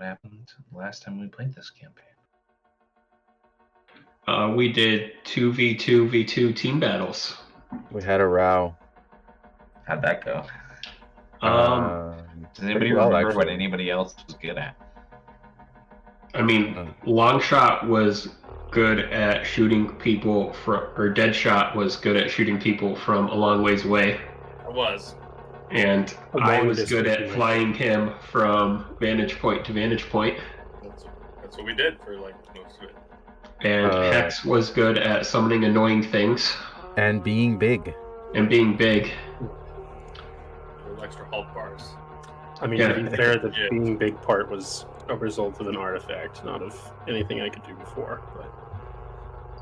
what happened last time we played this campaign? We did 2v2v2 team battles. We had a row. How'd that go? Does anybody remember what anybody else was good at? I mean, Longshot was good at shooting people or Deadshot was good at shooting people from a long ways away. I was. And I was good at flying him from vantage point to vantage point. That's what we did for like most of it. And Hex was good at summoning annoying things. And being big. Extra health bars. I mean, to be fair, the being big part was a result of an artifact, not of anything I could do before.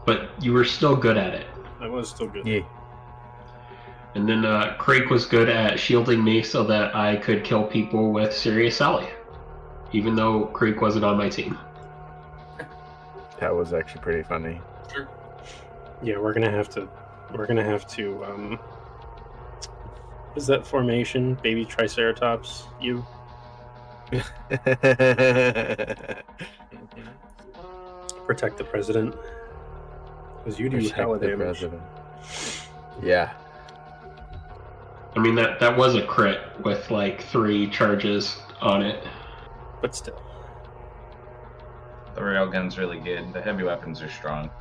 But you were still good at it. I was still good. Yeah. And then Craig was good at shielding me so that I could kill people with Serious Sally, even though Craig wasn't on my team. That was actually pretty funny. Sure. Yeah, we're gonna have to. Is that formation, baby Triceratops? You. Protect the president. Because you do hella damage. Yeah. I mean, that was a crit with like 3 charges on it. But still. The railgun's really good. The heavy weapons are strong.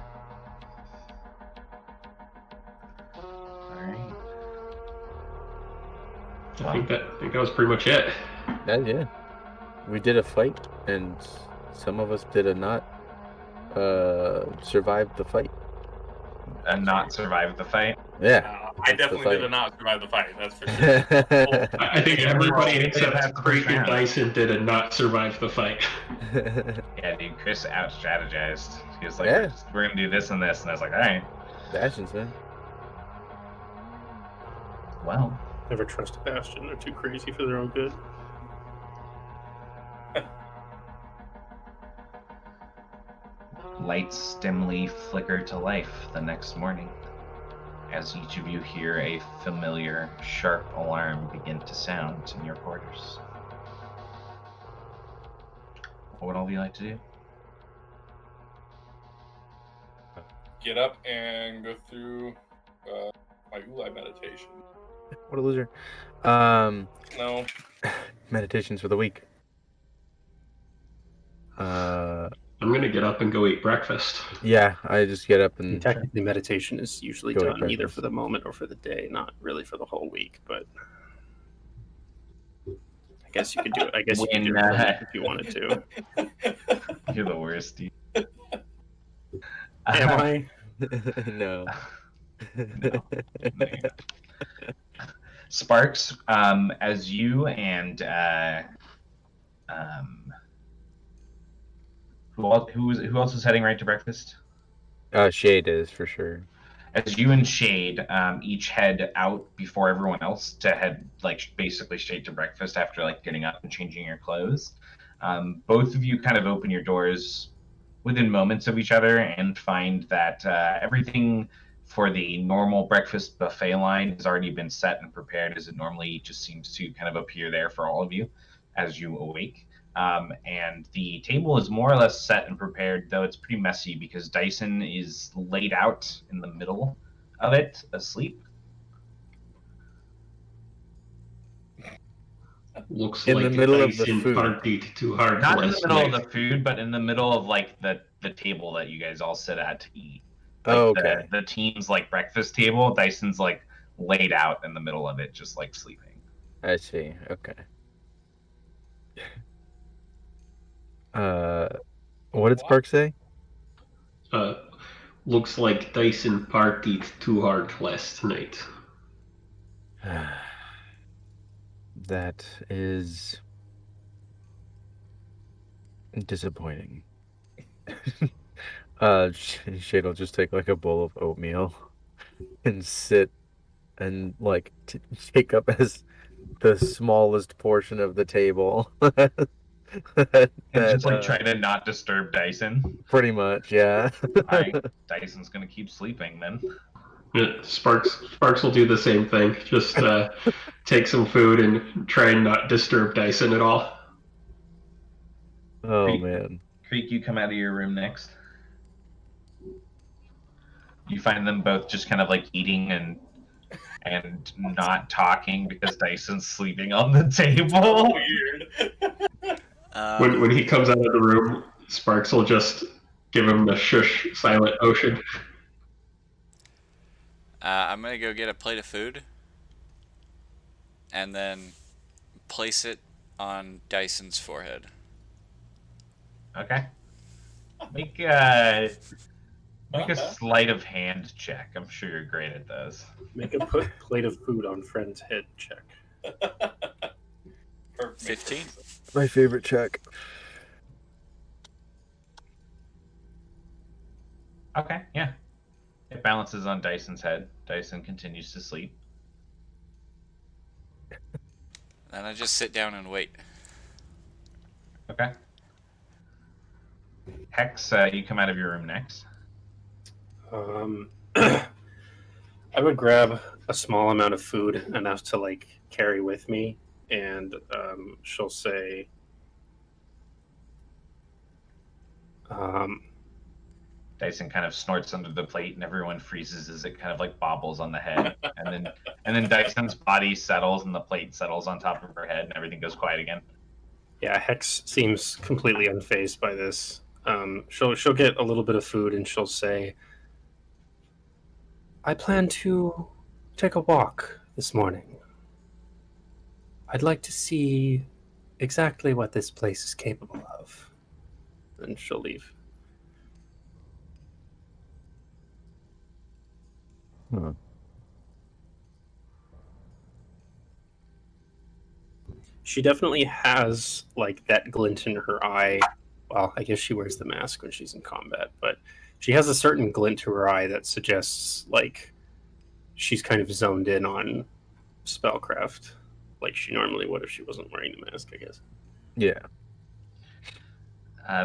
Alright. I think that was pretty much it. Yeah. We did a fight, and some of us did not survive the fight. And not survive the fight? Yeah. I definitely did not survive the fight, that's for sure. I think everybody except Craig and Dyson did not survive the fight. Yeah, dude, Chris out-strategized. He was like, we're going to do this and this, and I was like, alright. Bastions, man. Well. Never trust a Bastion, they're too crazy for their own good. Lights dimly flicker to life the next morning, as each of you hear a familiar, sharp alarm begin to sound in your quarters. What would all of you like to do? Get up and go through my Ulai meditation. What a loser. No. Meditations for the week. I'm going to get up and go eat breakfast. Yeah, I just get up and... Technically, meditation is usually done either for the moment or for the day, not really for the whole week, but... I guess you could do it. I guess you could do it if you wanted to. You're the worst, dude. Am I? No. No. Sparks, as you and who else is heading right to breakfast? Shade is for sure. As you and Shade each head out before everyone else to head like basically straight to breakfast after like getting up and changing your clothes, both of you kind of open your doors within moments of each other and find that everything for the normal breakfast buffet line has already been set and prepared as it normally just seems to kind of appear there for all of you as you awake. And the table is more or less set and prepared, though it's pretty messy because Dyson is laid out in the middle of it, asleep. Looks in like the middle of the food. Heartbeat too hard. Not in the middle of the food, but in the middle of like the table that you guys all sit at to eat. Like okay. The team's like breakfast table. Dyson's like laid out in the middle of it, just like sleeping. I see. Okay. What did Spark say? Looks like Dyson partied too hard last night. That is disappointing. Shade will just take like a bowl of oatmeal and sit and like take up as the smallest portion of the table. And just like trying to not disturb Dyson. Pretty much, yeah. Dyson's gonna keep sleeping then. Yeah, Sparks will do the same thing. Just take some food and try and not disturb Dyson at all. Oh Creek, man. Creek, you come out of your room next. You find them both just kind of like eating and not talking because Dyson's sleeping on the table. Weird. When he comes out of the room, Sparks will just give him the shush, silent ocean. I'm gonna go get a plate of food and then place it on Dyson's forehead. Okay. Make a sleight of hand check. I'm sure you're great at those. Make a plate of food on friend's head check. Perfect. 15. My favorite check. Okay, yeah. It balances on Dyson's head. Dyson continues to sleep. And I just sit down and wait. Okay. Hex, you come out of your room next. I would grab a small amount of food, enough to like carry with me, and she'll say, Dyson kind of snorts under the plate, and everyone freezes as it kind of like bobbles on the head, and then Dyson's body settles, and the plate settles on top of her head, and everything goes quiet again. yeah, Hex seems completely unfazed by this. She'll get a little bit of food, and she'll say, I plan to take a walk this morning. I'd like to see exactly what this place is capable of. And she'll leave. Huh. She definitely has like that glint in her eye. Well, I guess she wears the mask when she's in combat, but she has a certain glint to her eye that suggests like she's kind of zoned in on spellcraft, like she normally would if she wasn't wearing the mask, I guess. Yeah.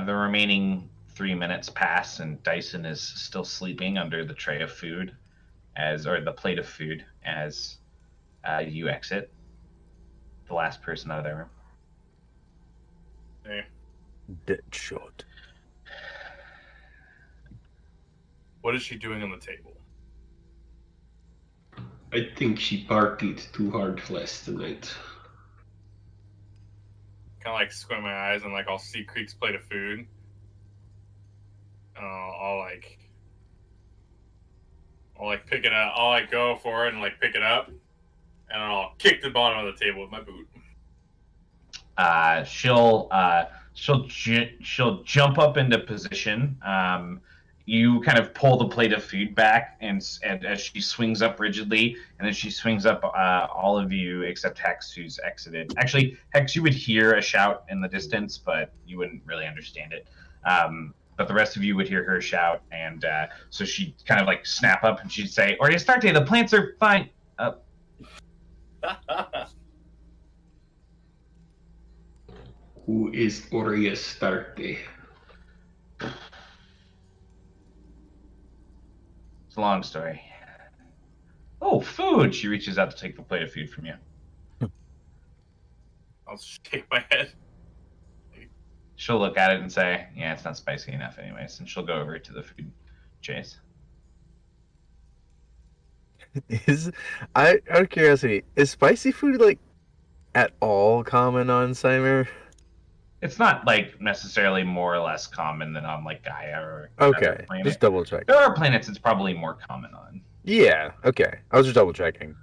The remaining 3 minutes pass, and Dyson is still sleeping under the tray of food, or the plate of food, as you exit. The last person out of their room. Hey, Dead shot. what is she doing on the table? I think she partied too hard last night. Kind of like squint my eyes and like I'll see Creek's plate of food. And I'll pick it up. I'll like go for it and like pick it up, and I'll kick the bottom of the table with my boot. She'll jump up into position. You kind of pull the plate of food back, and as she swings up rigidly, and then she swings up all of you except Hex, who's exited. Actually, Hex, you would hear a shout in the distance, but you wouldn't really understand it. But the rest of you would hear her shout, and so she'd kind of like snap up, and she'd say, "Oriastarte, the plants are fine." Who is Oriastarte? It's a long story. Oh, food! She reaches out to take the plate of food from you. I'll shake my head. She'll look at it and say, "Yeah, it's not spicy enough, anyways," and she'll go over to the food chase. Out of curiosity, is spicy food like at all common on Cymer? It's not like necessarily more or less common than on like Gaia or another Okay, planet. just double check. There are planets it's probably more common on. Yeah, okay. I was just double checking.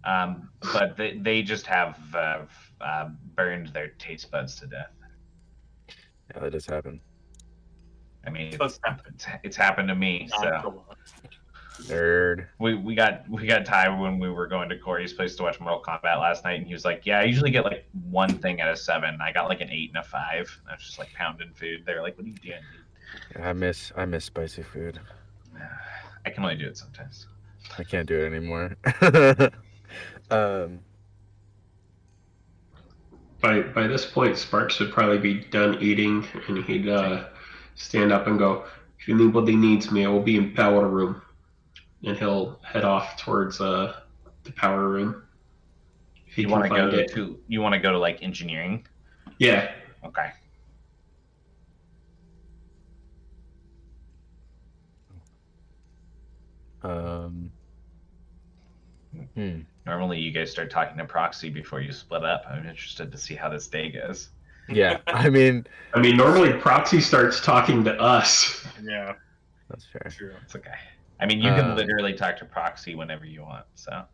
But they just have burned their taste buds to death. Yeah, that does happen. I mean, Does happen. it's happened to me. So Nerd. we got Ty when we were going to Corey's place to watch Mortal Kombat last night, and he was like, "Yeah, I usually get like one thing out of 7. I got like an 8 and a 5. I was just like pounding food. They were like, "What are you doing, dude?" I miss spicy food. I can only do it sometimes. I can't do it anymore. By this point, Sparks would probably be done eating, and he'd stand up and go, "If anybody needs me, I will be in power room." And he'll head off towards the power room. If he You can want to find go it. to like engineering? Yeah. Okay. Normally, you guys start talking to Proxy before you split up. I'm interested to see how this day goes. Yeah, I mean, normally Proxy starts talking to us. Yeah, that's fair. true. It's okay. I mean, you can Um, literally talk to Proxy whenever you want. So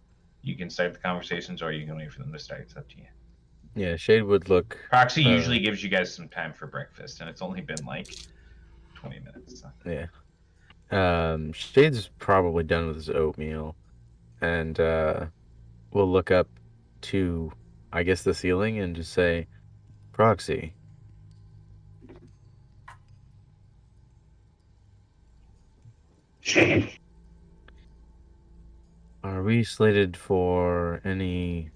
you can start the conversations, or you can wait for them to start. It's up to you. Yeah, Shade would look. Proxy usually gives you guys some time for breakfast, and it's only been like 20 minutes. So. Yeah. Shade's probably done with his oatmeal, and we'll look up to, I guess, the ceiling and just say, Proxy. Shade. Are we slated for any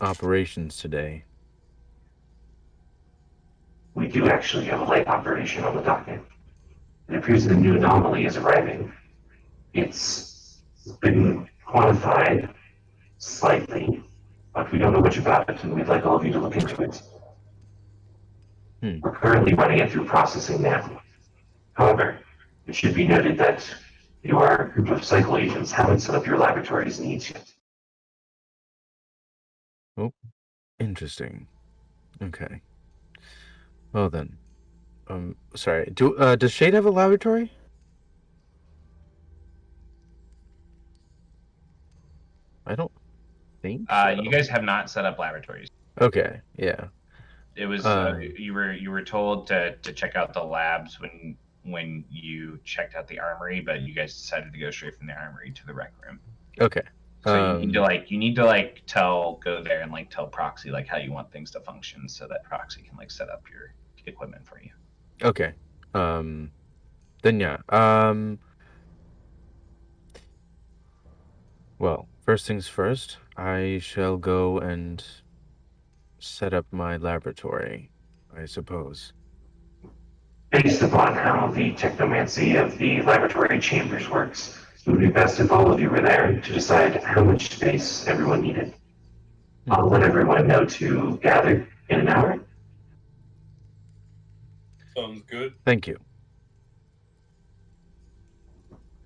operations today? We do actually have a light operation on the docket. It appears the new anomaly is arriving. It's been quantified slightly, but we don't know much about it, and we'd like all of you to look into it. We're currently running it through processing now. However, it should be noted that your group of cycle agents haven't set up your laboratory's needs yet. Oh, interesting. Okay. Well then. Sorry. Does Shade have a laboratory? I don't think so. You guys have not set up laboratories. Okay, yeah. It was you were told to check out the labs when you checked out the armory, but you guys decided to go straight from the armory to the rec room. Okay. So you need to go there and tell Proxy how you want things to function, so that Proxy can set up your equipment for you. Okay. Then yeah. Well, first things first, I shall go and set up my laboratory, I suppose. Based upon how the technomancy of the laboratory chambers works, it would be best if all of you were there to decide how much space everyone needed. I'll let everyone know to gather in an hour. Sounds good. Thank you.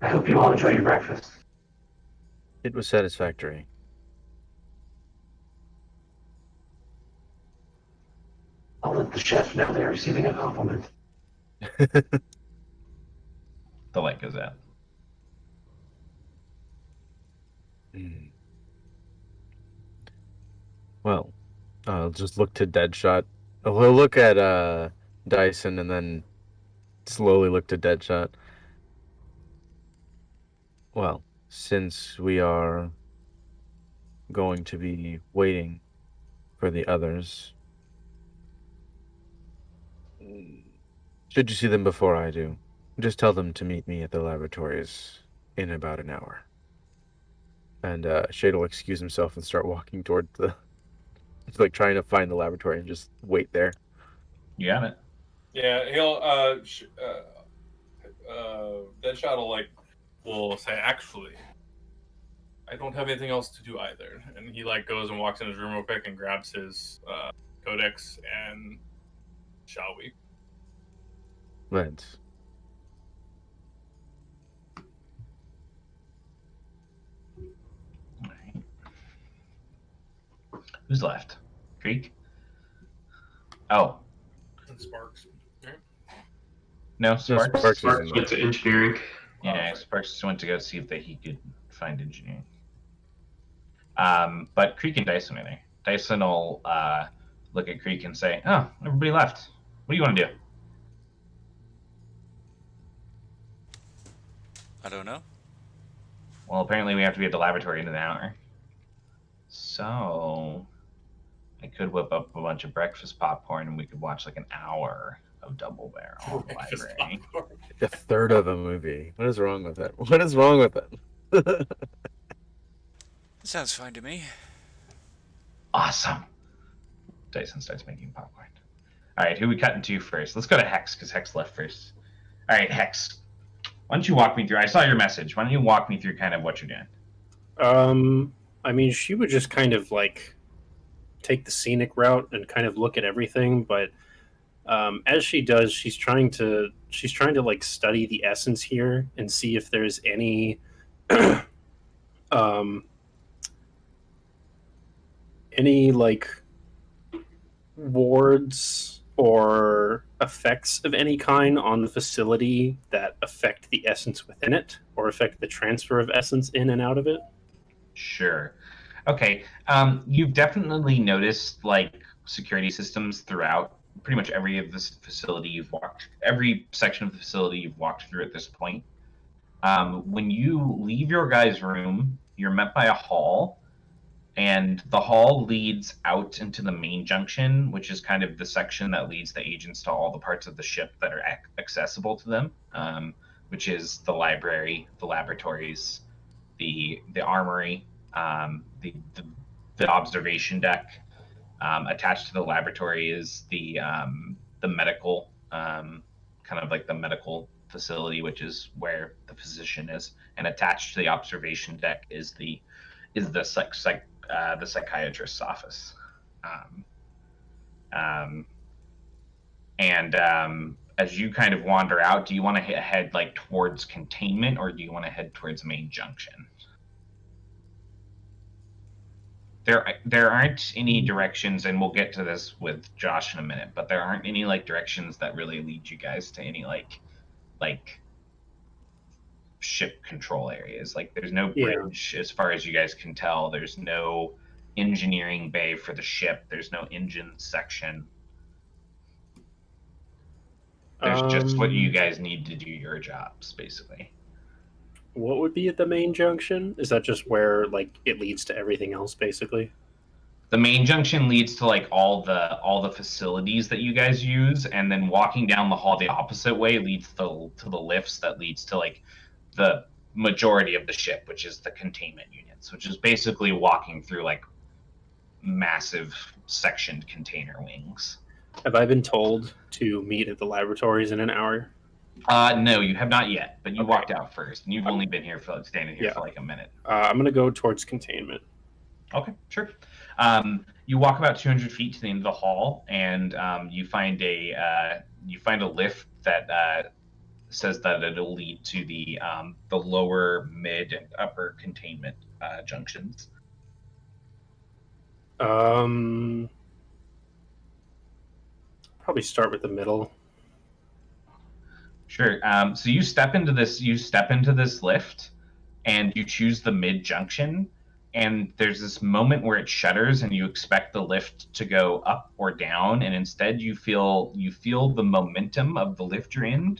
I hope you all enjoy your breakfast. It was satisfactory. I'll let the chef know they're receiving a compliment. The light goes out. Well, I'll just look to Deadshot. We'll look at Dyson and then slowly look to Deadshot. Well, since we are going to be waiting for the others, should you see them before I do, just tell them to meet me at the laboratories in about an hour. And Shade will excuse himself and start walking toward trying to find the laboratory and just wait there. You got it. Yeah, he'll Deadshot will say, actually, I don't have anything else to do either. And he goes and walks in his room real quick and grabs his codex and shall we? Let's. All right. Who's left? Creek? Oh. And Sparks. Right? No, Sparks. Sparks Sparks went to engineering. Yeah, Sparks just went to go see if he could find engineering. But Creek and Dyson are there. Dyson will look at Creek and say, "Oh, everybody left. What do you want to do?" I don't know. Well, apparently we have to be at the laboratory in an hour. So I could whip up a bunch of breakfast popcorn and we could watch an hour of Double Barrel in the library. A third of a movie. What is wrong with that? What is wrong with that? Sounds fine to me. Awesome. Dyson starts making popcorn. All right, who we cutting to first? Let's go to Hex, because Hex left first. All right, Hex. Why don't you walk me through? I saw your message. Why don't you walk me through kind of what you're doing? I mean, she would just kind of take the scenic route and kind of look at everything, but as she does, she's trying to study the essence here and see if there's any um, any like wards or effects of any kind on the facility that affect the essence within it or affect the transfer of essence in and out of it? Sure. Okay. You've definitely noticed like security systems throughout pretty much every of this facility you've walked, every section of the facility you've walked through at this point. When you leave your guy's room, you're met by a hall, and the hall leads out into the main junction, which is kind of the section that leads the agents to all the parts of the ship that are accessible to them, which is the library, the laboratories, the armory, the observation deck. Attached to the laboratory is the medical, kind of like the medical facility, which is where the physician is, and attached to the observation deck is the the psychiatrist's office. Um, um, and as you kind of wander out, do you want to head like towards containment, or do you want to head towards main junction? There aren't any directions, and we'll get to this with Josh in a minute, but there aren't any like directions that really lead you guys to any like ship control areas. Like there's no bridge as far as you guys can tell. There's no engineering bay for the ship. There's no engine section. There's just what you guys need to do your jobs, basically. What would be at the main junction? Is that just where like it leads to everything else, basically? The main junction leads to like all the facilities that you guys use, and then walking down the hall the opposite way leads to the lifts that leads to like the majority of the ship, which is the containment units, which is basically walking through like massive sectioned container wings. Have I been told to meet at the laboratories in an hour? No, you have not yet, but you Okay. walked out first, and you've only been here for standing here for like a minute. I'm gonna go towards containment. Okay, sure. You walk about 200 feet to the end of the hall, and you find a lift that says that it'll lead to the lower, mid, and upper containment junctions. Probably start with the middle. Sure. So you step into this. You step into this lift, and you choose the mid junction. And there's this moment where it shudders, and you expect the lift to go up or down, and instead you feel the momentum of the lift you're in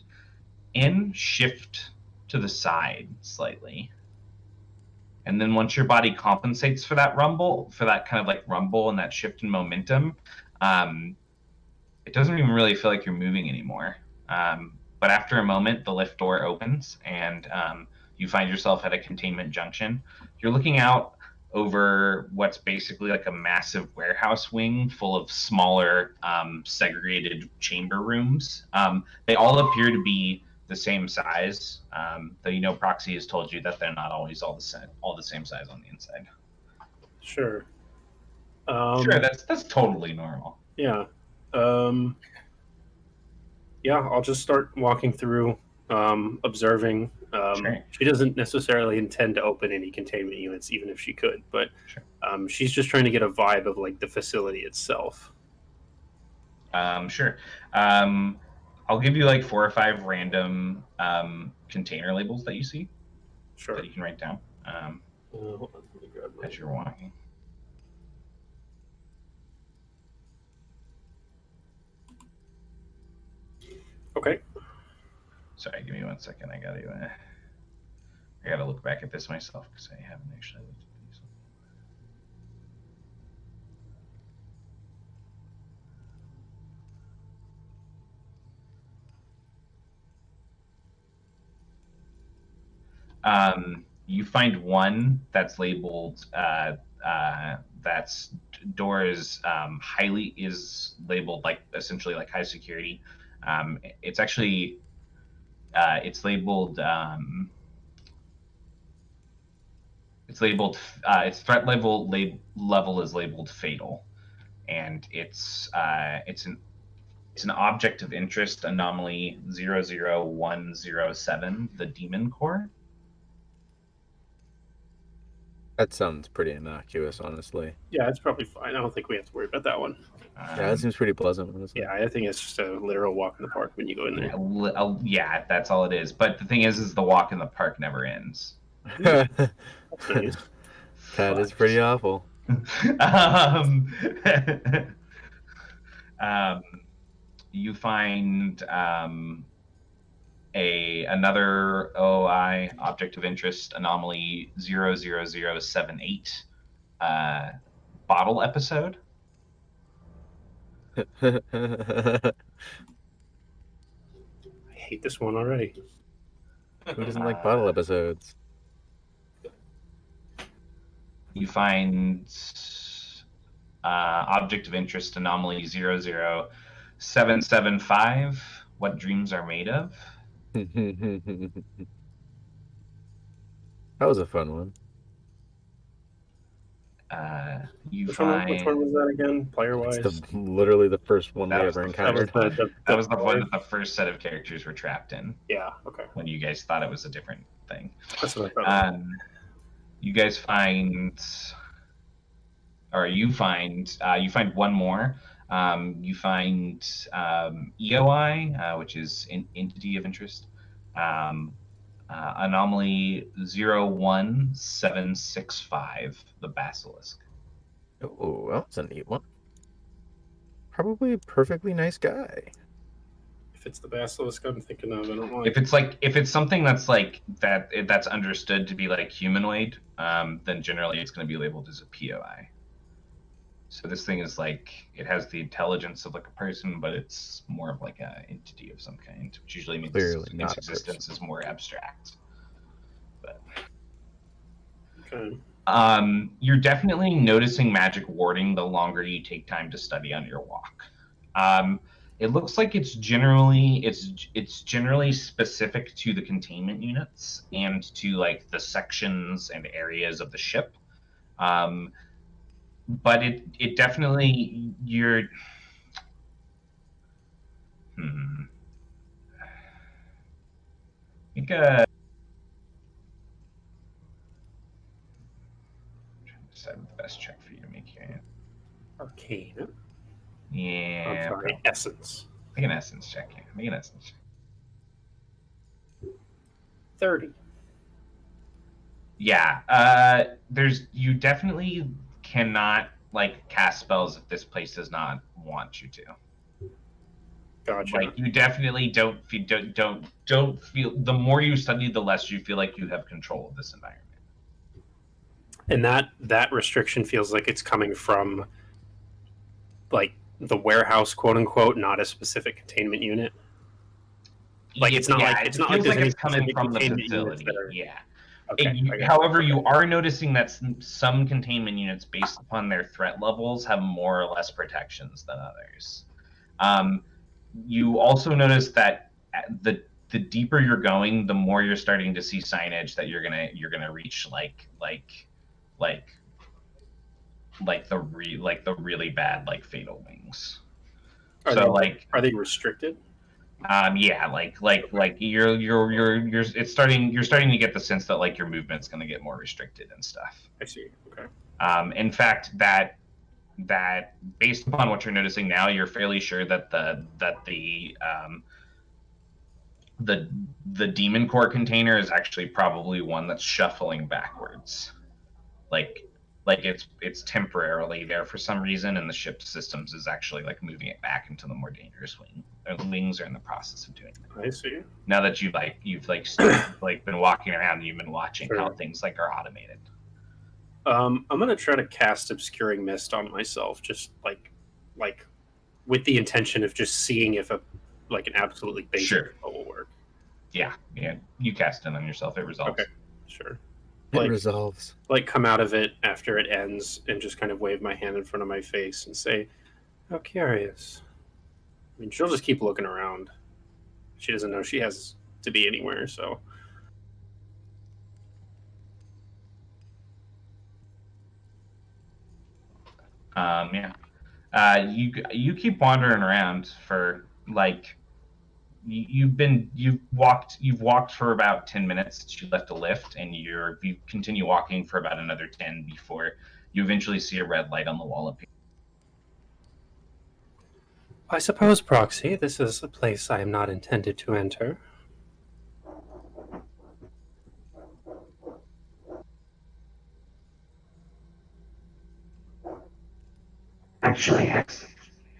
shift to the side slightly. And then once your body compensates for that rumble, for that kind of like rumble and that shift in momentum, it doesn't even really feel like you're moving anymore. But after a moment, the lift door opens, and you find yourself at a containment junction. You're looking out over what's basically like a massive warehouse wing full of smaller segregated chamber rooms. They all appear to be the same size, though Proxy has told you that they're not always all the same size on the inside. Sure. Sure, that's totally normal. Yeah. Yeah, I'll just start walking through, observing. Sure. She doesn't necessarily intend to open any containment units, even if she could, but Sure. She's just trying to get a vibe of like the facility itself. Sure. I'll give you like 4 or 5 random container labels that you see. Sure. That you can write down Hold on, let me grab my... as you're walking. Okay. Sorry, give me 1 second. I gotta look back at this myself because I haven't actually looked at these. You find one that's labeled that's doors highly is labeled like essentially like high security. It's actually it's labeled its threat level is labeled fatal, and it's an object of interest, anomaly 00107, the demon core. That sounds pretty innocuous, honestly. Yeah, it's probably fine. I don't think we have to worry about that one. Yeah, that seems pretty pleasant, honestly. Yeah, I think it's just a literal walk in the park when you go in there. Yeah, that's all it is. But the thing is the walk in the park never ends. That That's nice. is pretty awful. um, you find another OI, object of interest, anomaly 00078 bottle episode. I hate this one already. Who doesn't like bottle episodes? You find object of interest, anomaly 00775, what dreams are made of. That was a fun one. You Which find one was that again, player-wise? It's literally the first one we That was ever the encountered. that was the one that the first set of characters were trapped in. Yeah, okay. When you guys thought it was a different thing. That's what I thought. You guys find, or you find one more. You find EOI, which is an entity of interest. Anomaly 01765, the basilisk. Oh, well, that's a neat one. Probably a perfectly nice guy. If it's the basilisk I'm thinking of, I don't like. If it's something that's like that's understood to be like humanoid, then generally it's going to be labeled as a POI. So this thing is like, it has the intelligence of like a person, but it's more of like an entity of some kind, which usually means Clearly its not a existence person. is more abstract. But Okay. you're definitely noticing magic warding the longer you take time to study on your walk. It looks like it's generally specific to the containment units and to like the sections and areas of the ship. But it definitely Make a decide what the best check for you to make here. Arcane. Yeah. I'm sorry, essence. Make an essence check here. Make an essence check. 30. Yeah. You definitely cannot like cast spells if this place does not want you to. Gotcha. Like you definitely don't feel the more you study, the less you feel like you have control of this environment. And that restriction feels like it's coming from like the warehouse, quote unquote, not a specific containment unit. Like it's not like it feels like it's coming from the facility. Yeah. Okay. However, you are noticing that some containment units, based upon their threat levels, have more or less protections than others. You also notice that the deeper you're going, the more you're starting to see signage that you're gonna reach like the really bad like fatal wings. Are they restricted? Yeah, you're starting to get the sense that like your movement's going to get more restricted and stuff. I see. Okay. In fact, that based upon what you're noticing now, you're fairly sure that the demon core container is actually probably one that's shuffling backwards, like it's temporarily there for some reason, and the ship's systems is actually like moving it back into the more dangerous wing. Or the wings are in the process of doing that. I see. Now that you've been walking around and you've been watching how things like are automated. I'm gonna try to cast Obscuring Mist on myself, just like with the intention of just seeing if an absolutely basic spell will work. Yeah, you cast it on yourself, it resolves. Okay, sure. It resolves. Like come out of it after it ends and just kind of wave my hand in front of my face and say, "How curious." I mean, she'll just keep looking around. She doesn't know she has to be anywhere, so. Yeah. You keep wandering around for like you've walked for about 10 minutes since you left the lift, and you continue walking for about another 10 before you eventually see a red light on the wall appear. I suppose, Proxy, this is a place I am not intended to enter. Actually,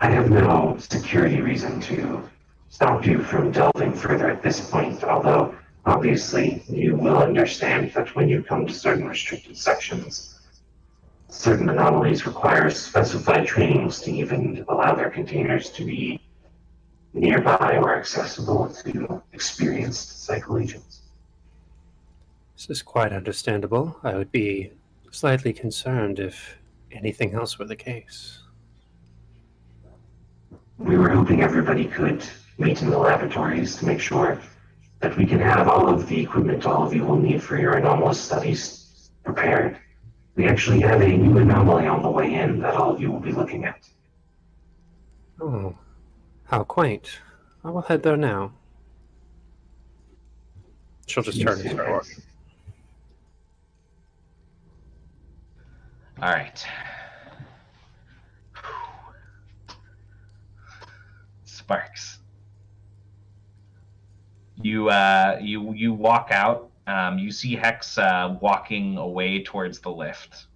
I have no security reason to stop you from delving further at this point, although obviously you will understand that when you come to certain restricted sections, certain anomalies require specified trainings to even allow their containers to be nearby or accessible to experienced cycle agents. This is quite understandable. I would be slightly concerned if anything else were the case. We were hoping everybody could meet in the laboratories to make sure that we can have all of the equipment all of you will need for your anomalous studies prepared. We actually have a new anomaly on the way in that all of you will be looking at. Oh, how quaint. I will head there now. She'll just turn and start walking. All right. Sparks. You walk out. You see Hex walking away towards the lift.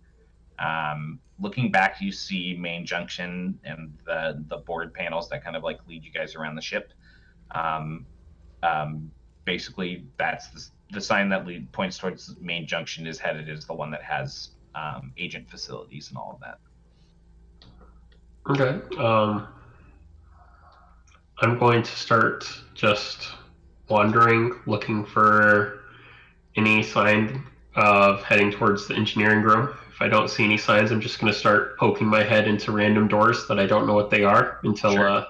Looking back, you see main junction and the board panels that kind of like lead you guys around the ship. Um, Basically, that's the sign that points towards main junction is the one that has agent facilities and all of that. Okay. I'm going to start just wandering, looking for any sign of heading towards the engineering room. If I don't see any signs, I'm just going to start poking my head into random doors that I don't know what they are until Sure.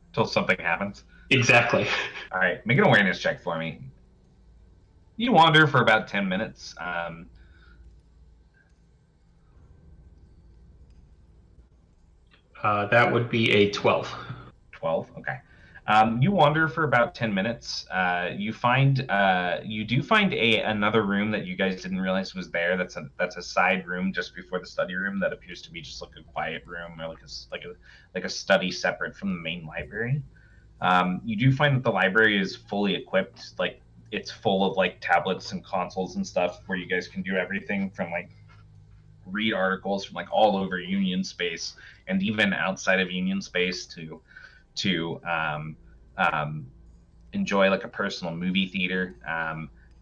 Until something happens. Exactly. All right, make an awareness check for me. You wander for about 10 minutes. That would be a 12. 12, okay. You wander for about 10 minutes. You do find another room that you guys didn't realize was there. That's a side room just before the study room that appears to be just like a quiet room or like a study separate from the main library. You do find that the library is fully equipped, like it's full of like tablets and consoles and stuff where you guys can do everything from like read articles from like all over Union space and even outside of Union space to enjoy like a personal movie theater.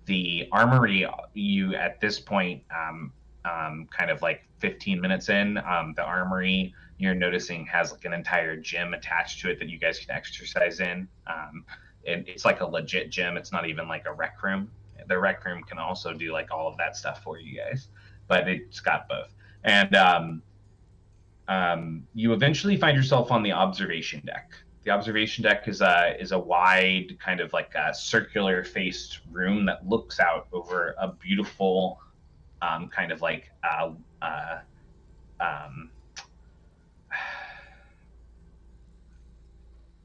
The armory, you at this point, kind of like 15 minutes in, the armory you're noticing has like an entire gym attached to it that you guys can exercise in. And it's like a legit gym. It's not even like a rec room. The rec room can also do like all of that stuff for you guys, but it's got both. And you eventually find yourself on the observation deck. The observation deck is a wide kind of like a circular faced room that looks out over a beautiful kind of like um,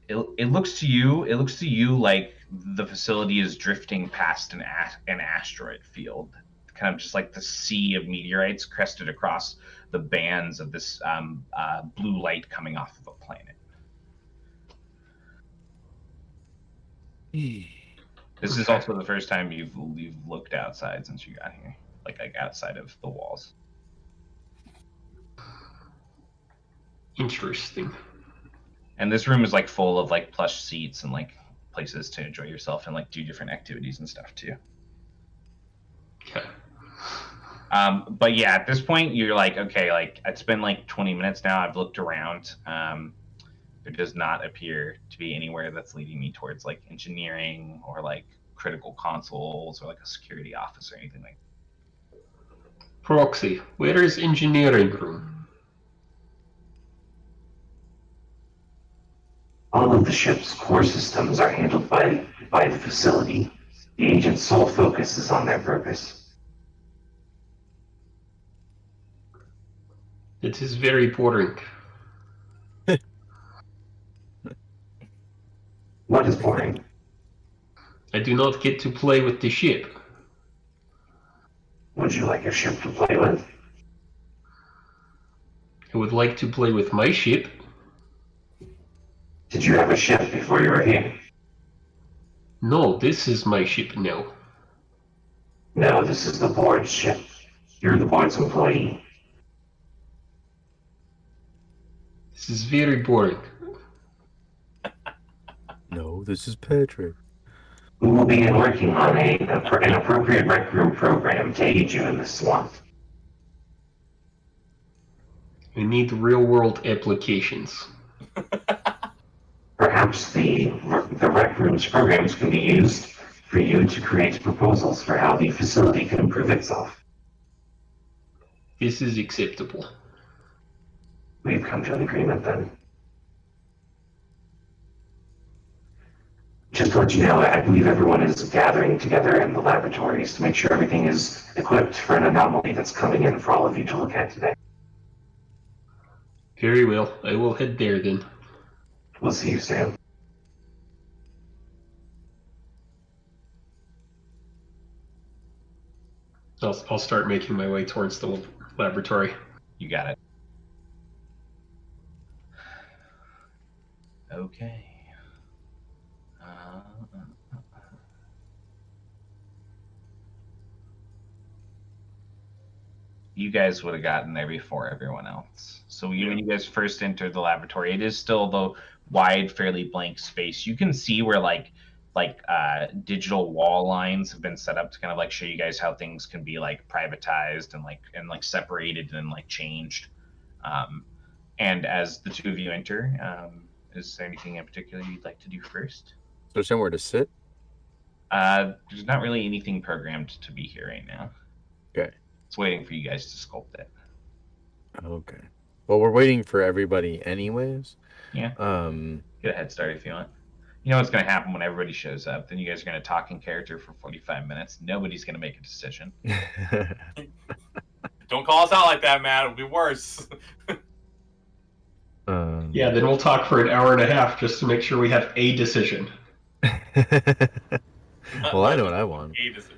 it looks to you like the facility is drifting past an asteroid field, kind of just like the sea of meteorites crested across the bands of this blue light coming off of a planet. This is also the first time you've looked outside since you got here, like outside of the walls. Interesting. And this room is like full of like plush seats and like places to enjoy yourself and like do different activities and stuff too. Okay. But yeah, at this point you're like, okay, like it's been like 20 minutes now. I've looked around. There does not appear to be anywhere that's leading me towards like engineering or like critical consoles or like a security office or anything like that. Proxy, where is engineering room? All of the ship's core systems are handled by the facility. The agent's sole focus is on their purpose. It is very boring. What is boring? I do not get to play with the ship. Would you like a ship to play with? I would like to play with my ship. Did you have a ship before you were here? No, this is my ship now. No, this is the board's ship. You're the board's employee. This is very boring. No, this is Patrick. We will begin working on an appropriate rec room program to aid you in this swamp. We need real-world applications. Perhaps the rec rooms programs can be used for you to create proposals for how the facility can improve itself. This is acceptable. We've come to an agreement then. Just to let you know, I believe everyone is gathering together in the laboratories to make sure everything is equipped for an anomaly that's coming in for all of you to look at today. Very well. I will head there then. We'll see you soon. I'll start making my way towards the laboratory. You got it. Okay. You guys would have gotten there before everyone else. So when you guys first enter the laboratory, it is still the wide, fairly blank space. You can see where digital wall lines have been set up to kind of like show you guys how things can be like privatized and like separated and like changed. And as the two of you enter, is there anything in particular you'd like to do first? Is there somewhere to sit? There's not really anything programmed to be here right now. Okay. It's waiting for you guys to sculpt it. Okay. Well, we're waiting for everybody anyways. Yeah. Get a head start if you want. You know what's going to happen when everybody shows up? Then you guys are going to talk in character for 45 minutes. Nobody's going to make a decision. Don't call us out like that, man. It'll be worse. Yeah, then we'll talk for an hour and a half just to make sure we have a decision. Well, I know what I want. A decision.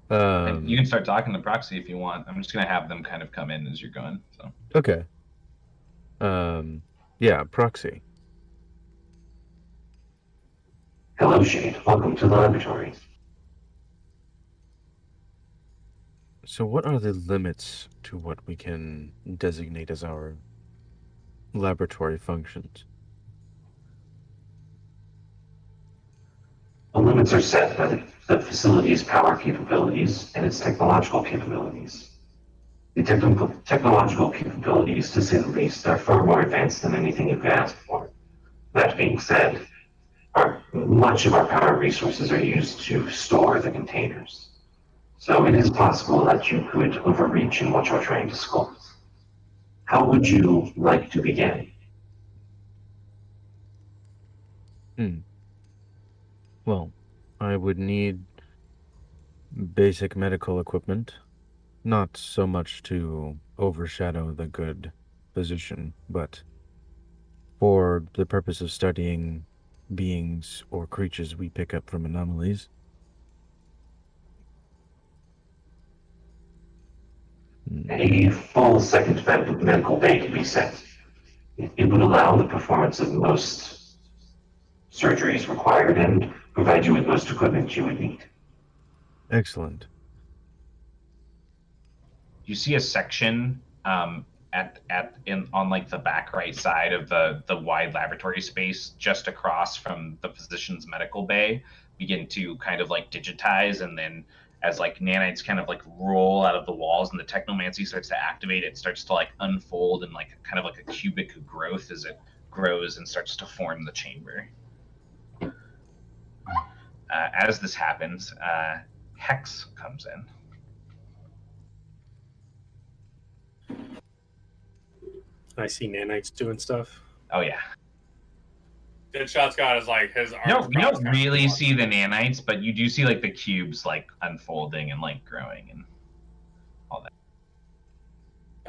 You can start talking to Proxy if you want. I'm just going to have them kind of come in as you're going. So. Okay. Yeah, Proxy. Hello, Shade. Welcome to the laboratory. So what are the limits to what we can designate as our laboratory functions? The limits are set by the facility's power capabilities and its technological capabilities. The technological capabilities, to say the least, are far more advanced than anything you could ask for. That being said, much of our power resources are used to store the containers. So it is possible that you could overreach in what you're trying to sculpt. How would you like to begin? Well, I would need basic medical equipment, not so much to overshadow the good physician, but for the purpose of studying beings or creatures we pick up from anomalies. A full second medical bay can be set. It would allow the performance of most surgeries required and provide you with most equipment you would need. Excellent. You see a section on like the back right side of the wide laboratory space just across from the physician's medical bay begin to kind of like digitize, and then as like nanites kind of like roll out of the walls and the technomancy starts to activate, it starts to like unfold in like kind of like a cubic growth as it grows and starts to form the chamber. As this happens, Hex comes in. I see nanites doing stuff. Oh yeah. Deadshot's got his like his arms. No, you don't crossed, kind of really walking. see the nanites, but you do see like the cubes like unfolding and like growing and all that.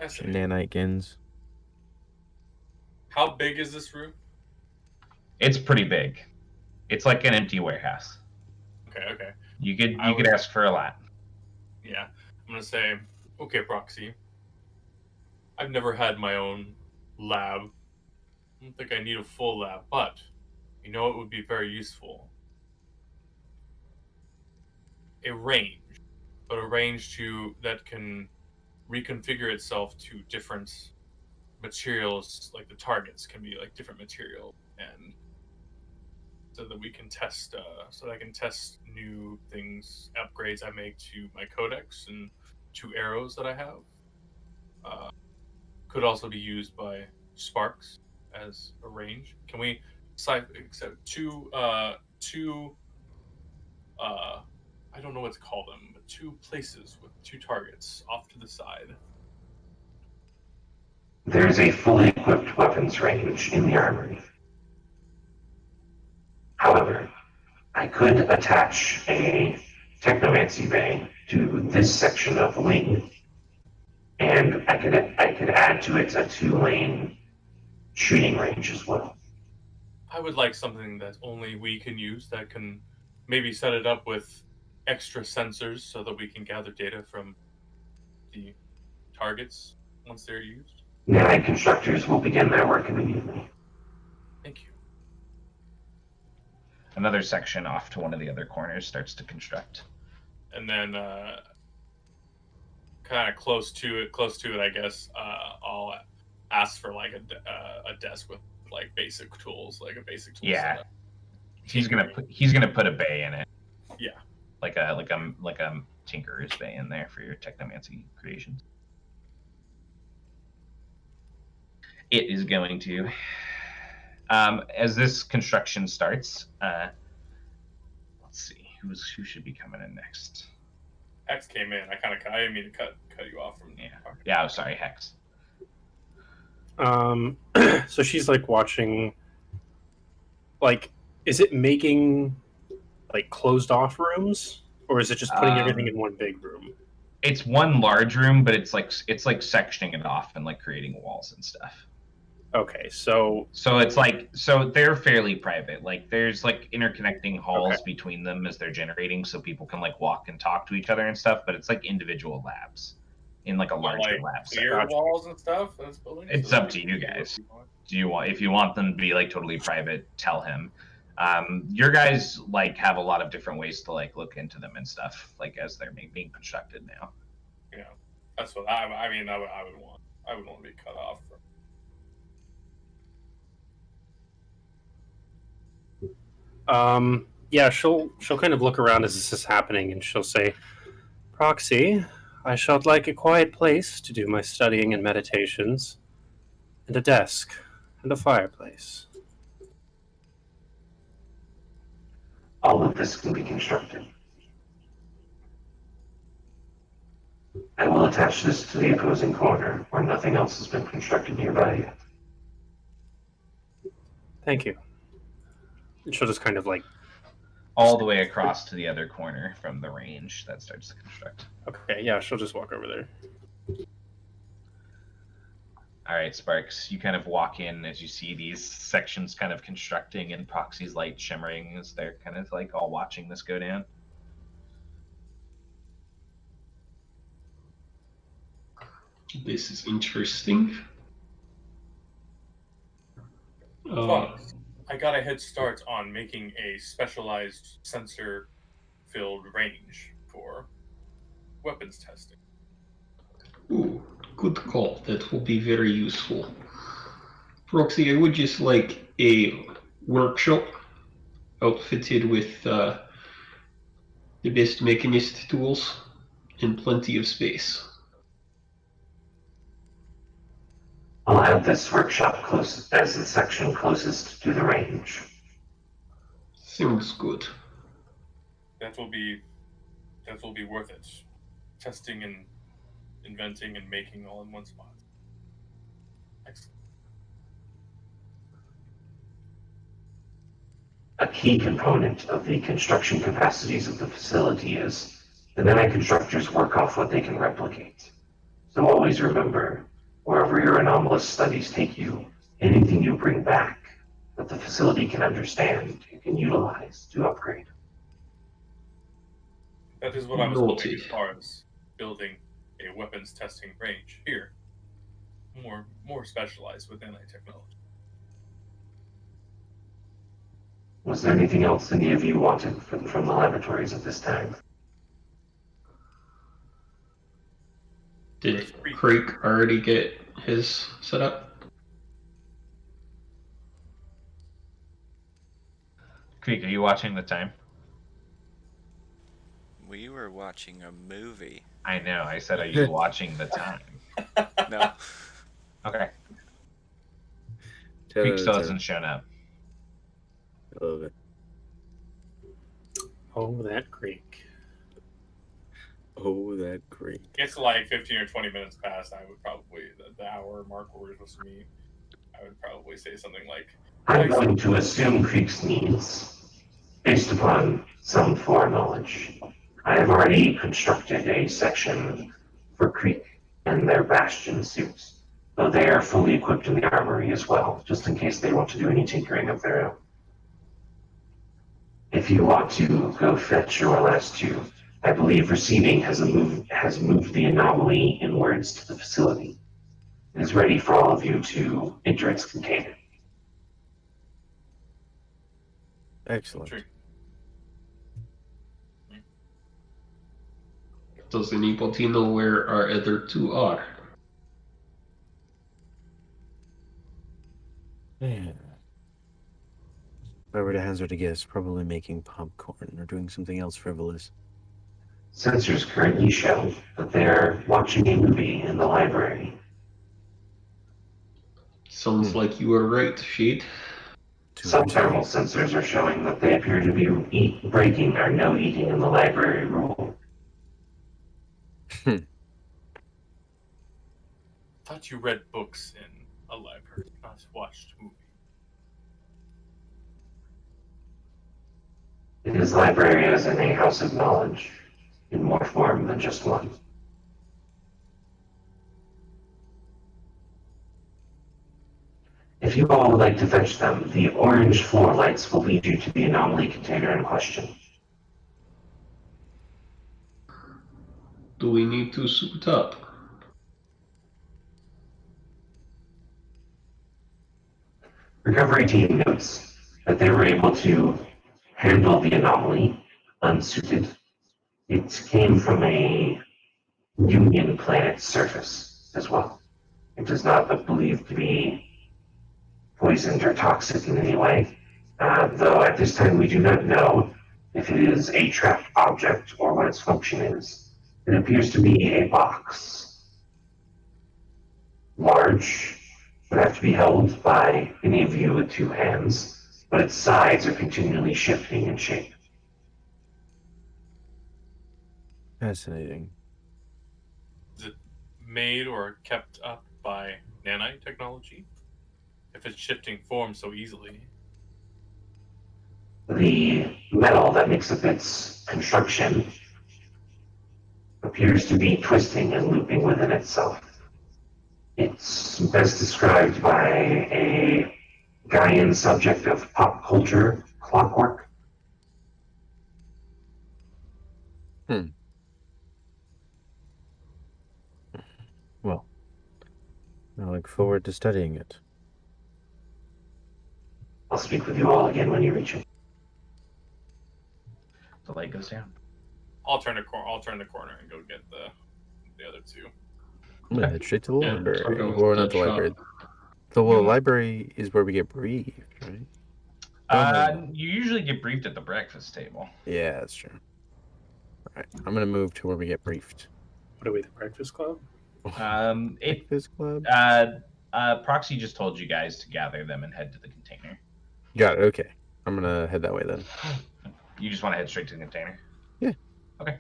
Fascinating. Nanitekins. How big is this room? It's pretty big. It's like an empty warehouse. Okay. You could ask for a lot. Yeah, I'm gonna say, okay, Proxy. I've never had my own lab. I don't think I need a full lab, but you know it would be very useful. A range, but a range that can reconfigure itself to different materials. Like the targets can be like different materials, and so that we can test. So that I can test new things, upgrades I make to my codex and 2 arrows that I have. Could also be used by Sparks as a range. Can we accept two I don't know what to call them, but 2 places with 2 targets off to the side? There's a fully equipped weapons range in the armory. However, I could attach a technomancy bay to this section of the wing, and I could add to it a 2-lane shooting range as well. I would like something that only we can use, that can maybe set it up with extra sensors so that we can gather data from the targets once they're used. Nanite constructors will begin their work immediately. Thank you. Another section off to one of the other corners starts to construct. And then kind of close to it, I guess, I'll ask for like a desk with like basic tools, like a basic tool Yeah. setup. He's gonna put a bay in it. Yeah. Like a tinkerer's bay in there for your technomancy creations. It is going to. As this construction starts, let's see who should be coming in next. Hex came in. I didn't mean to cut you off from. Yeah. Oh, sorry, Hex. So she's like watching. Like, is it making like closed off rooms, or is it just putting everything in one big room? It's one large room, but it's like sectioning it off and like creating walls and stuff. Okay, so it's like they're fairly private. Like there's like interconnecting halls between them as they're generating, so people can like walk and talk to each other and stuff. But it's like individual labs in like a larger lab set. Clear walls and stuff. That's building. It's up to you guys. If you want them to be like totally private, tell him. Your guys like have a lot of different ways to like look into them and stuff, like as they're being constructed now. Yeah, that's what I would want. I would want to be cut off from. Yeah, she'll kind of look around as this is happening, and she'll say, "Proxy, I should like a quiet place to do my studying and meditations, and a desk, and a fireplace." All of this can be constructed. I will attach this to the opposing corner where nothing else has been constructed nearby yet. Thank you. And she'll just kind of like all the way across to the other corner from the range that starts to construct. Okay, yeah, she'll just walk over there. All right, Sparks, you kind of walk in as you see these sections kind of constructing and Proxy's light shimmering as they're kind of like all watching this go down. This is interesting. I got a head start on making a specialized sensor-filled range for weapons testing. Ooh, good call. That will be very useful. Proxy, I would just like a workshop outfitted with the best mechanist tools and plenty of space. I'll have this workshop close as the section closest to the range. Sounds good. That will be worth it. Testing and inventing and making all in one spot. Excellent. A key component of the construction capacities of the facility is the nanite constructors work off what they can replicate. So always remember, wherever your anomalous studies take you, anything you bring back that the facility can understand and can utilize to upgrade. That is what I was hoping Naughty. as far as building a weapons testing range here. More specialized with nanotechnology. Was there anything else any of you wanted from the laboratories at this time? Did Creek already get his set up? Creek, are you watching the time? We were watching a movie. I know. I said, are you watching the time? No. Okay. 10 Creek out of still 10. hasn't shown up. I love it. Oh, that Greek. Oh, that Greek. It's like 15 or 20 minutes past. I would probably, the hour mark where we're supposed to meet, I would probably say something like, I'm going to assume Creek's needs, based upon some foreknowledge. I have already constructed a section for Creek and their Bastion suits, though they are fully equipped in the armory as well, just in case they want to do any tinkering of their own. If you want to go fetch your last two, I believe receiving has moved the anomaly inwards to the facility. It is ready for all of you to enter its container. Excellent. True. Does anybody know where our other two are? Yeah. If I were to hazard a guess, probably making popcorn or doing something else frivolous. Sensors currently show that they're watching a movie in the library. Sounds like you were right, Shade. Some thermal sensors are showing that they appear to be breaking our no eating in the library rule. thought you read books in a library, not watched movies. It is library as in a house of knowledge, in more form than just one. If you all would like to fetch them, the orange floor lights will lead you to the anomaly container in question. Do we need to suit up? Recovery team notes that they were able to handle the anomaly unsuited. It came from a Union planet surface as well. It is not believed to be poisoned or toxic in any way, though at this time we do not know if it is a trapped object or what its function is. It appears to be a box. Large, would have to be held by any of you with two hands, but its sides are continually shifting in shape. Fascinating. Is it made or kept up by nanite technology? If it's shifting form so easily. The metal that makes up its construction appears to be twisting and looping within itself. It's best described by a Gaian subject of pop culture, clockwork. Well, I look forward to studying it. I'll speak with you all again when you reach it. The light goes down. I'll turn the corner and go get the other two. I'm gonna head straight to the Yeah, library. I'll go with Or not that the library. shot. The library is where we get briefed, right? You usually get briefed at the breakfast table. Yeah, that's true. Alright, I'm gonna move to where we get briefed. What are we, the Breakfast Club? Breakfast Club? Proxy just told you guys to gather them and head to the container. Got it, okay. I'm gonna head that way then. You just want to head straight to the container? Yeah. Okay.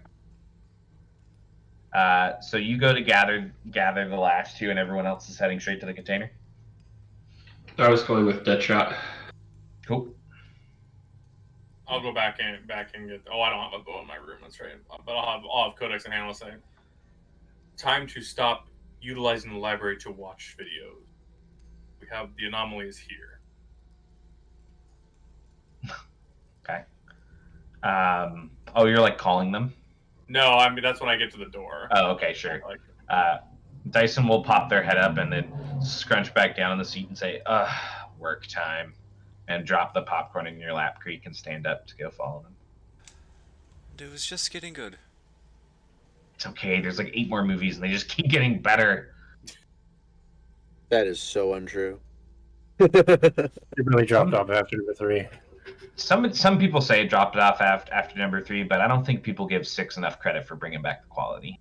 So you go to gather the last two, and everyone else is heading straight to the container? I was going with Deadshot. Cool. I'll go back and get. Oh, I don't have a bow in my room. That's right. But I'll have Codex and Hannah say, time to stop utilizing the library to watch videos. We have the anomalies here. Oh, you're like calling them? No, I mean that's when I get to the door. Oh, okay, sure. Like, Dyson will pop their head up and then scrunch back down in the seat and say, work time. And drop the popcorn in your lap, Creek, and stand up to go follow them. It was just getting good. It's okay. There's like 8 more movies, and they just keep getting better. That is so untrue. It really dropped off after number 3. Some people say it dropped off after number 3, but I don't think people give 6 enough credit for bringing back the quality.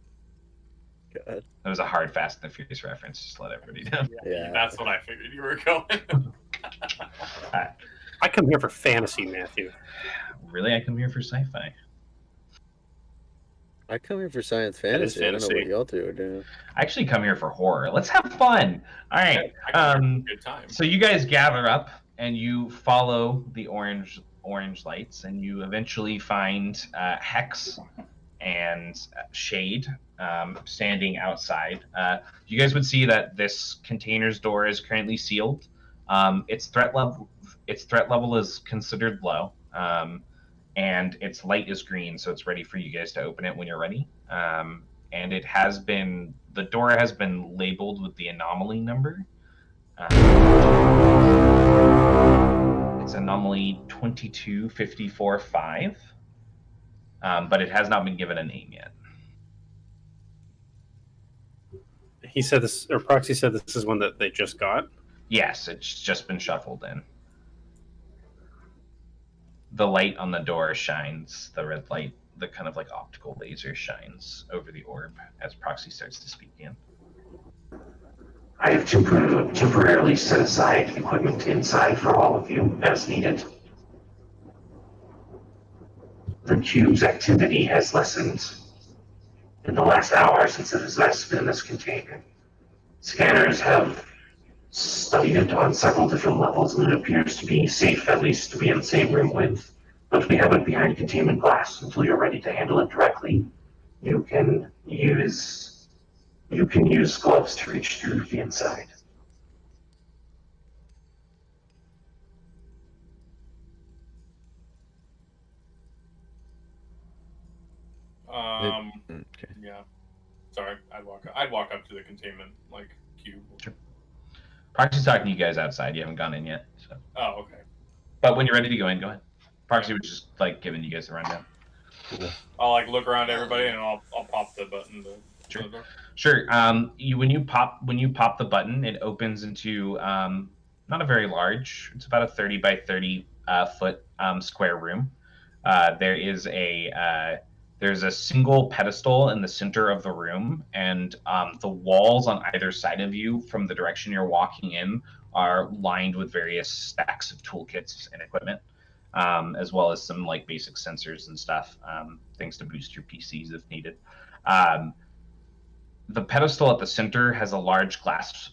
God. That was a hard Fast and the Furious reference. Just to let everybody know. Yeah. that's what I figured you were going. I come here for fantasy, Matthew. Really, I come here for sci-fi. I come here for science That is fantasy. I don't know what fantasy. y'all two are doing. I actually come here for horror. Let's have fun. All right. I come here for a good time. So you guys gather up and you follow the orange lights, and you eventually find Hex and Shade standing outside. You guys would see that this container's door is currently sealed. Its threat level is considered low, and its light is green, so it's ready for you guys to open it when you're ready. And the door has been labeled with the anomaly number. It's anomaly 22545, but it has not been given a name yet. He said this, or Proxy said this is one that they just got. Yes, it's just been shuffled in. The light on the door shines, the red light, the kind of like optical laser shines over the orb as Proxy starts to speak in. I have temporarily set aside equipment inside for all of you as needed. The cube's activity has lessened in the last hour since it has last been in this container. Scanners have studied it on several different levels, and it appears to be safe, at least to be in the same room with. But we have it behind containment glass until you're ready to handle it directly. You can use gloves to reach through the inside. Okay. Yeah. Sorry, I'd walk up to the containment cube. Sure. Proxy's talking to you guys outside. You haven't gone in yet. So. Oh, okay. But when you're ready to go in, go ahead. Proxy was just giving you guys a rundown. Cool. I'll look around everybody and I'll pop the button. Sure. Sure. When you pop the button, it opens into not a very large. It's about a 30 by 30 foot square room. There's a single pedestal in the center of the room, and the walls on either side of you from the direction you're walking in are lined with various stacks of toolkits and equipment, as well as some basic sensors and stuff, things to boost your PCs if needed. The pedestal at the center has a large glass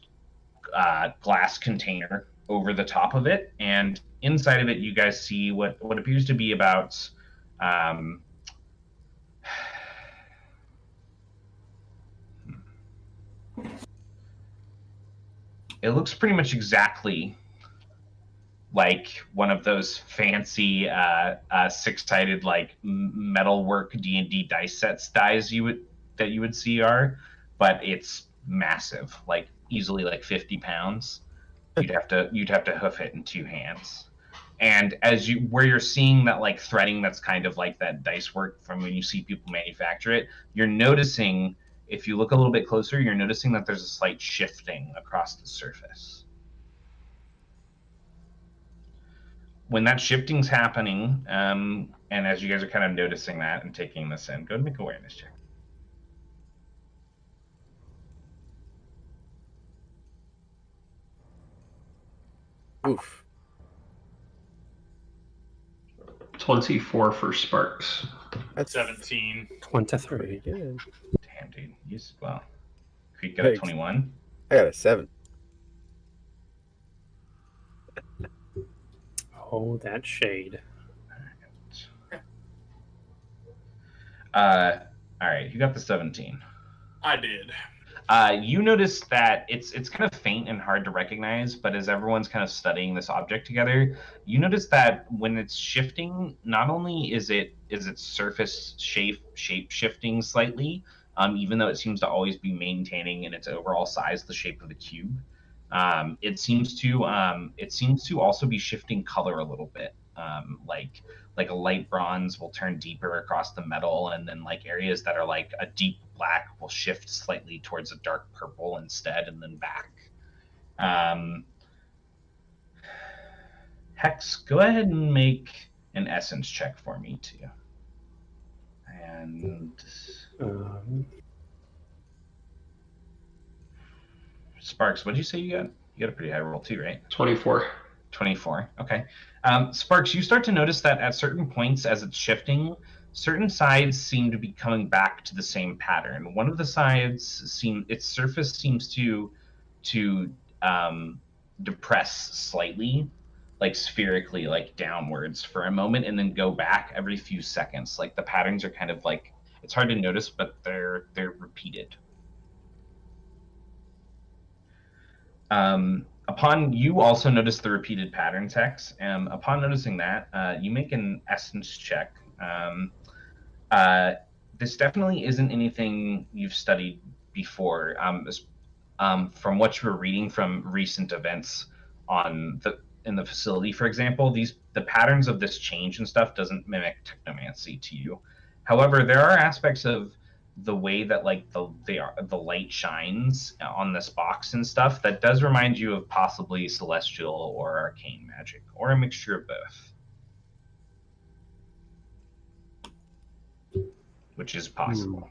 container over the top of it, and inside of it you guys see what appears to be about it looks pretty much exactly like one of those fancy 6-sided metalwork D&D dice sets that you would see but it's massive, easily 50 pounds. You'd have to hoof it in 2 hands. And where you're seeing that threading that's kind of like that dice work from when you see people manufacture it, you're noticing, if you look a little bit closer, you're noticing that there's a slight shifting across the surface. When that shifting's happening, and as you guys are kind of noticing that and taking this in, go ahead and make an awareness check. Oof. 24 for Sparks. That's 17. 23. pretty good. Damn, dude. Creek got a 21. I got a 7. Oh, that shade. All right, who got the 17? I did. You notice that it's kind of faint and hard to recognize, but as everyone's kind of studying this object together, you notice that when it's shifting, not only is its surface shape shifting slightly, even though it seems to always be maintaining in its overall size the shape of the cube. It seems to also be shifting color a little bit. Like a light bronze will turn deeper across the metal, and then like areas that are like a deep black will shift slightly towards a dark purple instead, and then back. Hex, go ahead and make an essence check for me too. And Sparks, what did you say you got? You got a pretty high roll too, right? 24. 24. Okay. Sparks, you start to notice that at certain points as it's shifting, certain sides seem to be coming back to the same pattern. One of the sides its surface seems to depress slightly, like spherically, like downwards for a moment, and then go back every few seconds. Like the patterns are kind of like, it's hard to notice, but they're repeated. Upon you also notice the repeated pattern text. Upon noticing that, you make an essence check. This definitely isn't anything you've studied before. From what you were reading from recent events in the facility, for example, the patterns of this change and stuff doesn't mimic technomancy to you. However, there are aspects of the way that like the light shines on this box and stuff that does remind you of possibly celestial or arcane magic, or a mixture of both, which is possible.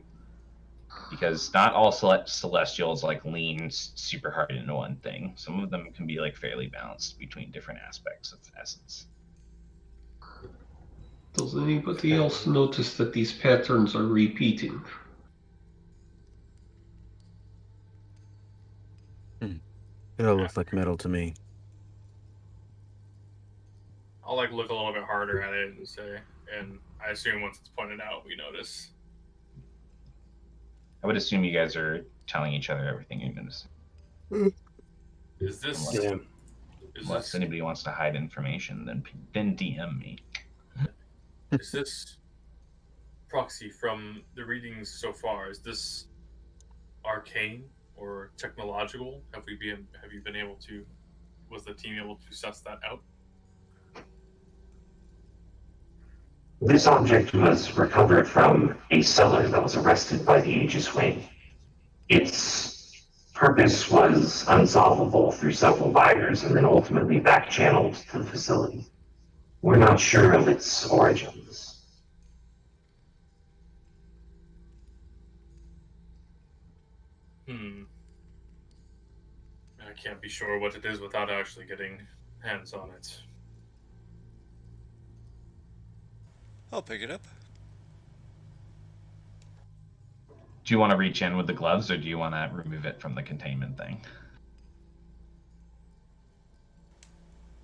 Because not all celestials like lean super hard into one thing. Some of them can be like fairly balanced between different aspects of essence. Does anybody else notice that these patterns are repeating? It all looks like metal to me. I'll like look a little bit harder at it and say, and I assume once it's pointed out, we notice. I would assume you guys are telling each other everything you notice. Is this? Yeah. Unless anybody wants to hide information, then DM me. Is this proxy from the readings so far? Is this arcane or technological? Have you been able to? Was the team able to suss that out? This object was recovered from a seller that was arrested by the Aegis Wing. Its purpose was unsolvable through several buyers and then ultimately back-channeled to the facility. We're not sure of its origins. I can't be sure what it is without actually getting hands on it. I'll pick it up. Do you want to reach in with the gloves, or do you want to remove it from the containment thing?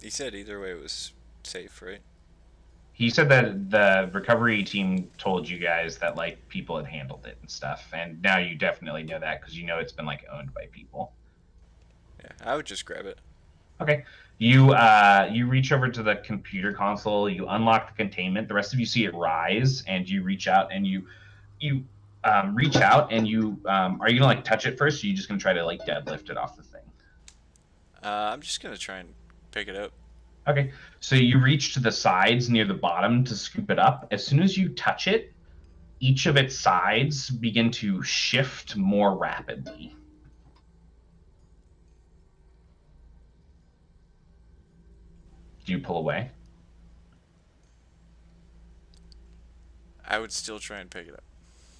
He said either way it was safe, right? He said that the recovery team told you guys that like people had handled it and stuff, and now you definitely know that because you know it's been like owned by people. Yeah, I would just grab it. Okay. You reach over to the computer console, you unlock the containment. The rest of you see it rise, and you reach out and you reach out and you are you gonna like touch it first, or are you just gonna try to like deadlift it off the thing? I'm just gonna try and pick it up. Okay, so you reach to the sides near the bottom to scoop it up. As soon as you touch it, each of its sides begin to shift more rapidly. Do you pull away? I would still try and pick it up.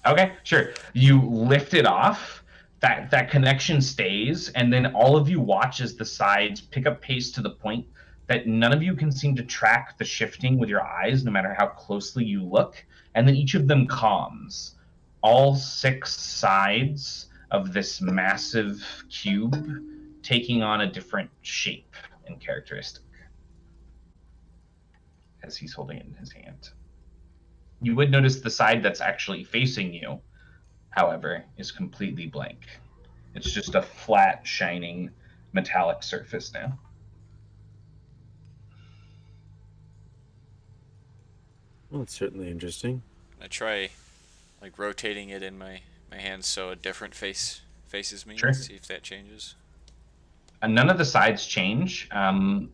Okay, sure. You lift it off. That connection stays, and then all of you watch as the sides pick up pace to the point that none of you can seem to track the shifting with your eyes, no matter how closely you look. And then each of them calms. All 6 sides of this massive cube taking on a different shape and characteristic as he's holding it in his hand. You would notice the side that's actually facing you, however, is completely blank. It's just a flat, shining, metallic surface now. Well, it's certainly interesting. I try like rotating it in my hands so a different face faces me. Sure. See if that changes. None of the sides change.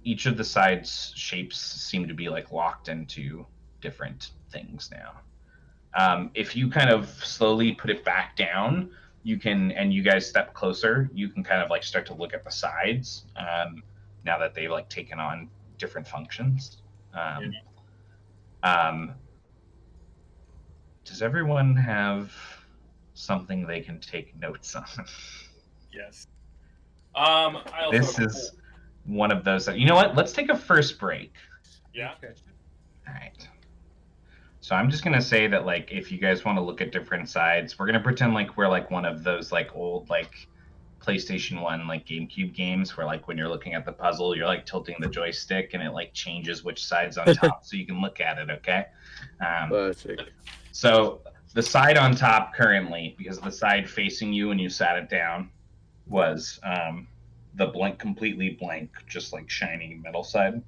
Each of the sides' shapes seem to be like locked into different things now. If you kind of slowly put it back down, you can, and you guys step closer, you can kind of like start to look at the sides now that they've like taken on different functions. Does everyone have something they can take notes on? Yes. I also This is one of those that, you know what? Let's take a first break. Yeah. All right. So I'm just gonna say that like if you guys want to look at different sides, we're gonna pretend like we're like one of those like old like PlayStation 1 like GameCube games where like when you're looking at the puzzle, you're like tilting the joystick and it like changes which side's on top so you can look at it, okay? Classic. So the side on top currently, because the side facing you when you sat it down was the blank, completely blank, just like shiny metal side.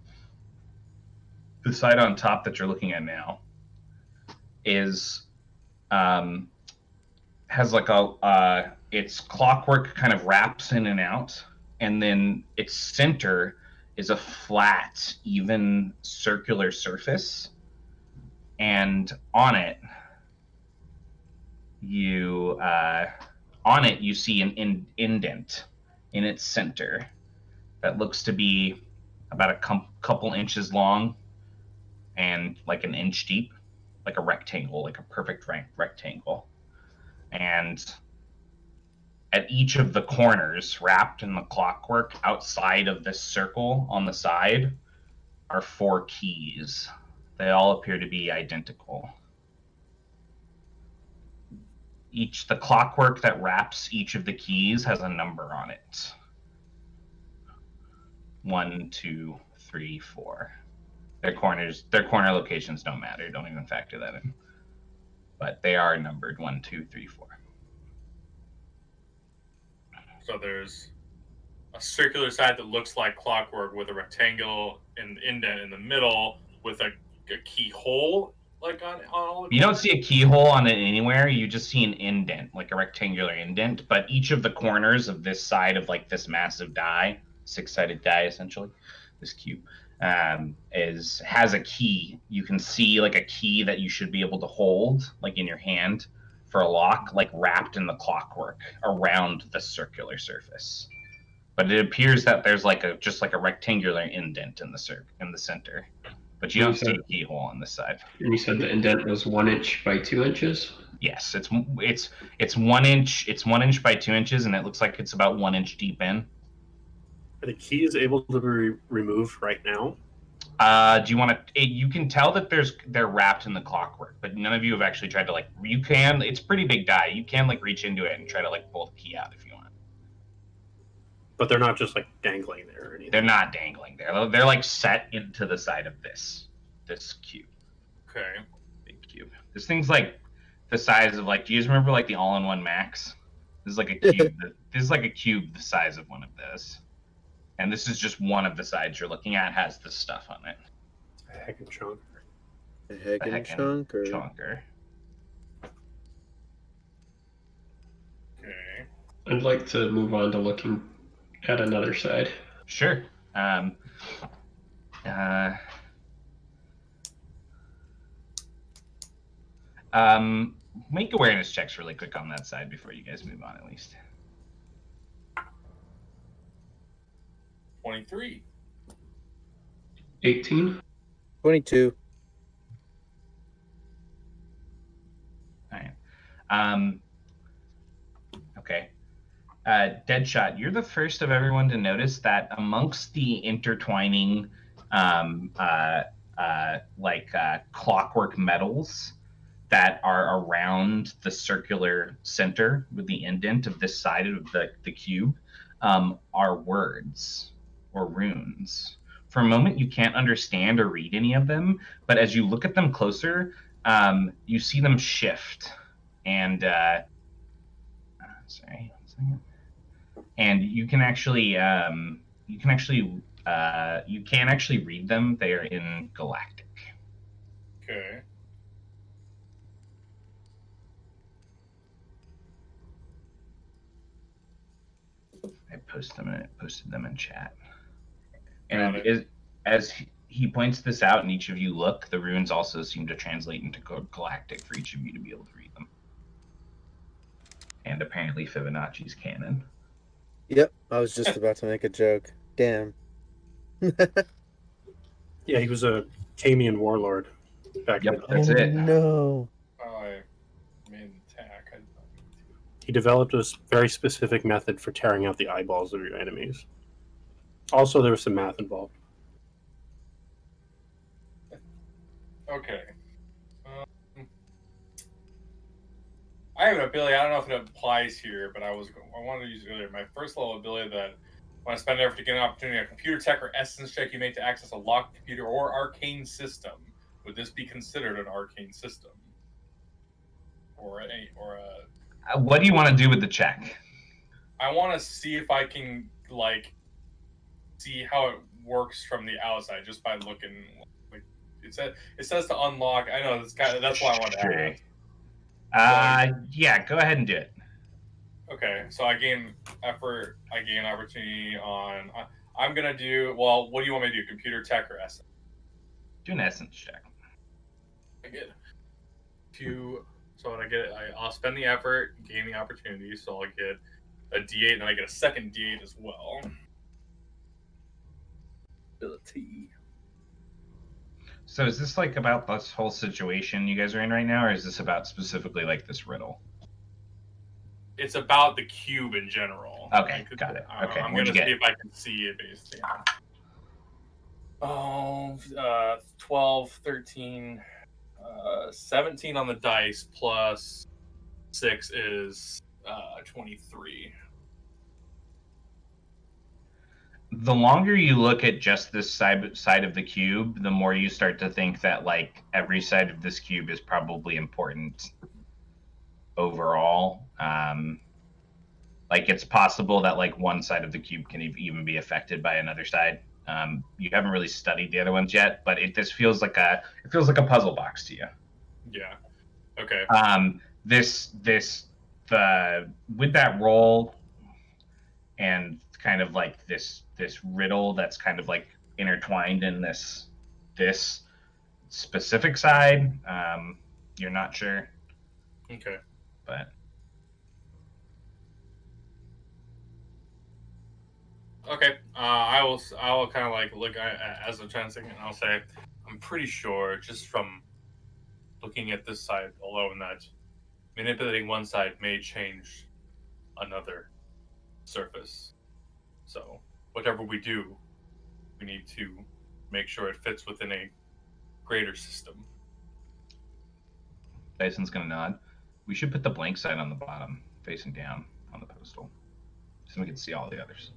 The side on top that you're looking at now is has like a its clockwork kind of wraps in and out, and then its center is a flat, even circular surface, and on it you see an indent in its center that looks to be about a couple inches long and like an inch deep, like a rectangle, like a perfect rectangle. And at each of the corners, wrapped in the clockwork outside of this circle on the side, are 4 keys. They all appear to be identical. The clockwork that wraps each of the keys has a number on it. 1, 2, 3, 4. Their corner locations don't matter. Don't even factor that in. But they are numbered 1, 2, 3, 4. So there's a circular side that looks like clockwork with a rectangle and indent in the middle with a keyhole like on all the You don't corners. see a keyhole on it anywhere. You just see an indent, like a rectangular indent. But each of the corners of this side of like this massive die, 6-sided die essentially, this cube, has a key. You can see like a key that you should be able to hold like in your hand for a lock, like wrapped in the clockwork around the circular surface. But it appears that there's like just like a rectangular indent in the center. But you don't see a keyhole on this side. And you said the indent was 1 inch by 2 inches? Yes, it's 1 inch. It's 1 inch by 2 inches, and it looks like it's about 1 inch deep in. Are the keys able to be removed right now? Do you want to? You can tell that they're wrapped in the clockwork, but none of you have actually tried to like. You can. It's pretty big die. You can like reach into it and try to like pull the key out if you want. But they're not just like dangling there or anything. They're not dangling there. They're like set into the side of this cube. Okay. Big cube. This thing's like the size of like. Do you guys remember like the all-in-one Max? This is like a cube. This is like a cube the size of one of those. And this is just one of the sides you're looking at has this stuff on it. A heckin' chunk. A heckin' chunker. Chunker. Okay. I'd like to move on to looking at another side. Sure. Make awareness checks really quick on that side before you guys move on, at least. 23. 18. 22. All right. Okay. Deadshot, you're the first of everyone to notice that amongst the intertwining, clockwork metals that are around the circular center with the indent of this side of the cube, are words or runes. For a moment, you can't understand or read any of them, but as you look at them closer, you see them shift. And sorry, 1 second. and you can actually read them. They are in Galactic. Okay. I posted them in chat. Got And it. as he points this out, and each of you look, the runes also seem to translate into Galactic for each of you to be able to read them. And apparently Fibonacci's canon. Yep, I was just about to make a joke. Damn. Yeah, he was a Camian warlord back in Yep, the day. that's it. No. Oh, I made an attack. I did not mean to. He developed a very specific method for tearing out the eyeballs of your enemies. Also, there was some math involved. Okay. I have an ability. I don't know if it applies here, but I wanted to use it earlier. My first level ability that when I spend effort to get an opportunity, a computer tech or essence check you make to access a locked computer or arcane system. Would this be considered an arcane system? Or a? What do you want to do with the check? I want to see if I can see how it works from the outside just by looking. Like it says to unlock. I know that's why I wanted to ask. Yeah, go ahead and do it. Okay, so I gain effort. I gain opportunity on. I'm gonna do. Well, what do you want me to do? Computer tech or essence? Do an essence check. I get two. So when I get, I'll spend the effort, gain the opportunity. So I'll get a D8, and then I get a second D8 as well. Ability. So is this like about this whole situation you guys are in right now, or is this about specifically like this riddle? It's about the cube in general. Okay, got it. Okay, I'm what'd gonna you see get? if I can see it basically. 12, 13, 17 on the dice plus 6 is 23. The longer you look at just this side of the cube, the more you start to think that like every side of this cube is probably important overall. Like it's possible that like one side of the cube can even be affected by another side. You haven't really studied the other ones yet, but this feels like a puzzle box to you. Yeah. Okay. With that roll and kind of like this riddle that's kind of like intertwined in this specific side. You're not sure, Okay. but Okay. I will kind of like look as I'm trying to think, and I'll say I'm pretty sure just from looking at this side alone that manipulating one side may change another surface. So whatever we do, we need to make sure it fits within a greater system. Dyson's gonna nod. We should put the blank side on the bottom, facing down on the postal, so we can see all the others.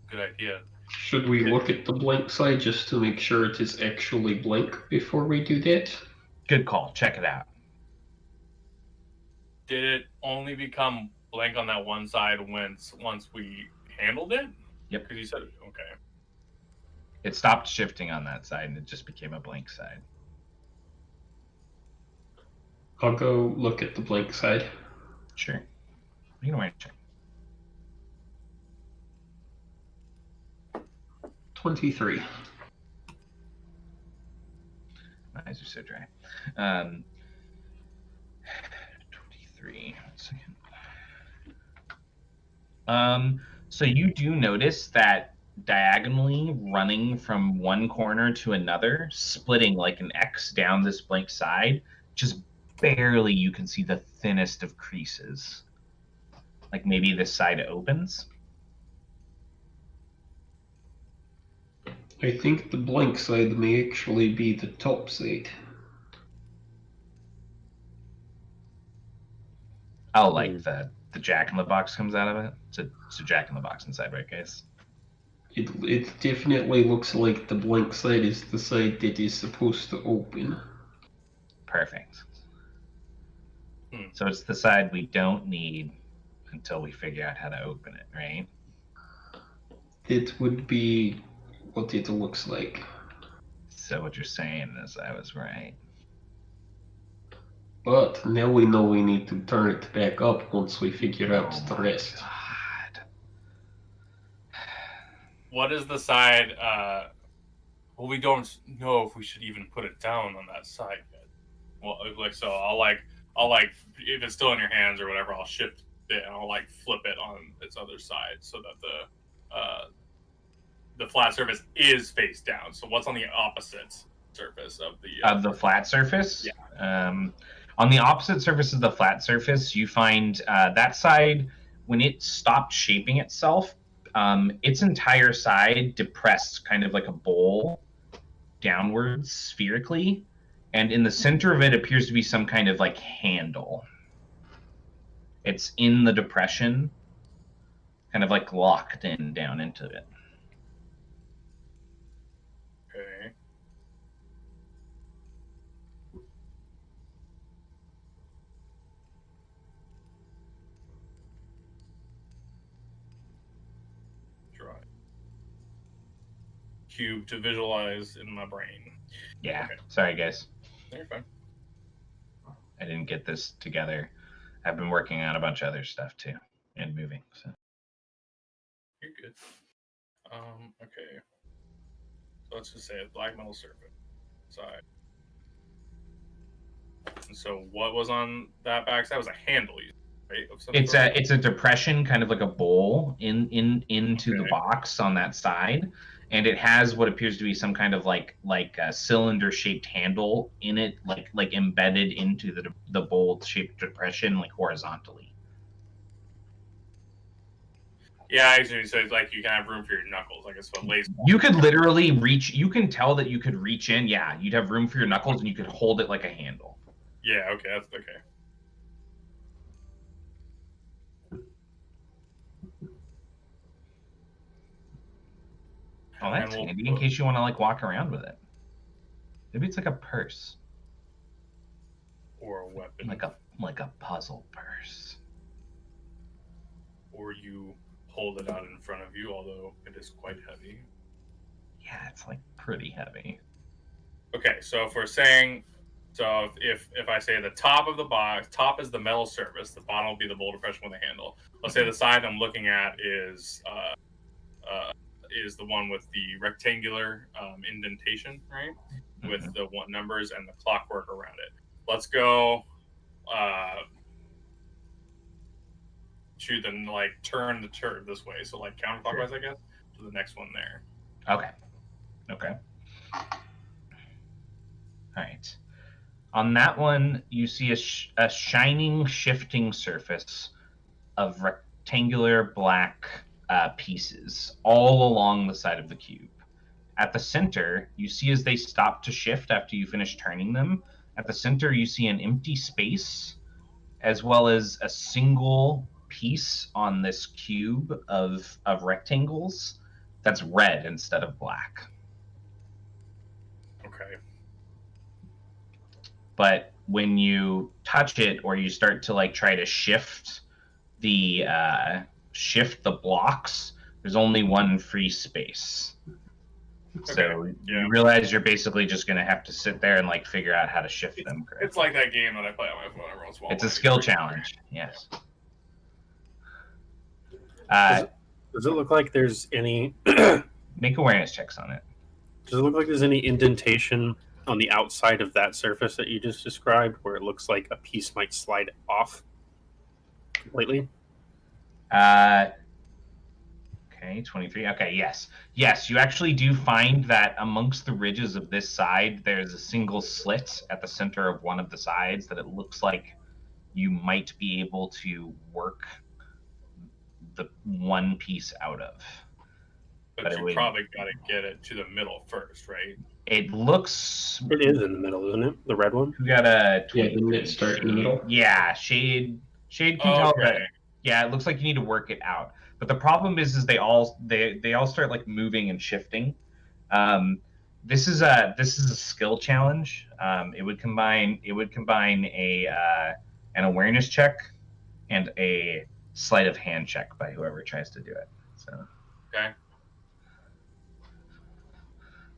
Good idea. Should we look at the blank side just to make sure it is actually blank before we do that? Good call. Check it out. Did it only become blank on that one side once we handled it? Yep. Because you said okay. It stopped shifting on that side, and it just became a blank side. I'll go look at the blank side. Sure. You can wait. Check. 23. My eyes are so dry. 23. 1 second. So you do notice that diagonally running from one corner to another, splitting like an X down this blank side, just barely you can see the thinnest of creases. Like maybe this side opens. I think the blank side may actually be the top side. Oh, like the Jack in the Box comes out of it? It's a Jack in the Box inside, right, guys? It definitely looks like the blank side is the side that is supposed to open. Perfect. So it's the side we don't need until we figure out how to open it, right? It would be what it looks like. So what you're saying is I was right. But now we know we need to turn it back up once we figure out Oh the my rest. God. What is the side? Well, we don't know if we should even put it down on that side yet. Well, like so, I'll if it's still in your hands or whatever, I'll shift it and I'll like flip it on its other side so that the flat surface is face down. So what's on the opposite surface of the flat surface? Yeah. On the opposite surface of the flat surface, you find that side, when it stopped shaping itself, its entire side depressed kind of like a bowl downwards spherically. And in the center of it appears to be some kind of like handle. It's in the depression, kind of like locked in down into it. Okay. Try. Cube to visualize in my brain. Yeah. Okay. Sorry, guys. You're fine. I didn't get this together. I've been working on a bunch of other stuff too and moving. So You're good. Okay. So let's just say a black metal surface side. And so what was on that backside was a handle, right? Of some sort? it's a depression, kind of like a bowl into the Okay. box on that side, and it has what appears to be some kind of like a cylinder shaped handle in it, like embedded into the bowl shaped depression, like horizontally. Yeah, actually, so it's like you can have room for your knuckles. I guess what lays. You could literally reach. You can tell that you could reach in. Yeah, you'd have room for your knuckles, and you could hold it like a handle. Yeah. Okay. That's okay. Oh, that's handy in case you want to like walk around with it. Maybe it's like a purse or a weapon, like a puzzle purse. or you hold it out in front of you, although it is quite heavy. Yeah, it's like pretty heavy. Okay, so if we're saying, so if I say the top of the box, top is the metal surface, the bottom will be the bowl depression with a handle. Let's say the side I'm looking at is the one with the rectangular indentation, right? With the one numbers and the clockwork around it. Let's go to the like turn the turn this way, so like counterclockwise, I guess, to the next one there. Okay. All right. On that one, you see a shining, shifting surface of rectangular black pieces all along the side of the cube. At the center, you see as they stop to shift after you finish turning them, at the center you see an empty space as well as a single piece on this cube of rectangles that's red instead of black. Okay. But when you touch it or you start to like try to shift the blocks, there's only one free space. Okay. So you realize you're basically just going to have to sit there and like figure out how to shift them correctly. It's like that game that I play on my phone every once in a while. It's a skill challenge, yes. Does it look like there's any... Make awareness checks on it. Does it look like there's any indentation on the outside of that surface that you just described where it looks like a piece might slide off completely? Okay, 23. Okay, yes. Yes, you actually do find that amongst the ridges of this side, there's a single slit at the center of one of the sides that it looks like you might be able to work the one piece out of. But you probably got to get it to the middle first, right? It looks... It is in the middle, isn't it? The red one? You got a... Yeah, didn't it start in the middle? Yeah, Shade can tell that... Yeah, it looks like you need to work it out. But the problem is they all start like moving and shifting. This is a skill challenge. It would combine an awareness check and a sleight of hand check by whoever tries to do it. Okay.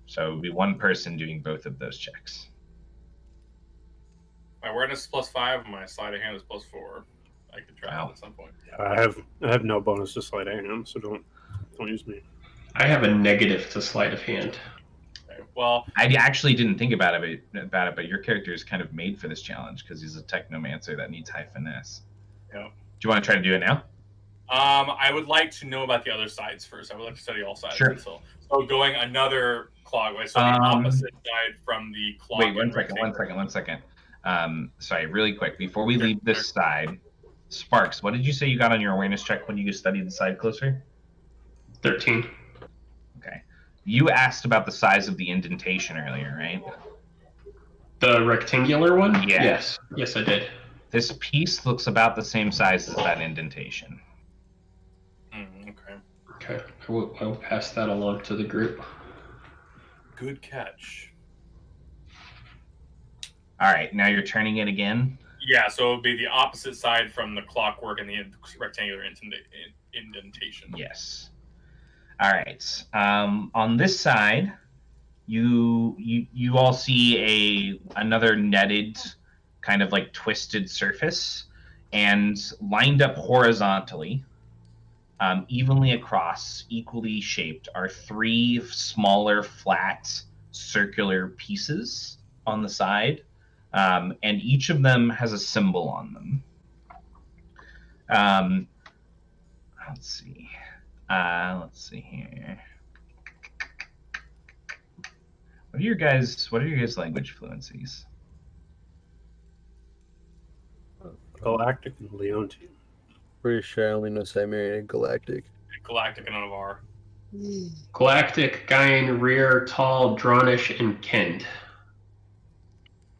So it would be one person doing both of those checks. My awareness is +5, and my sleight of hand is +4. I could try Wow. it at some point. I have no bonus to sleight of hand, so don't use me. I have a negative to sleight of hand. Okay. Well, I actually didn't think about it, but your character is kind of made for this challenge because he's a technomancer that needs high finesse. yeah. Do you want to try to do it now? I would like to know about the other sides first. I would like to study all sides. Sure. So going another clockwise, so the opposite side from the clock. Wait, one second. Sorry, really quick. Before we leave this side, Sparks, what did you say you got on your awareness check when you studied the side closer? 13. Okay. You asked about the size of the indentation earlier, right? The rectangular one? Yeah. Yes. Yes, I did. This piece looks about the same size as that indentation. Okay. Okay. I will pass that along to the group. Good catch. All right, now you're turning it again. Yeah, so it would be the opposite side from the clockwork and the rectangular indentation. Yes. All right. On this side, you all see another netted, kind of like twisted surface, and lined up horizontally, evenly across, equally shaped, are 3 smaller, flat, circular pieces on the side, and each of them has a symbol on them. Let's see. Let's see here. What are your guys' language fluencies? Galactic and Leontian. Pretty sure I only know Cimmerian and Galactic. Galactic and Unavar. Galactic, Gaian, Rear, Tall, Dronish, and Kend.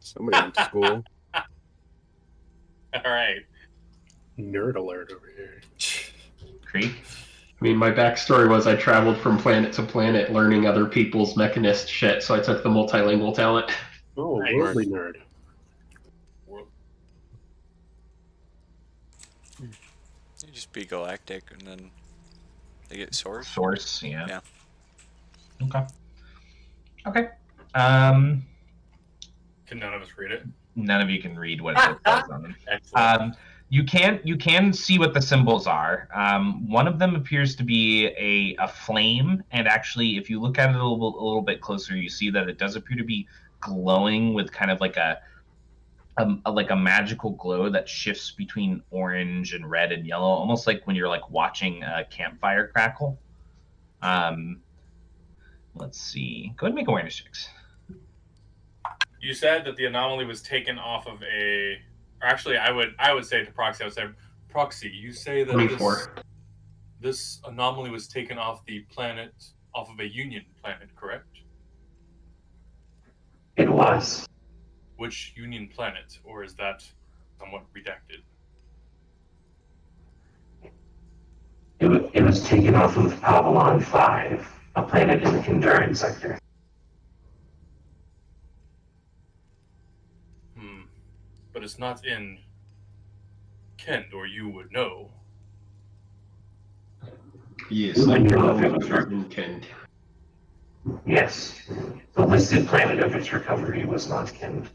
Somebody went to school. All right. Nerd alert over here. Creek? I mean, my backstory was I traveled from planet to planet learning other people's mechanist shit, so I took the multilingual talent. Oh, Nice. worldly nerd. You just be galactic and then they get source. Source, yeah. Yeah. Okay. Can none of us read it? None of you can read what it says on them. Excellent. You can see what the symbols are. One of them appears to be a flame, and actually, if you look at it a little bit closer, you see that it does appear to be glowing with kind of like a magical glow that shifts between orange and red and yellow, almost like when you're like watching a campfire crackle. Let's see. Go ahead and make awareness checks. You said that the anomaly was taken off of a. Or actually, I would say to Proxy, I would say, Proxy, you say that 24. this anomaly was taken off the planet, off of a Union planet, correct? It was. Which Union planet, or is that somewhat redacted? It was taken off of Avalon 5, a planet in the Kinduran sector. But it's not in Kend, or you would know. Yes, You I would know know if it was in Kend. Yes. The listed planet of its recovery was not Kind.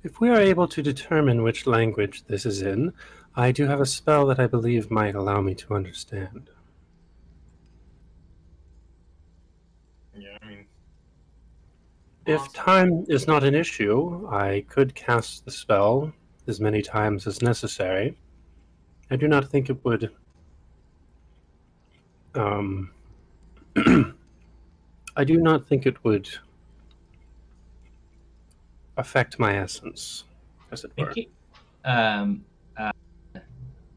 If we are able to determine which language this is in, I do have a spell that I believe might allow me to understand. Yeah, I mean... If time is not an issue, I could cast the spell as many times as necessary. I do not think it would... I do not think it would affect my essence, as it were.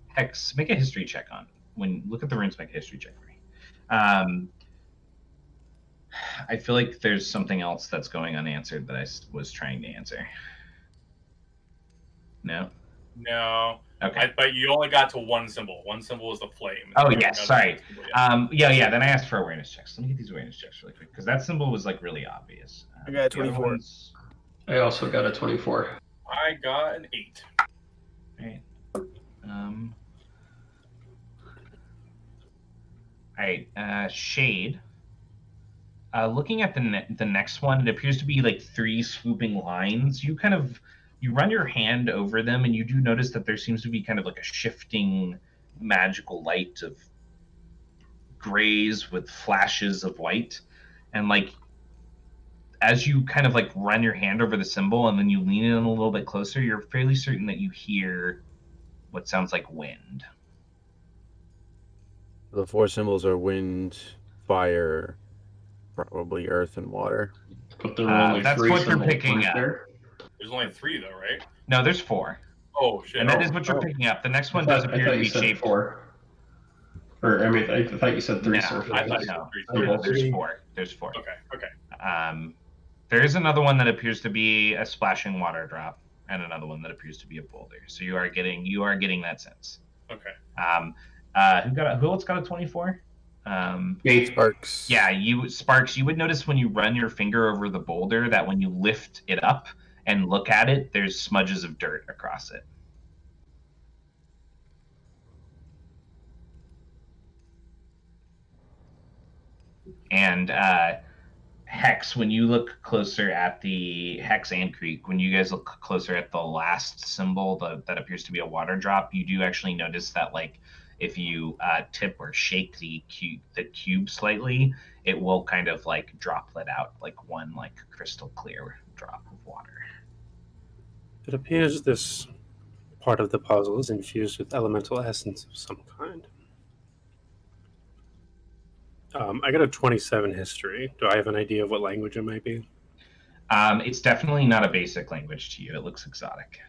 Hex, make a history check on. Look at the runes, make a history check for me. I feel like there's something else that's going unanswered that I was trying to answer. No? No. Okay. But you only got to one symbol. One symbol was the flame. Oh, yes, sorry. Yeah, then I asked for awareness checks. Let me get these awareness checks really quick, because that symbol was, like, really obvious. I got 24. I also got a 24. I got an 8. All right. All right, Shade. Looking at the next one, it appears to be like 3 swooping lines. You run your hand over them, and you do notice that there seems to be kind of like a shifting magical light of grays with flashes of white, and like as you kind of like run your hand over the symbol and then you lean in a little bit closer, you're fairly certain that you hear what sounds like wind. The 4 symbols are wind, fire, probably earth and water. But there were only That's 3 what you're symbols, picking weren't up. there? There's only 3 though, right? No, there's 4. Oh shit! And that is what you're picking up. The next one does I appear thought to you be said shaped. 4. Or I mean, I thought you said 3 No, surfaces. I thought you said no. 3 Symbols. There's 4. There's 4. Okay. There is another one that appears to be a splashing water drop, and another one that appears to be a boulder. So you are getting that sense. Okay. Who else got a 24? Me. Sparks. Yeah, Sparks. You would notice when you run your finger over the boulder that when you lift it up and look at it, there's smudges of dirt across it. And Hex, when you look closer at the Hex and Creek, when you guys look closer at the last symbol that appears to be a water drop, you do actually notice that like if you tip or shake the cube slightly, it will kind of like droplet out like one like crystal clear drop of water. It appears this part of the puzzle is infused with elemental essence of some kind. I got a 27 history. Do I have an idea of what language it might be? It's definitely not a basic language to you. It looks exotic.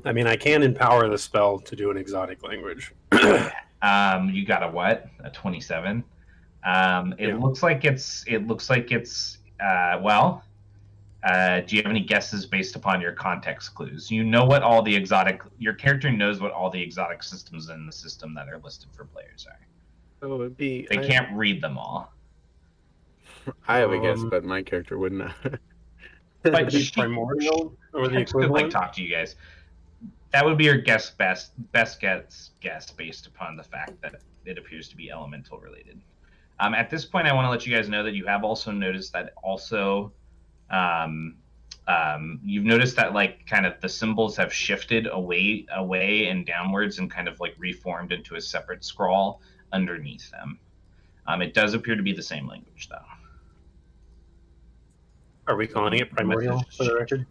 I mean, I can empower the spell to do an exotic language. You got a what? A 27. It looks like it's. Well. Do you have any guesses based upon your context clues? You know what all the exotic. Your character knows what all the exotic systems in the system that are listed for players are. Oh, it'd be. They can't read them all. I have a guess, but my character would not. But Would it be primordial or the Hex could equivalent? like talk to you guys. That would be your best guess based upon the fact that it appears to be elemental related. At this point, I want to let you guys know that you have also noticed that also you've noticed that like kind of the symbols have shifted away and downwards and kind of like reformed into a separate scrawl underneath them. It does appear to be the same language though. Are we calling it primordial for the record?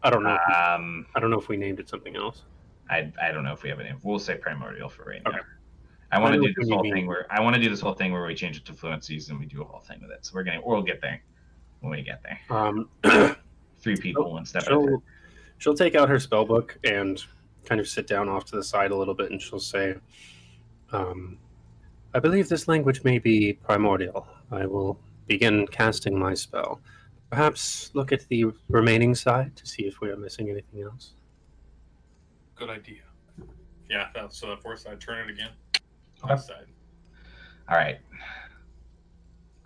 I don't know. I don't know if we named it something else. I don't know if we have a name. We'll say primordial for right now. Okay. I want to do this whole thing where we change it to fluencies and we do a whole thing with it. So we'll get there when we get there. 3 people, one step at a time. She'll take out her spell book and kind of sit down off to the side a little bit, and she'll say, I believe this language may be primordial. I will begin casting my spell. Perhaps look at the remaining side to see if we are missing anything else. Good idea. Yeah, that's the 4th side. Turn it again. Okay. Left side. All right.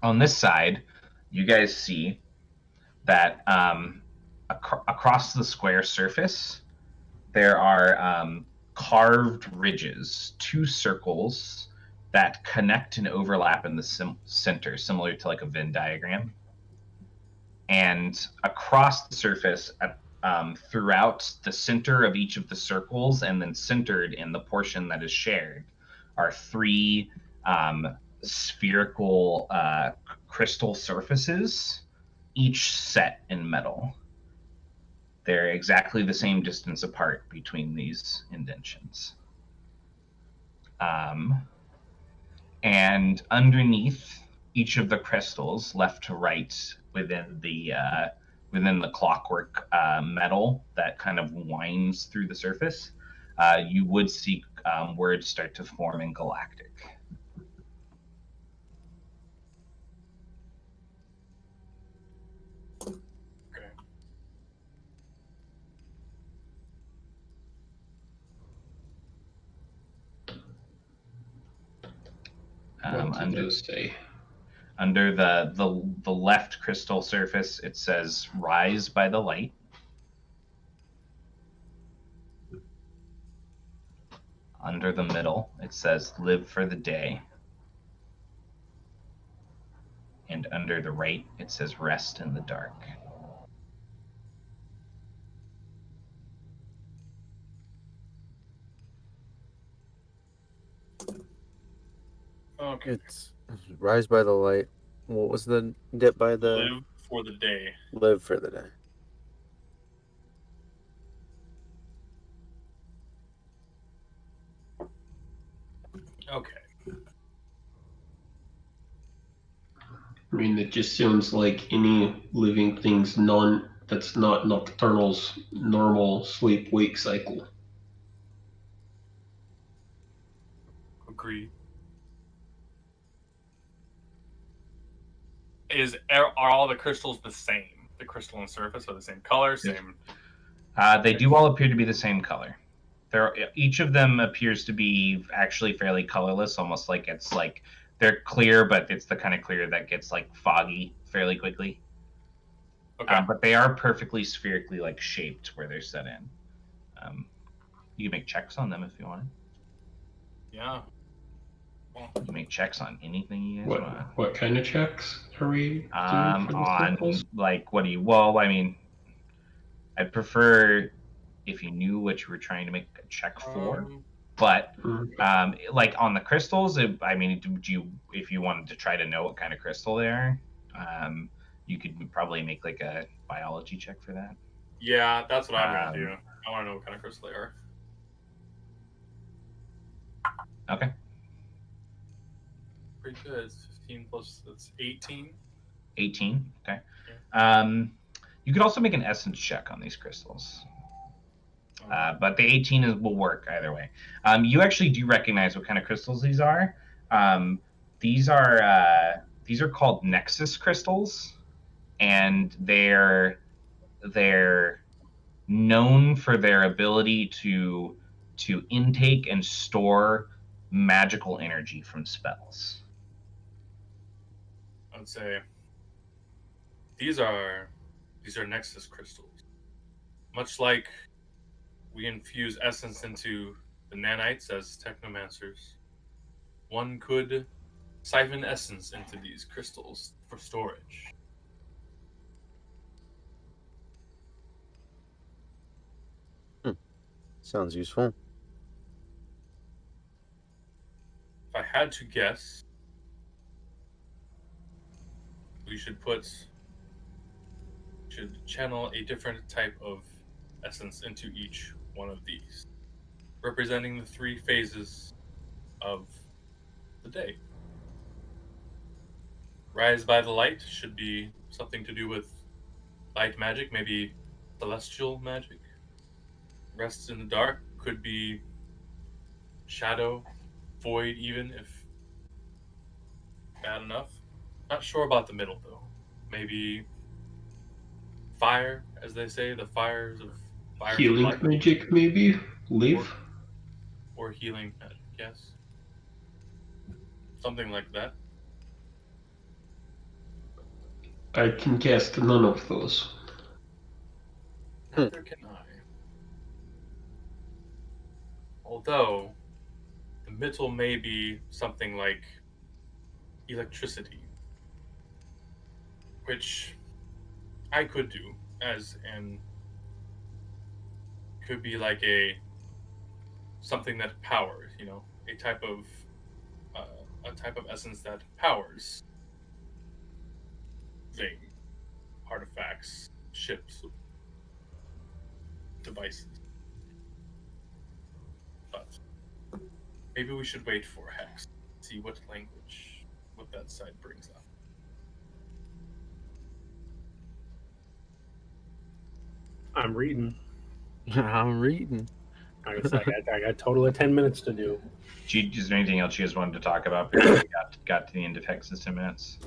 On this side, you guys see that across the square surface, there are carved ridges, 2 circles that connect and overlap in the center, similar to like a Venn diagram. And across the surface, throughout the center of each of the circles, and then centered in the portion that is shared, are 3 spherical crystal surfaces, each set in metal. They're exactly the same distance apart between these indentions. And underneath each of the crystals, left to right, within the clockwork metal that kind of winds through the surface, you would see words start to form in Galactic. Okay. What do those say? Under the left crystal surface, it says "Rise by the light." Under the middle, it says live for the day. And under the right, it says rest in the dark. Okay. It's rise by the light. What was the dip by the Live for the day. live for the day? Okay. I mean, it just sounds like any living thing's that's not Nocturnal's normal sleep-wake cycle. Agreed. Are all the crystals the same? The crystalline surface are the same color, same. They do all appear to be the same color. Each of them appears to be actually fairly colorless, almost like it's like they're clear, but it's the kind of clear that gets like foggy fairly quickly. Okay. But they are perfectly spherically like shaped where they're set in. You can make checks on them if you want. Yeah. You can make checks on anything you guys want. What kind of checks are we doing for the On circles? like what do you? Well, I mean, I'd prefer if you knew what you were trying to make a check for. But like on the crystals, I mean, if you wanted to try to know what kind of crystal they are, you could probably make like a biology check for that. Yeah, that's what I'm gonna do. I want to know what kind of crystal they are. Okay. Pretty good. It's 15 plus. That's 18. 18. Okay. Yeah. You could also make an essence check on these crystals. But the 18 will work either way. You actually do recognize what kind of crystals these are. These are called Nexus crystals, and they're known for their ability to intake and store magical energy from spells. I would say these are Nexus crystals. Much like we infuse essence into the nanites as technomancers, one could siphon essence into these crystals for storage. Sounds useful. If I had to guess, we should channel a different type of essence into each one of these, representing the 3 phases of the day. Rise by the light should be something to do with light magic, maybe celestial magic. Rest in the dark could be shadow, void, even if bad enough. Not sure about the middle though. Maybe fire, as they say, the fires of Healing light, magic, maybe? Live? or healing magic. Yes, something like that. I can cast none of those. Neither can I. Although the middle may be something like electricity, which I could do could be like something that powers, a type of essence that powers thing, artifacts, ships, devices. But maybe we should wait for Hex, see what that side brings up. I'm reading. I'm reading. I got a total of 10 minutes to do. Is there anything else you guys wanted to talk about before we got to the end of Hex's 10 minutes?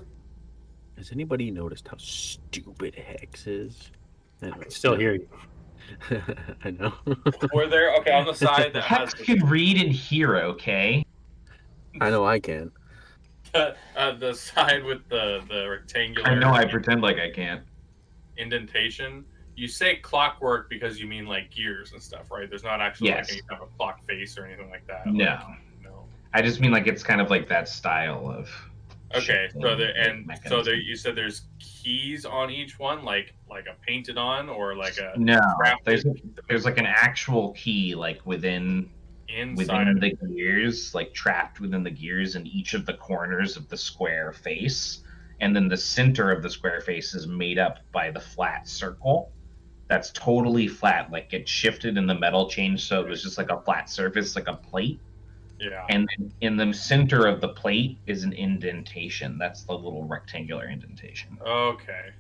Has anybody noticed how stupid Hex is? I can still hear you. I know. Were there on the side that has Hex can read and hear, okay? I know I can. the side with the rectangular. I know I pretend like I can't. Indentation. You say clockwork because you mean like gears and stuff, right? There's not actually Yes. like any kind of a clock face or anything like that. No. Like, no. I just mean like it's kind of like that style of. Okay, so mechanism. you said there's keys on each one, like a painted on or like a No, crafted there's like an actual key like within inside. the gears, like trapped within the gears in each of the corners of the square face, and then the center of the square face is made up by the flat circle. That's totally flat, like it shifted and the metal changed, so it was just like a flat surface, like a plate. Yeah. And then in the center of the plate is an indentation. That's the little rectangular indentation. Okay.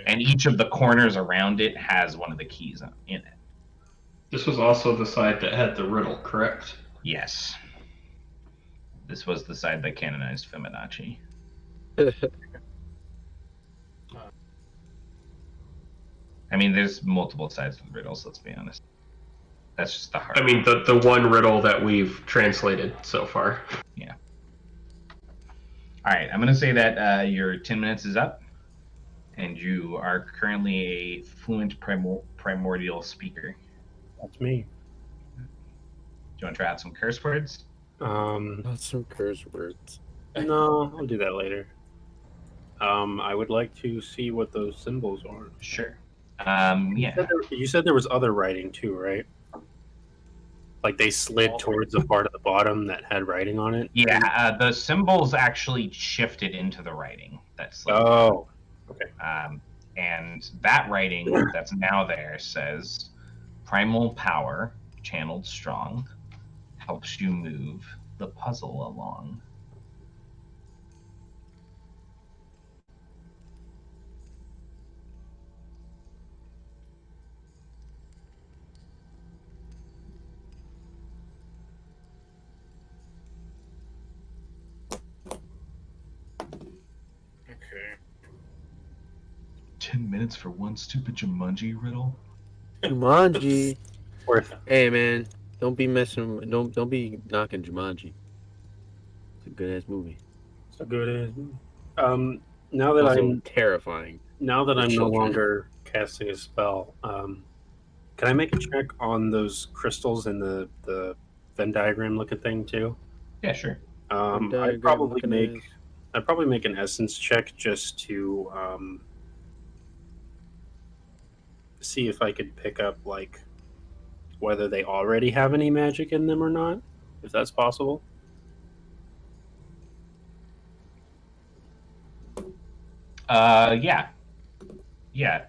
And each of the corners around it has one of the keys in it. This was also the side that had the riddle, correct? Yes. This was the side that canonized Fibonacci. I mean, there's multiple sides to the riddles, let's be honest. That's just the hard. I mean, the one riddle that we've translated so far. Yeah. All right, I'm going to say that your 10 minutes is up, and you are currently a fluent primordial speaker. That's me. Do you want to try out some curse words? Not some curse words. No, I'll do that later. I would like to see what those symbols are. Sure. You said there was other writing too, right? Like they slid towards the part of the bottom that had writing on it? Yeah, the symbols actually shifted into the writing. Oh, okay. And that writing that's now there says, primal power, channeled strong, helps you move the puzzle along. Okay. 10 minutes for one stupid Jumanji riddle? Jumanji. Worth it. Hey man, don't be messing. Don't be knocking Jumanji. It's a good ass movie. So good. Now that Also I'm terrifying. Now that for I'm no children. longer casting a spell, can I make a check on those crystals in the Venn diagram looking thing too? Yeah, sure. I'd probably make an essence check just to see if I could pick up like whether they already have any magic in them or not, if that's possible. Yeah,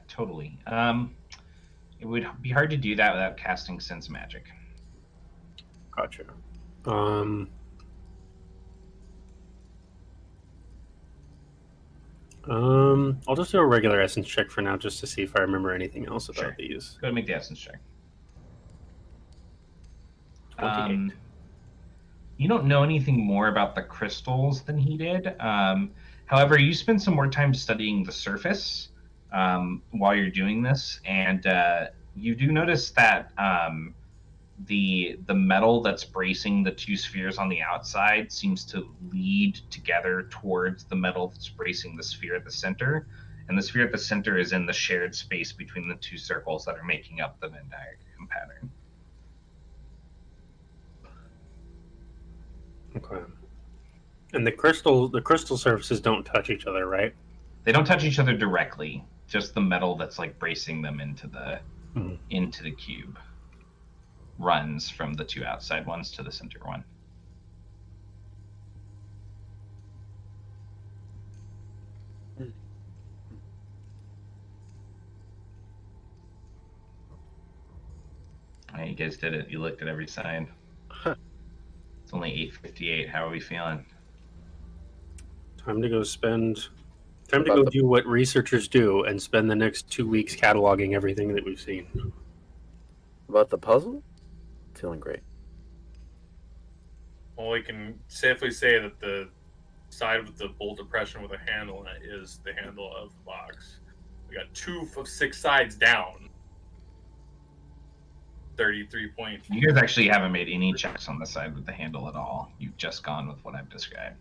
totally. It would be hard to do that without casting sense magic. Gotcha. I'll just do a regular essence check for now, just to see if I remember anything else about Sure. these. Go ahead and make the essence check. 28. You don't know anything more about the crystals than he did. However, you spend some more time studying the surface while you're doing this, and you do notice that the metal that's bracing the two spheres on the outside seems to lead together towards the metal that's bracing the sphere at the center, and the sphere at the center is in the shared space between the two circles that are making up the Venn diagram pattern. Okay. And the crystal surfaces don't touch each other, right? They don't touch each other directly, just the metal that's like bracing them into the cube runs from the two outside ones to the center one. You guys did it. You looked at every side. It's only 8:58. How are we feeling? Time to go do what researchers do and spend the next 2 weeks cataloging everything that we've seen. About the puzzle? Feeling great. Well, we can safely say that the side with the bolt depression with a handle in it is the handle of the box. We got 2 of 6 sides down. 33 points. You guys actually haven't made any checks on the side with the handle at all. You've just gone with what I've described.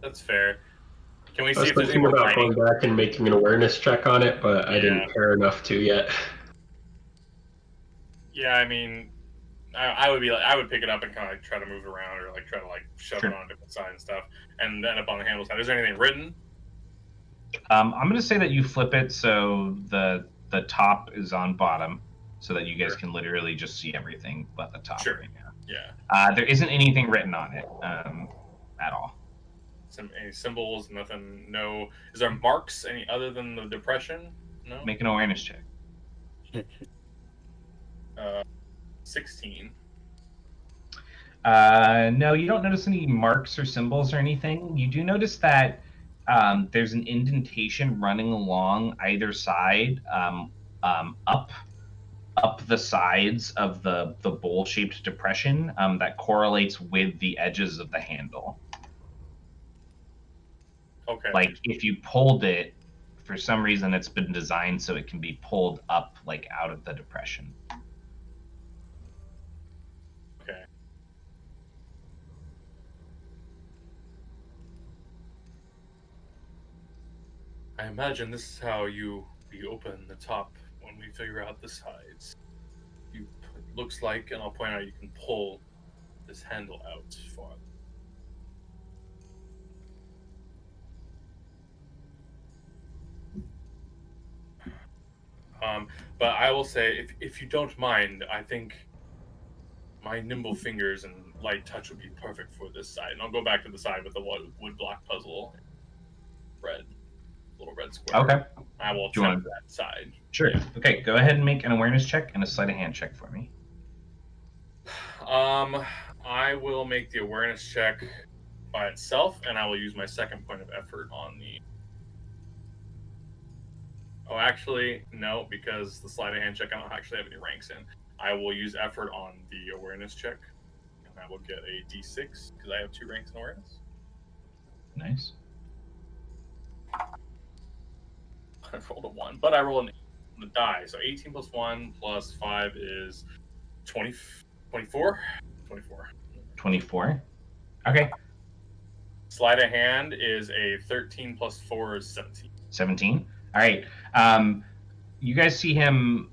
That's fair. Can we I see was if there's any thinking more about writing? going back and making an awareness check on it, but I didn't care enough to yet. Yeah, I mean, I would be like, I would pick it up and kind of like try to move it around or like try to like shove Sure. it on a different side and stuff, and end up on the handle side. Is there anything written? I'm going to say that you flip it so the top is on bottom, so that you guys can literally just see everything but the top Sure. right now. Yeah. There isn't anything written on it at all. Any symbols? Nothing. No. Is there marks any other than the depression? No. Make an awareness check. 16. No, you don't notice any marks or symbols or anything. You do notice that there's an indentation running along either side, up the sides of the bowl-shaped depression that correlates with the edges of the handle. Okay. Like if you pulled it, for some reason, it's been designed so it can be pulled up like out of the depression. Okay. I imagine this is how you open the top when we figure out the sides. Looks like, and I'll point out, you can pull this handle out farther. But I will say, if you don't mind, I think my nimble fingers and light touch would be perfect for this side. And I'll go back to the side with the wood block puzzle. Little red square. Okay. I will Do you attempt want- that side. Sure. Yeah. Okay, go ahead and make an awareness check and a sleight of hand check for me. I will make the awareness check by itself, and I will use my second point of effort on the. Oh, actually, no, because the sleight of hand check I don't actually have any ranks in. I will use effort on the awareness check, and I will get a D6 because I have 2 ranks in awareness. Nice. I rolled a 1, but I rolled an 8 on the die, so 18 plus 1 plus 5 is 24. 24. 24. Okay. Sleight of hand is a 13 plus 4 is 17. 17. All right. You guys see him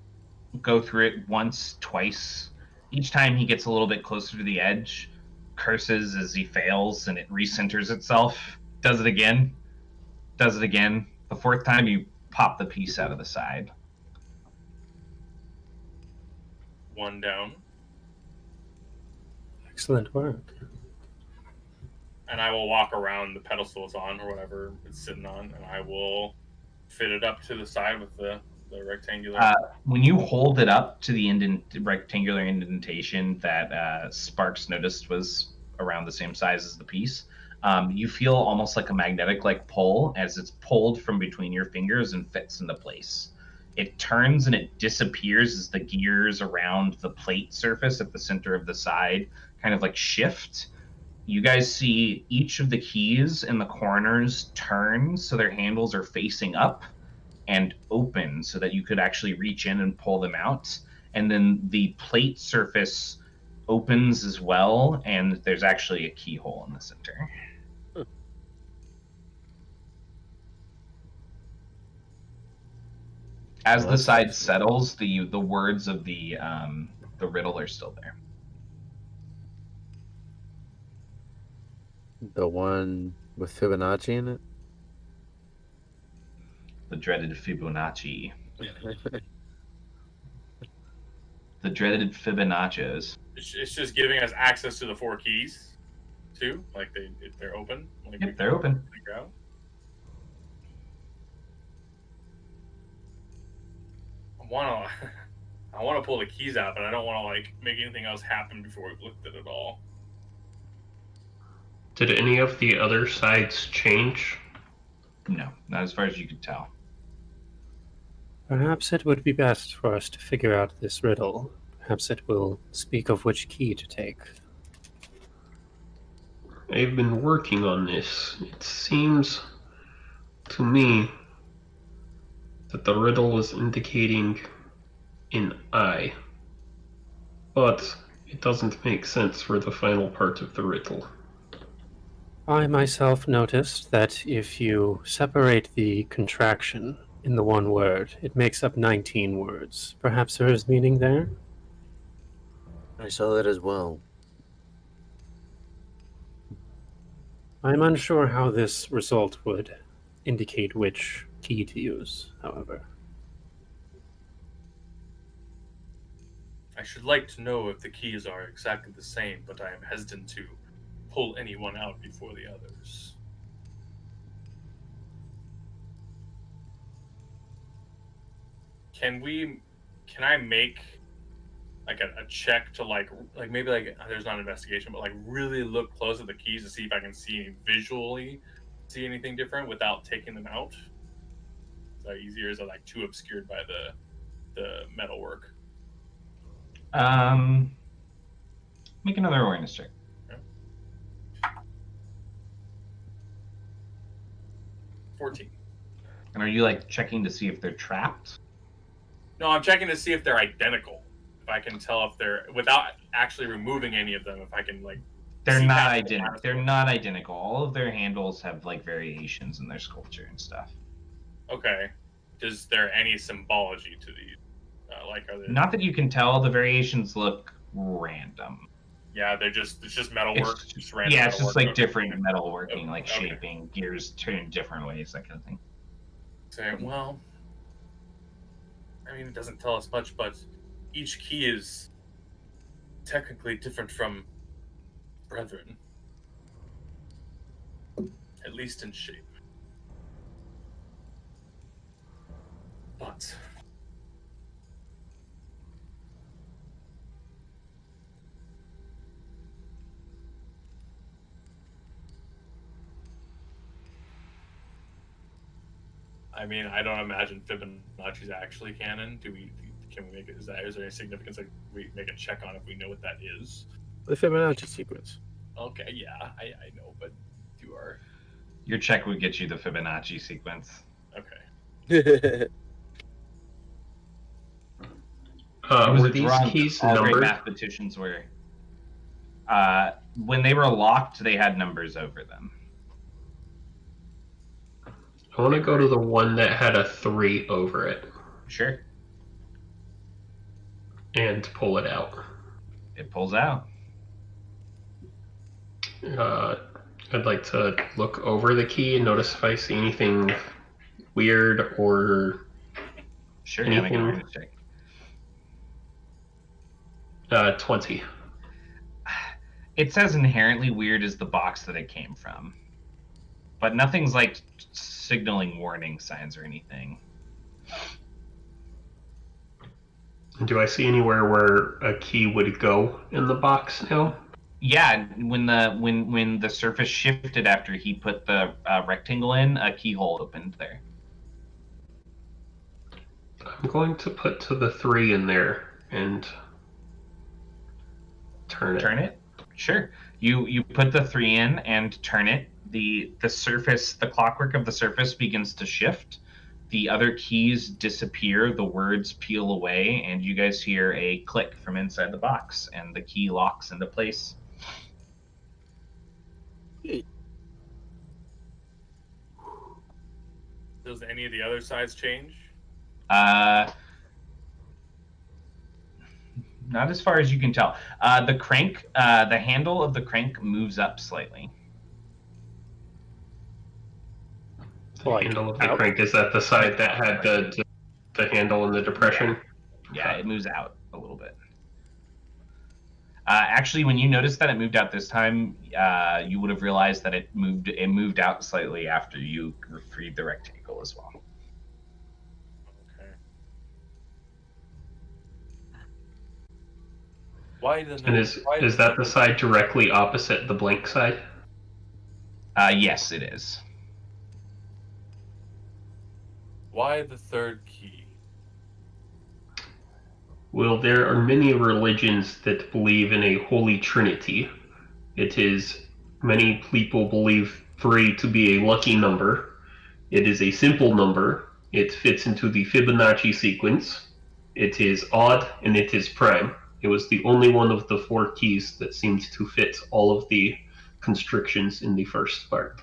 go through it once, twice. Each time he gets a little bit closer to the edge, curses as he fails, and it recenters itself. Does it again. Does it again. The 4th time, you pop the piece out of the side. 1 down. Excellent work. And I will walk around the pedestal it's on, or whatever it's sitting on, and I will fit it up to the side with the rectangular. When you hold it up to the rectangular indentation that Sparks noticed was around the same size as the piece, you feel almost like a magnetic pull as it's pulled from between your fingers and fits into place. It turns and it disappears as the gears around the plate surface at the center of the side kind of shift. You guys see each of the keys in the corners turn so their handles are facing up and open so that you could actually reach in and pull them out. And then the plate surface opens as well, and there's actually a keyhole in the center. As the side settles, the words of the riddle are still there. The one with Fibonacci in it? The dreaded Fibonacci. The dreaded Fibonaccios. It's just giving us access to the 4 keys, too. They're open. Yep, they're open. I want to pull the keys out, but I don't want to make anything else happen before we've looked at it all. Did any of the other sides change? No, not as far as you could tell. Perhaps it would be best for us to figure out this riddle. Perhaps it will speak of which key to take. I've been working on this. It seems to me that the riddle is indicating an eye, but it doesn't make sense for the final part of the riddle. I myself noticed that if you separate the contraction in the one word, it makes up 19 words. Perhaps there is meaning there? I saw that as well. I'm unsure how this result would indicate which key to use, however. I should like to know if the keys are exactly the same, but I am hesitant to pull anyone out before the others. Can I make like a check to like maybe like there's not an investigation, but like really look close at the keys to see if I can visually see anything different without taking them out? Is that easier? Is it like too obscured by the metalwork? Make another awareness check. Okay. 14. And are you like checking to see if they're trapped? No, I'm checking to see if they're identical. If I can tell if they're without actually removing any of them. If I can like They're see not past the identical. mask. They're not identical. All of their handles have like variations in their sculpture and stuff. Okay. Is there any symbology to these? Like are there? Not that you can tell. The variations look random. Yeah, it's just metalwork. It's, Random yeah, it's just metalwork. like different metalworking, like Okay. shaping, gears turn different ways, that kind of thing. Say, well, I mean, it doesn't tell us much, but each key is technically different from brethren, at least in shape. But I mean, I don't imagine Fibonacci's actually canon. Can we make it? Is there any significance? Like we make a check on if we know what that is? The Fibonacci sequence. Okay, yeah, I know, but you are Your check would get you the Fibonacci sequence. okay. Were these keys all numbered? great mathematicians were. When they were locked, they had numbers over them. I want to go to the one that had a 3 over it Sure. and pull it out. It pulls out. I'd like to look over the key and notice if I see anything weird or Sure, yeah, make an anything. awareness check. 20. It's as inherently weird as the box that it came from. But nothing's like signaling warning signs or anything. Do I see anywhere where a key would go in the box now? Yeah, when the surface shifted after he put the rectangle in, a keyhole opened there. I'm going to put to the 3 in there and turn it. Turn it? Sure. You put the 3 in and turn it. The surface, the clockwork of the surface begins to shift. The other keys disappear, the words peel away, and you guys hear a click from inside the box, and the key locks into place. Does any of the other sides change? Not as far as you can tell. The crank, the handle of the crank moves up slightly. The handle of the crank, is that the side that had the handle in the depression? Yeah, it moves out a little bit. Actually, when you noticed that it moved out this time, you would have realized that it moved out slightly after you freed the rectangle as well. Okay. Why the? And is that the side directly opposite the blank side? Yes, it is. Why the third key? Well, there are many religions that believe in a holy trinity. It is, many people believe 3 to be a lucky number. It is a simple number. It fits into the Fibonacci sequence. It is odd and it is prime. It was the only one of the 4 keys that seemed to fit all of the constrictions in the first part.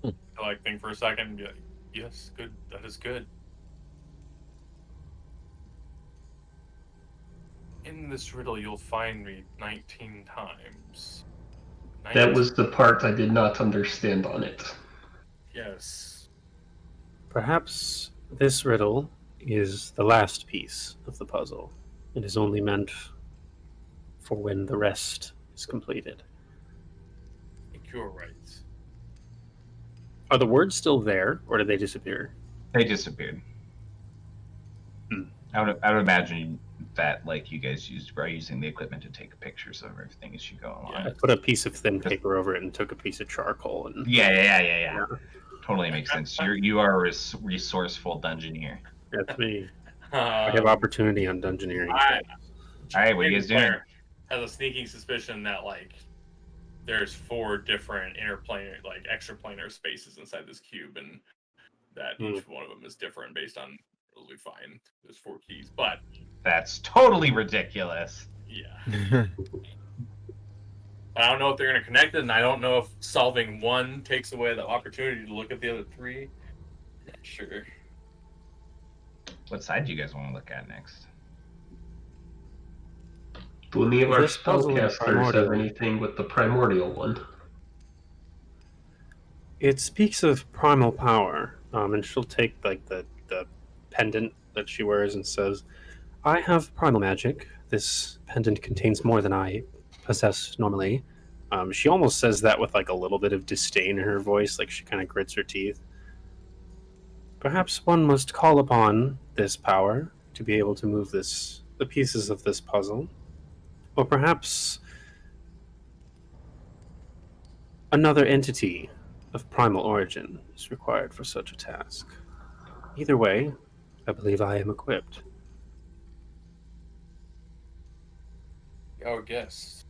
I like think for a second and be like, yes, good. That is good. In this riddle, you'll find me 19 times. That was the part I did not understand on it. Yes. Perhaps this riddle is the last piece of the puzzle. It is only meant for when the rest is completed. I think you're right. Are the words still there, or did they disappear? They disappeared. I would imagine that like you guys are using the equipment to take pictures of everything as you go along. I put a piece of thin paper over it and took a piece of charcoal and Yeah. Totally makes sense. You are a resourceful dungeoneer. That's me. I have opportunity on dungeoneering. All right, what are you guys doing? Has a sneaking suspicion that like there's 4 different interplanar, like extraplanar spaces inside this cube, and that each one of them is different based on rules we find. There's 4 keys, but that's totally ridiculous. Yeah. I don't know if they're going to connect it, and I don't know if solving one takes away the opportunity to look at the other 3. Not sure. What side do you guys want to look at next? Do any of our This puzzle is spellcasters primordial. have anything with the primordial one? It speaks of primal power, and she'll take like the pendant that she wears and says, "I have primal magic. This pendant contains more than I possess normally." She almost says that with like a little bit of disdain in her voice, like she kind of grits her teeth. Perhaps one must call upon this power to be able to move the pieces of this puzzle. Or perhaps another entity of primal origin is required for such a task. Either way, I believe I am equipped. Our guest.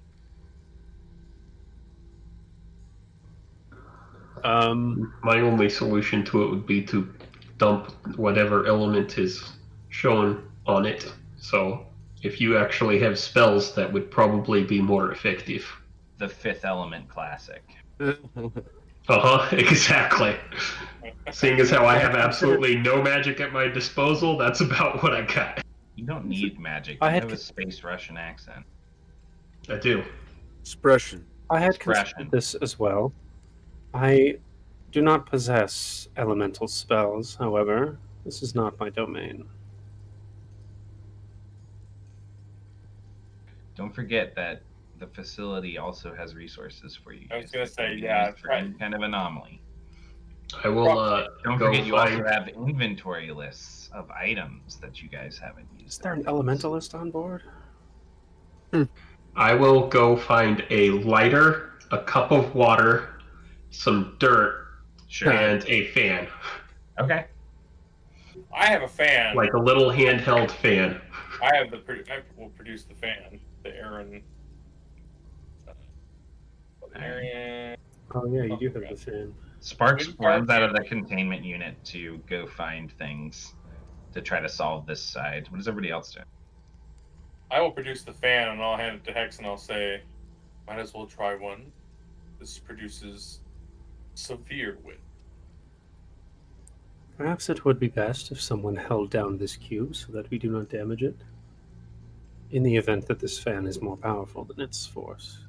My only solution to it would be to dump whatever element is shown on it. So if you actually have spells, that would probably be more effective. The 5th element classic. Exactly. Seeing as how I have absolutely no magic at my disposal, that's about what I got. You don't need magic. You have a space Russian accent. I do. Expression. I had considered this as well. I do not possess elemental spells, however. This is not my domain. Don't forget that the facility also has resources for you. I was going to say, for any kind of anomaly. I will. Don't go forget, you find... also have inventory lists of items that you guys haven't used. Is there an elementalist on board? I will go find a lighter, a cup of water, some dirt, and a fan. Okay. I have a fan. Like a little handheld fan. I will produce the fan. The Aaron. Oh yeah, you do have the fan. Sparks runs out of the containment unit to go find things to try to solve this side. What does everybody else do? I will produce the fan and I'll hand it to Hex and I'll say, might as well try one. This produces severe wind. Perhaps it would be best if someone held down this cube so that we do not damage it. In the event that this fan is more powerful than its force.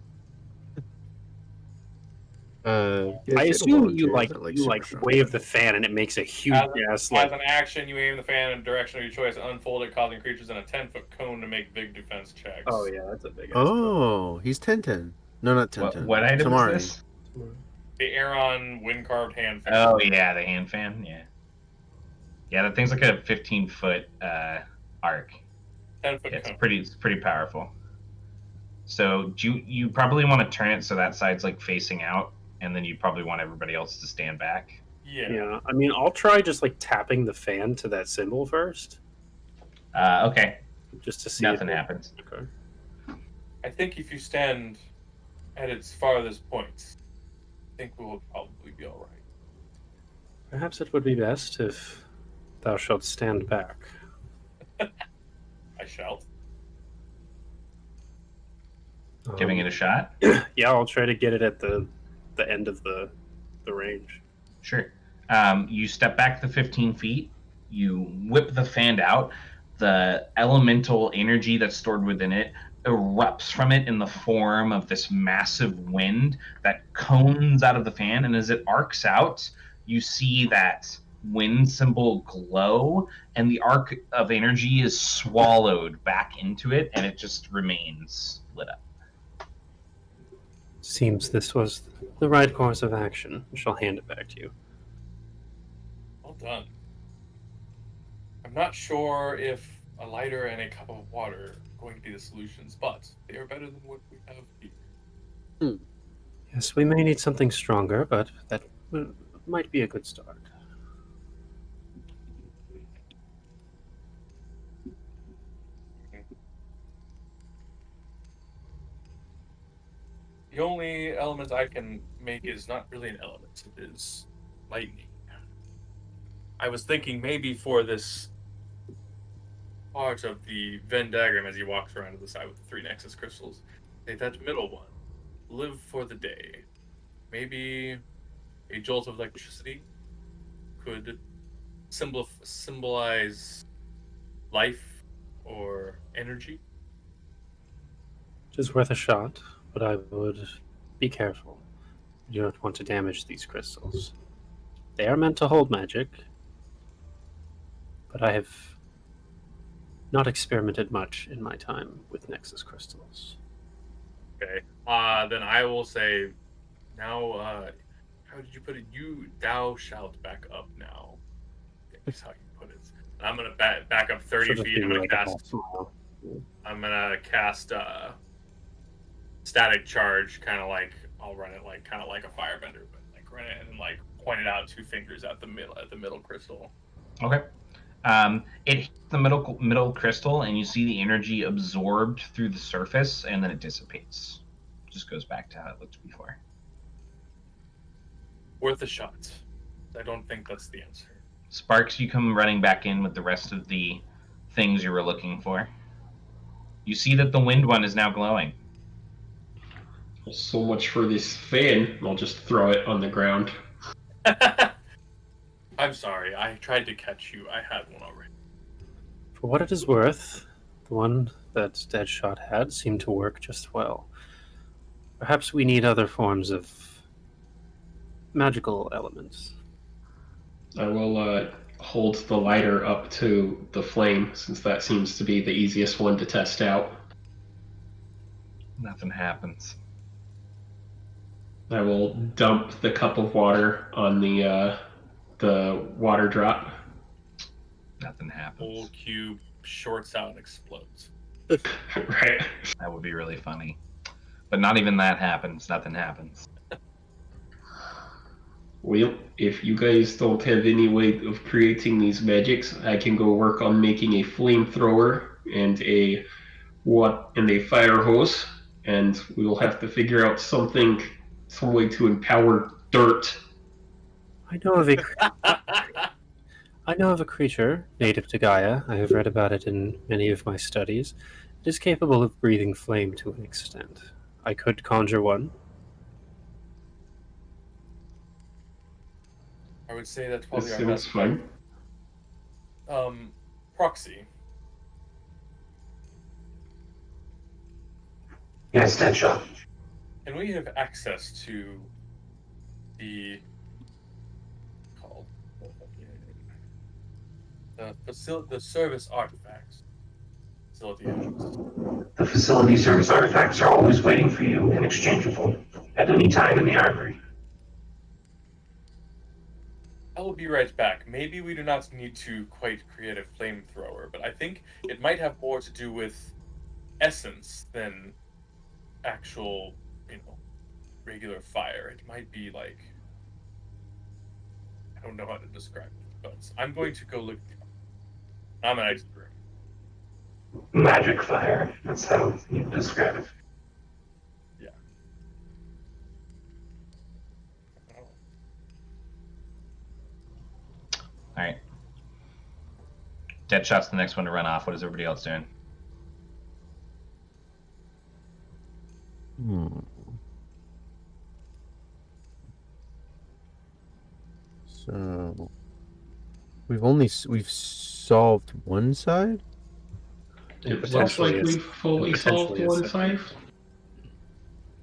I assume you wave the fan and it makes a huge as an action, you aim the fan in a direction of your choice and unfold it, causing creatures in a 10-foot cone to make big defense checks. Oh yeah, that's a big. Oh, he's 10-10. No, not 10-10. What item is this? The Aaron wind carved hand fan. Oh yeah, the hand fan. Yeah. Yeah, that thing's like a 15-foot arc. 10-foot. It's pretty powerful. So you probably want to turn it so that side's like facing out, and then you probably want everybody else to stand back. Yeah. I mean, I'll try just like tapping the fan to that symbol first. Okay. Just to see. Nothing happens. Okay. I think if you stand at its farthest points, I think we'll probably be all right. Perhaps it would be best if thou shalt stand back. I shall. Giving it a shot? Yeah, I'll try to get it at the end of the range. Sure. You step back the 15 feet. You whip the fan out. The elemental energy that's stored within it erupts from it in the form of this massive wind that cones out of the fan. And as it arcs out, you see that wind symbol glow, and the arc of energy is swallowed back into it, and it just remains lit up. Seems this was the right course of action. I shall hand it back to you. Well done. I'm not sure if a lighter and a cup of water are going to be the solutions, but they are better than what we have here. Yes, we may need something stronger, but that might be a good start. The only element I can make is not really an element, it is lightning. I was thinking maybe for this part of the Venn diagram as he walks around to the side with the 3 Nexus crystals, say that middle one, live for the day. Maybe a jolt of electricity could symbolize life or energy. It is worth a shot, but I would be careful. You don't want to damage these crystals. They are meant to hold magic, but I have not experimented much in my time with Nexus crystals. Okay. Then I will say, now, how did you put it? Thou shalt back up now. That's how you put it. And I'm gonna back up 30 Should just feet. be I'm gonna like a cast. half mile. I'm gonna cast static charge, kind of like I'll run it like kind of like a firebender, but like run it and like point it out 2 fingers at the middle crystal. Okay. It hits the middle crystal, and you see the energy absorbed through the surface, and then it dissipates. Just goes back to how it looked before. Worth a shot. I don't think that's the answer. Sparks, you come running back in with the rest of the things you were looking for. You see that the wind one is now glowing. So much for this fan. I'll just throw it on the ground. I'm sorry. I tried to catch you. I had one already. For what it is worth, the one that Deadshot had seemed to work just well. Perhaps we need other forms of magical elements. I will hold the lighter up to the flame, since that seems to be the easiest one to test out. Nothing happens. I will dump the cup of water on the water drop. Nothing happens. Whole cube shorts out and explodes. Right. That would be really funny. But not even that happens. Nothing happens. Well, if you guys don't have any way of creating these magics, I can go work on making a flamethrower and a fire hose, and we will have to figure out some way to empower dirt. I know of a creature native to Gaia. I have read about it in many of my studies. It is capable of breathing flame to an extent. I could conjure one. I would say that's This probably our sounds best fun. bet. Proxy. Yes, Deadshot. Can we have access to the the service artifacts? Facility agents. The facility service artifacts are always waiting for you and exchangeable at any time in the armory. I will be right back. Maybe we do not need to quite create a flamethrower, but I think it might have more to do with essence than actual, regular fire. It might be like, I don't know how to describe it, but I'm going to go look. I'm an exit room. Magic fire. That's how you describe it. Yeah. All right. Deadshot's the next one to run off. What is everybody else doing? So we've solved one side. And It looks like potentially we've fully solved a one second. side.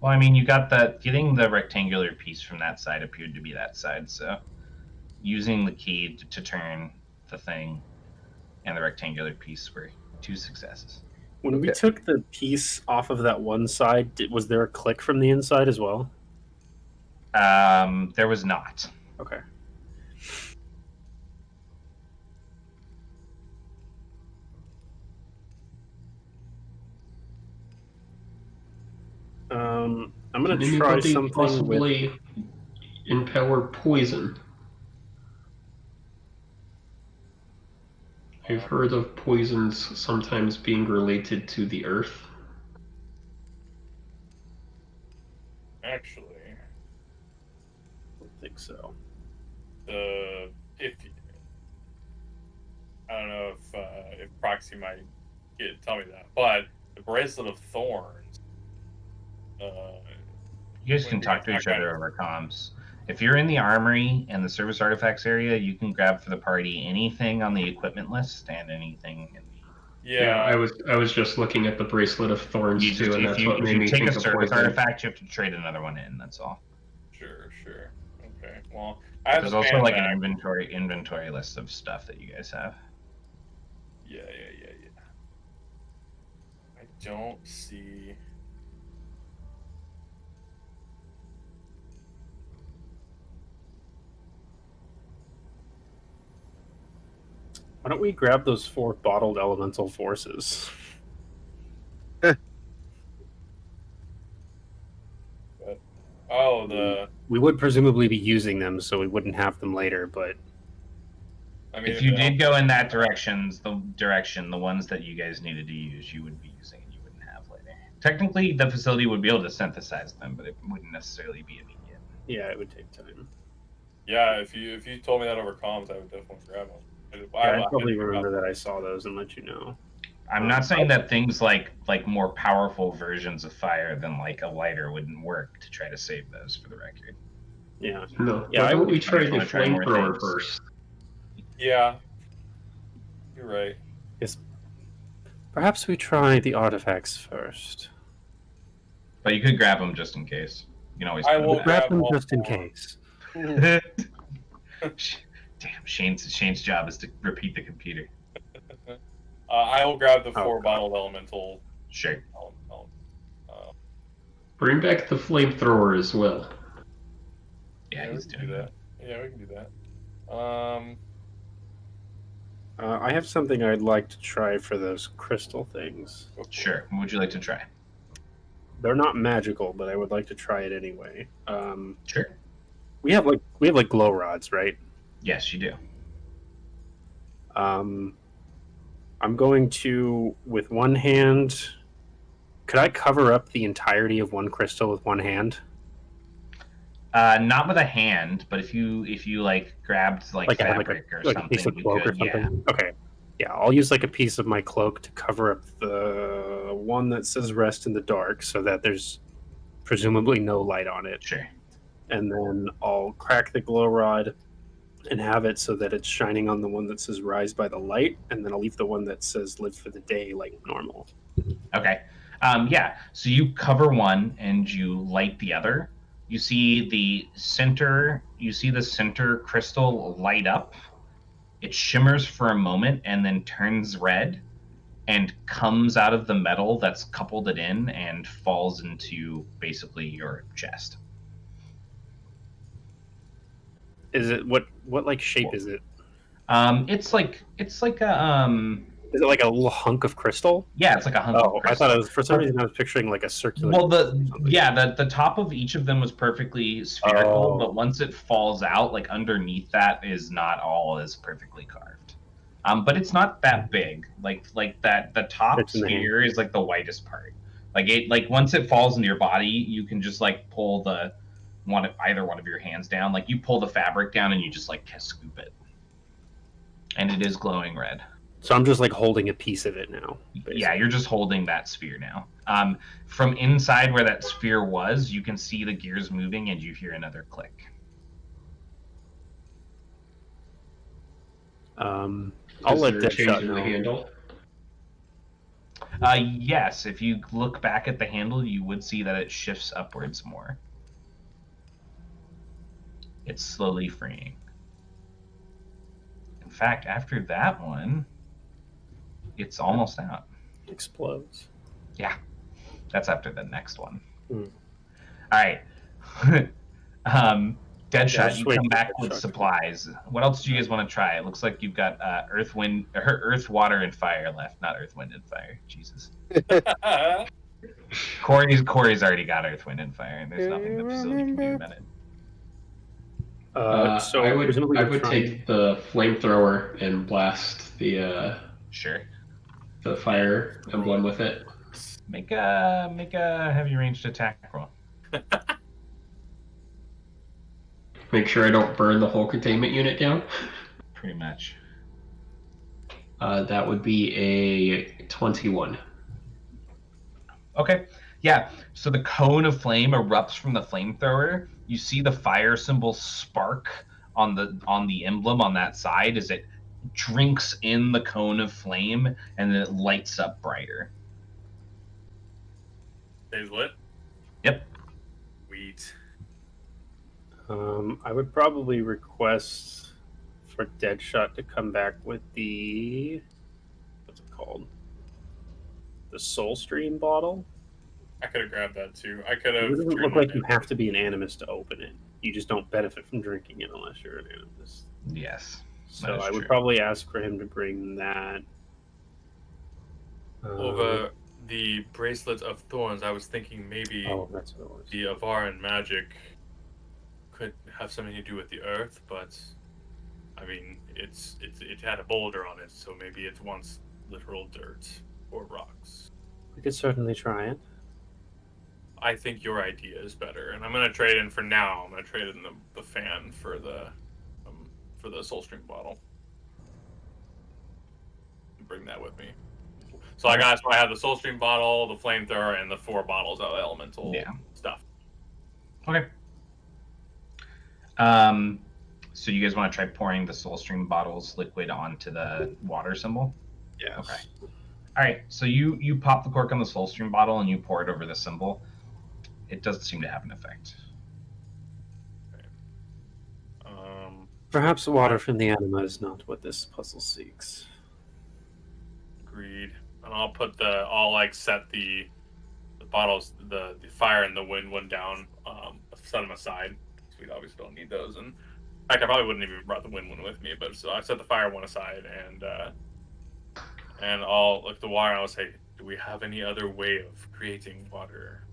Well, I mean, you got getting the rectangular piece from that side appeared to be that side, so using the key to turn the thing and the rectangular piece were 2 successes. When we Okay. took the piece off of that one side, was there a click from the inside as well? There was not. Okay. I'm gonna Can try anybody something with. possibly empower poison? I've heard of poisons sometimes being related to the earth. Actually, I don't think so. If I don't know if Proxy might tell me that, but the bracelet of thorns. You guys can talk to each other over comms. If you're in the armory and the service artifacts area, you can grab for the party anything on the equipment list and anything in the. Yeah, I was just looking at the bracelet of thorns You just too, and that's what if made you me take a think of service poison. artifact, you have to trade another one in. That's all. Sure. Okay. Well, I have There's a also fan like back. an inventory list of stuff that you guys have. Yeah. I don't see. Why don't we grab those 4 bottled elemental forces? Oh, the. We would presumably be using them, so we wouldn't have them later. But I mean, If you did go in that direction, the ones that you guys needed to use, you would be using and you wouldn't have later. Technically, the facility would be able to synthesize them, but it wouldn't necessarily be immediate. yeah, it would take time. Yeah, if you told me that over comms, I would definitely grab them. Yeah, I'd probably remember that I saw those and let you know. I'm not saying that things like more powerful versions of fire than like a lighter wouldn't work to try to save those, for the record. Yeah. No, Yeah, why I don't would we try the wanna try more flamethrower things. first? Yeah, you're right. Yes. Perhaps we try the artifacts first. But you could grab them just in case. You can always. I put will them Grab grab them all just in 4. case. back. Damn, Shane's job is to repeat the computer. I will grab the 4 God. bottled elemental. Sure. Bring back the flamethrower as well. Yeah, we he's can doing do that. that. Yeah, we can do that. I have something I'd like to try for those crystal things. Sure. What would you like to try? They're not magical, but I would like to try it anyway. Sure. We have like glow rods, right? Yes, you do. I'm going to, with one hand. Could I cover up the entirety of one crystal with one hand? Not with a hand, but if you like grabbed like I have fabric or like something, a piece of you cloak could. or something. Yeah. Okay. Yeah, I'll use like a piece of my cloak to cover up the one that says "rest in the dark," so that there's presumably no light on it. Sure. And then I'll crack the glow rod and have it so that it's shining on the one that says "rise by the light," and then I'll leave the one that says "live for the day" like normal. Okay. Yeah. So you cover one and you light the other. You see the center crystal light up. It shimmers for a moment and then turns red and comes out of the metal that's coupled it in and falls into basically your chest. Is it what like shape is it? It's like a Is it like a little hunk of crystal? yeah, it's like a hunk of Oh, crystal. I thought it was, for some reason I was picturing like a circular. Well, the top of each of them was perfectly spherical, but once it falls out, like underneath that is not all as perfectly carved. But it's not that big. Like that, the top sphere is like the whitest part. Like once it falls into your body, you can just like pull either one of your hands down. Like you pull the fabric down and you just like scoop it, and it is glowing red. So I'm just like holding a piece of it now. Basically. Yeah, you're just holding that sphere now. From inside where that sphere was, you can see the gears moving and you hear another click. I'll Is let there a change Deadshot in the know. handle? Yes, if you look back at the handle, you would see that it shifts upwards more. It's slowly freeing. In fact, after that one, it's almost out. Explodes. Yeah, that's after the next one. Hmm. All right. Deadshot, just you wait come for back Deadshot with to- supplies. What else do you guys want to try? It looks like you've got earth, water, and fire left. Not earth, wind, and fire. Jesus. Corey's already got earth, wind, and fire, and there's nothing the facility can do about it. So I presumably we're would trying. take the flamethrower and blast the Sure. fire emblem with it. Make a heavy ranged attack roll. Make sure I don't burn the whole containment unit down. Pretty much. That would be a 21. Okay. Yeah. So the cone of flame erupts from the flamethrower. You see the fire symbol spark on the emblem on that side as it drinks in the cone of flame, and then it lights up brighter. Stays lit. Yep. Sweet. I would probably request for Deadshot to come back with the what's it called? The Soul Stream bottle. I could have grabbed that too. I could have. It doesn't look like you have to be an animus to open it. You just don't benefit from drinking it unless you're an animus. Yes. So I would probably ask for him to bring that. Over the bracelet of thorns, I was thinking maybe that's what it was. the Avaran magic could have something to do with the earth, but I mean, it had a boulder on it, so maybe it wants literal dirt or rocks. We could certainly try it. I think your idea is better, and I'm gonna trade in for now. I'm gonna trade in the fan for the Soulstream bottle. Bring that with me. So I have the Soulstream bottle, the flamethrower, and the 4 bottles of elemental stuff. Okay. So you guys want to try pouring the Soulstream bottles liquid onto the water symbol? Yeah. Okay. All right. So you pop the cork on the Soulstream bottle and you pour it over the symbol. It doesn't seem to have an effect. Okay. Perhaps water from the anima is not what this puzzle seeks. Agreed. And I'll set the bottles, the fire and the wind one down, set them aside. We obviously don't need those, and in fact, I probably wouldn't even brought the wind one with me. But so I set the fire one aside, and I'll look at the water and I'll say, "Do we have any other way of creating water?"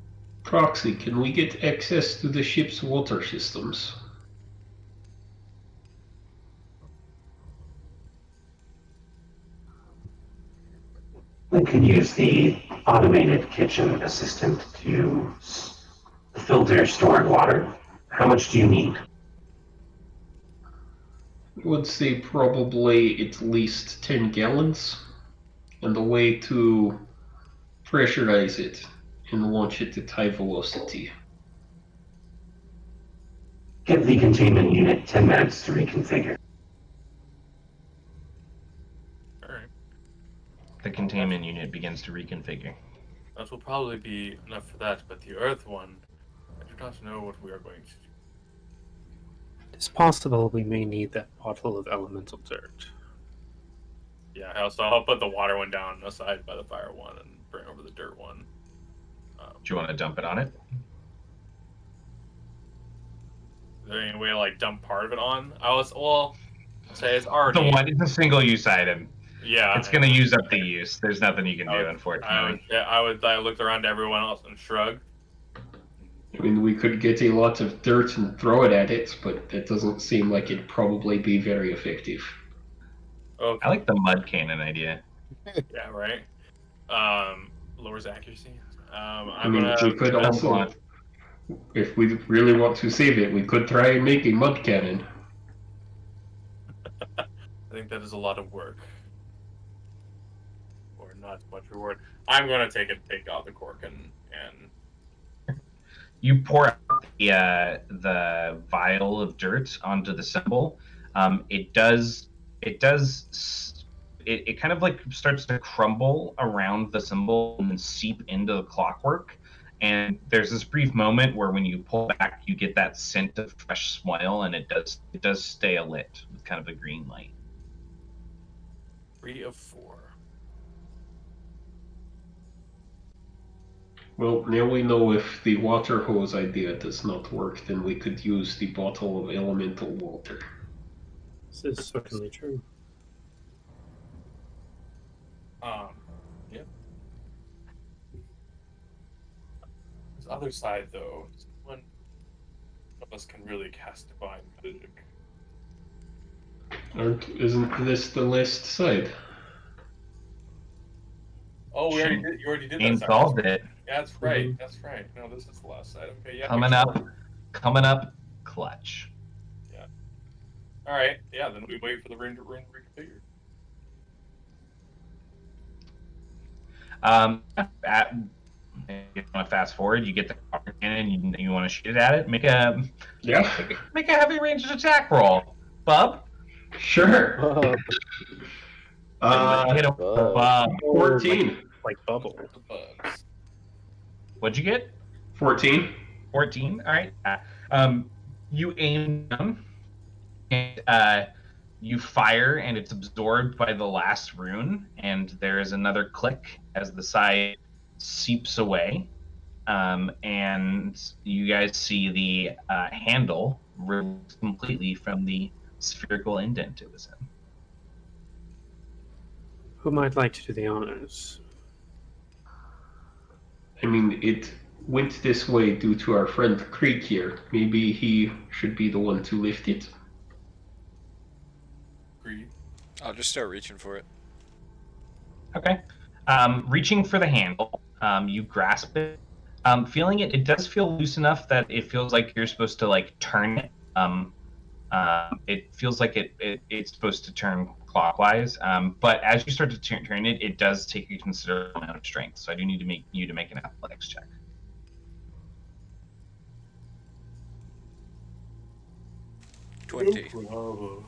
Proxy, can we get access to the ship's water systems? We could use the automated kitchen assistant to filter stored water. How much do you need? I would say probably at least 10 gallons. And the way to pressurize it and launch it at high velocity. Give the containment unit 10 minutes to reconfigure. Alright. The containment unit begins to reconfigure. That will probably be enough for that, but the Earth one, I do not know what we are going to do. It's possible we may need that bottle of elemental dirt. Yeah, I'll put the water one down aside by the fire one and bring over the dirt one. Do you want to dump it on it? Is there any way to dump part of it on? Say it's already. It's a single-use item. Yeah, it's going to use up the use. There's nothing you can do, unfortunately. I looked around to everyone else and shrugged. I mean, we could get a lot of dirt and throw it at it, but that doesn't seem like it'd probably be very effective. Okay. I like the mud cannon idea. Yeah, right. Lowers accuracy. We could also, if we really want to save it, we could try and make a mud cannon. I think that is a lot of work. Or not much reward. I'm gonna take out the cork and you pour out the vial of dirt onto the symbol. It does it does. It kind of like starts to crumble around the symbol and then seep into the clockwork. And there's this brief moment where when you pull back, you get that scent of fresh smile, and it does stay alit with kind of a green light. 3 of 4. Well, now we know if the water hose idea does not work, then we could use the bottle of elemental water. This is certainly true. Yeah. This other side, though, one of us can really cast divine magic. Isn't this the last side? Oh, you already did that. Ain't side. solved it. Yeah, that's right. That's right. No, this is the last side. Okay, yeah. Coming up, clutch. Yeah. All right. Yeah. Then we wait for the room to reconfigure. If you want to fast forward, you get the copper cannon, you want to shoot at it. Make a heavy ranged attack roll, bub. Sure. Hit a bub. 14. Like bubble. Bugs. What'd you get? 14. 14. All right. You aim them, and you fire, and it's absorbed by the last rune, and there is another click as the side seeps away, and you guys see the handle removed completely from the spherical indent it was in. Who might like to do the honors? I mean, it went this way due to our friend Creek here. Maybe he should be the one to lift it. Agreed. I'll just start reaching for it. Okay. Reaching for the handle, you grasp it. Feeling it, it does feel loose enough that it feels like you're supposed to like turn it. It feels like it's supposed to turn clockwise. But as you start to turn it, it does take a considerable amount of strength. So I do need to make you to make an athletics check. Oh.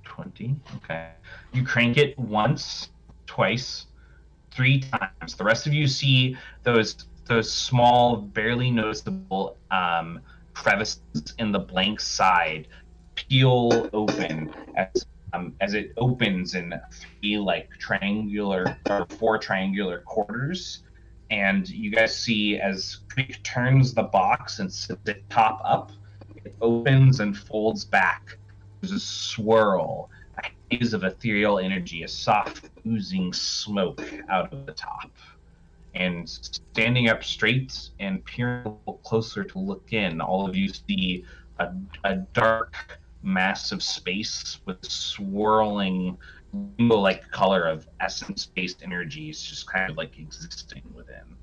20. Okay. You crank it once, twice, 3 times. The rest of you see those small, barely noticeable crevices in the blank side peel open as it opens in 3 like triangular or 4 triangular quarters. And you guys see as Creek turns the box and sits it top up, it opens and folds back. There's a swirl, a haze of ethereal energy, a soft oozing smoke out of the top. And standing up straight and peering a little closer to look in, all of you see a dark mass of space with swirling rainbow-like color of essence-based energies just kind of like existing within.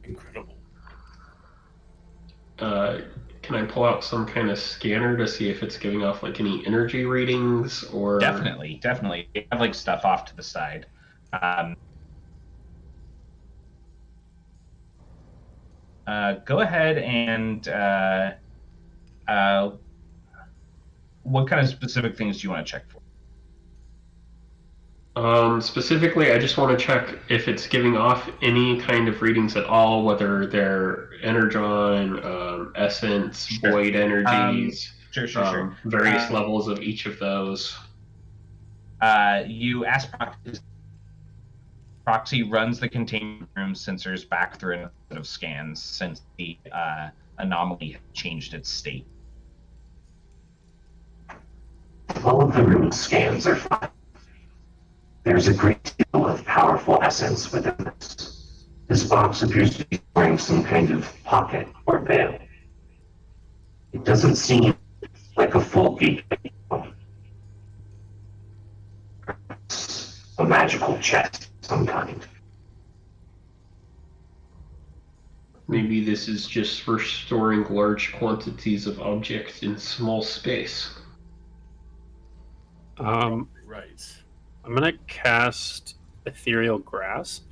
Incredible. Can I pull out some kind of scanner to see if it's giving off like any energy readings or? Definitely. You have like stuff off to the side. Go ahead and what kind of specific things do you want to check for? Specifically, I just want to check if it's giving off any kind of readings at all, whether they're energon, essence, Sure. void energies, Sure. various levels of each of those. You ask Proxy runs the containment room sensors back through a set of scans since the anomaly changed its state. All of the room scans are fine. There's a great deal of powerful essence within this. This box appears to be wearing some kind of pocket or veil. It doesn't seem like a full gateway. A magical chest of some kind. Maybe this is just for storing large quantities of objects in small space. Right. I'm gonna cast Ethereal Grasp.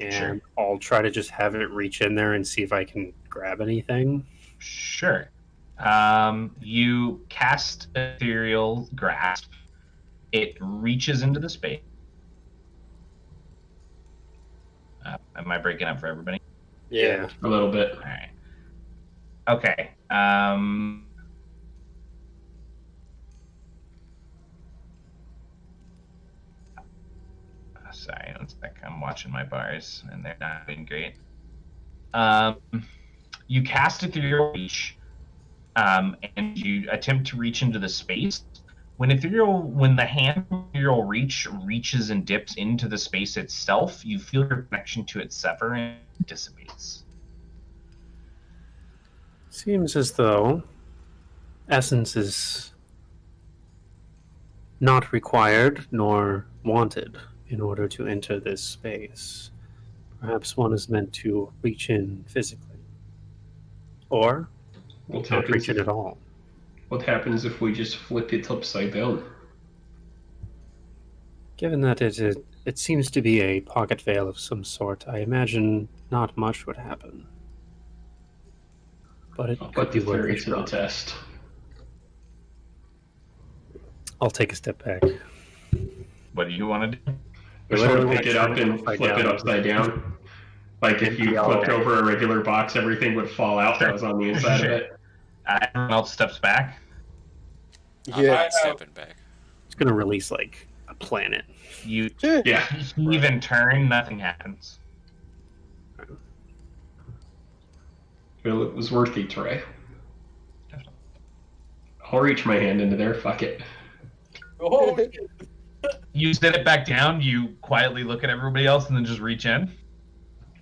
and Sure. I'll try to just have it reach in there and see if I can grab anything. Sure. You cast Ethereal Grasp. It reaches into the space. Am I breaking up for everybody? Yeah. A little bit. All right. Okay. Sorry, one sec. I'm watching my bars, and they're not doing great. You cast Ethereal Reach, and you attempt to reach into the space. When the hand of Ethereal Reach reaches and dips into the space itself, you feel your connection to it sever and it dissipates. Seems as though essence is not required nor wanted in order to enter this space. Perhaps one is meant to reach in physically. Or What not happens reach in if at all. What happens if we just flip it upside down? Given that it seems to be a pocket veil of some sort, I imagine not much would happen. But it I'll could put be the worth a theory to the try. test. I'll take a step back. What do you want to do? We're literally supposed to pick wanna it turn up it and upside flip it down. upside down. Like if you Yeah. flipped over a regular box, everything would fall out that was on the inside of it. Everyone else steps back. I'm not stepping back. It's gonna release like a planet. You Yeah. heave and turn, nothing happens. Well, it was worth a try. I'll reach my hand into there. Fuck it. Oh, You set it back down, you quietly look at everybody else, and then just reach in.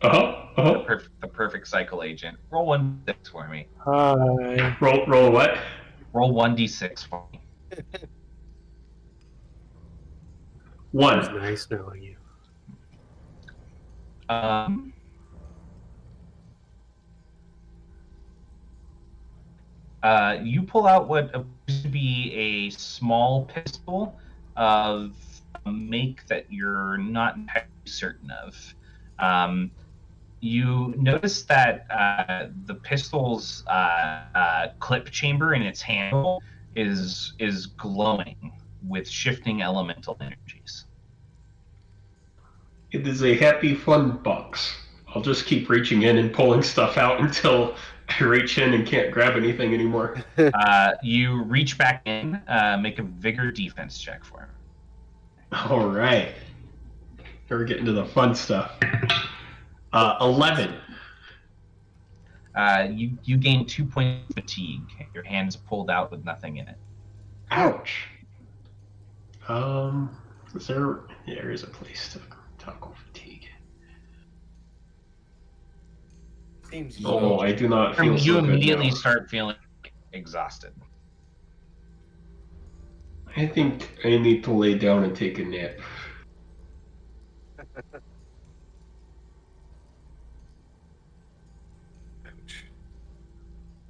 The perfect cycle agent. Roll 1d6 for me. Hi. Roll what? Roll 1d6 for me. It's 1. nice knowing you. You pull out what appears to be a small pistol of a make that you're not entirely certain of. You notice that the pistol's clip chamber in its handle is glowing with shifting elemental energies. It is a happy fun box. I'll just keep reaching in and pulling stuff out until I reach in and can't grab anything anymore. You reach back in, make a vigor defense check for him. All right. Here we're getting to the fun stuff. 11. You gain 2 points of fatigue. Your hand's pulled out with nothing in it. Ouch. There is a place to tackle fatigue. seems Oh, I do not feel You so good immediately now. start feeling exhausted. I think I need to lay down and take a nap.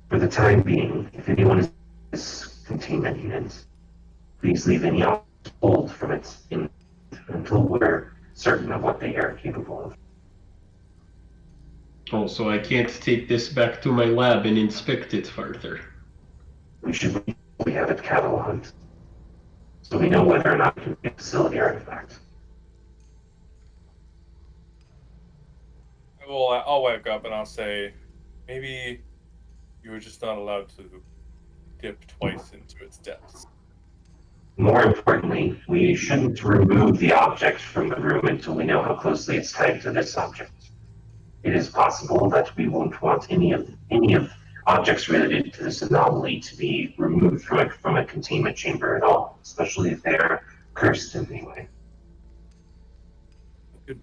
For the time being, if anyone is containment units, please leave any objects pulled from its in until we're certain of what they are capable of. Oh, so I can't take this back to my lab and inspect it further. We should have it cataloged, so we know whether or not it can be a facility artifact. I'll wake up and I'll say, maybe you were just not allowed to dip twice into its depths. More importantly, we shouldn't remove the object from the room until we know how closely it's tied to this object. It is possible that we won't want any of objects related to this anomaly to be removed from a containment chamber at all, especially if they are cursed in any way.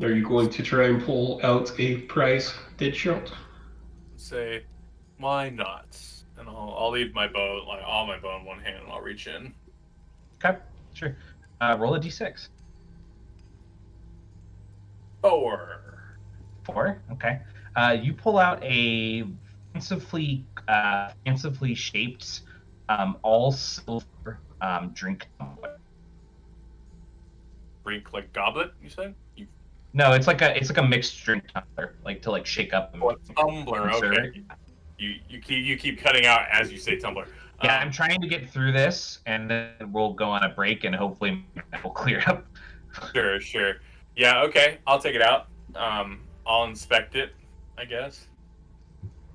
Are you going to try and pull out a prize dead shot? Say, why not? And I'll leave my bow, like all my bow in one hand, and I'll reach in. Okay, sure. Roll a d6. 4. 4. Okay. You pull out a fancifully shaped, all silver drink tumbler. Drink like goblet, you said? No, it's like a mixed drink tumbler, like to like shake up. Oh, a tumbler. and serve Okay. it. You keep cutting out as you say tumbler. Yeah, I'm trying to get through this, and then we'll go on a break, and hopefully that will clear up. Sure. Yeah, okay. I'll take it out. I'll inspect it, I guess.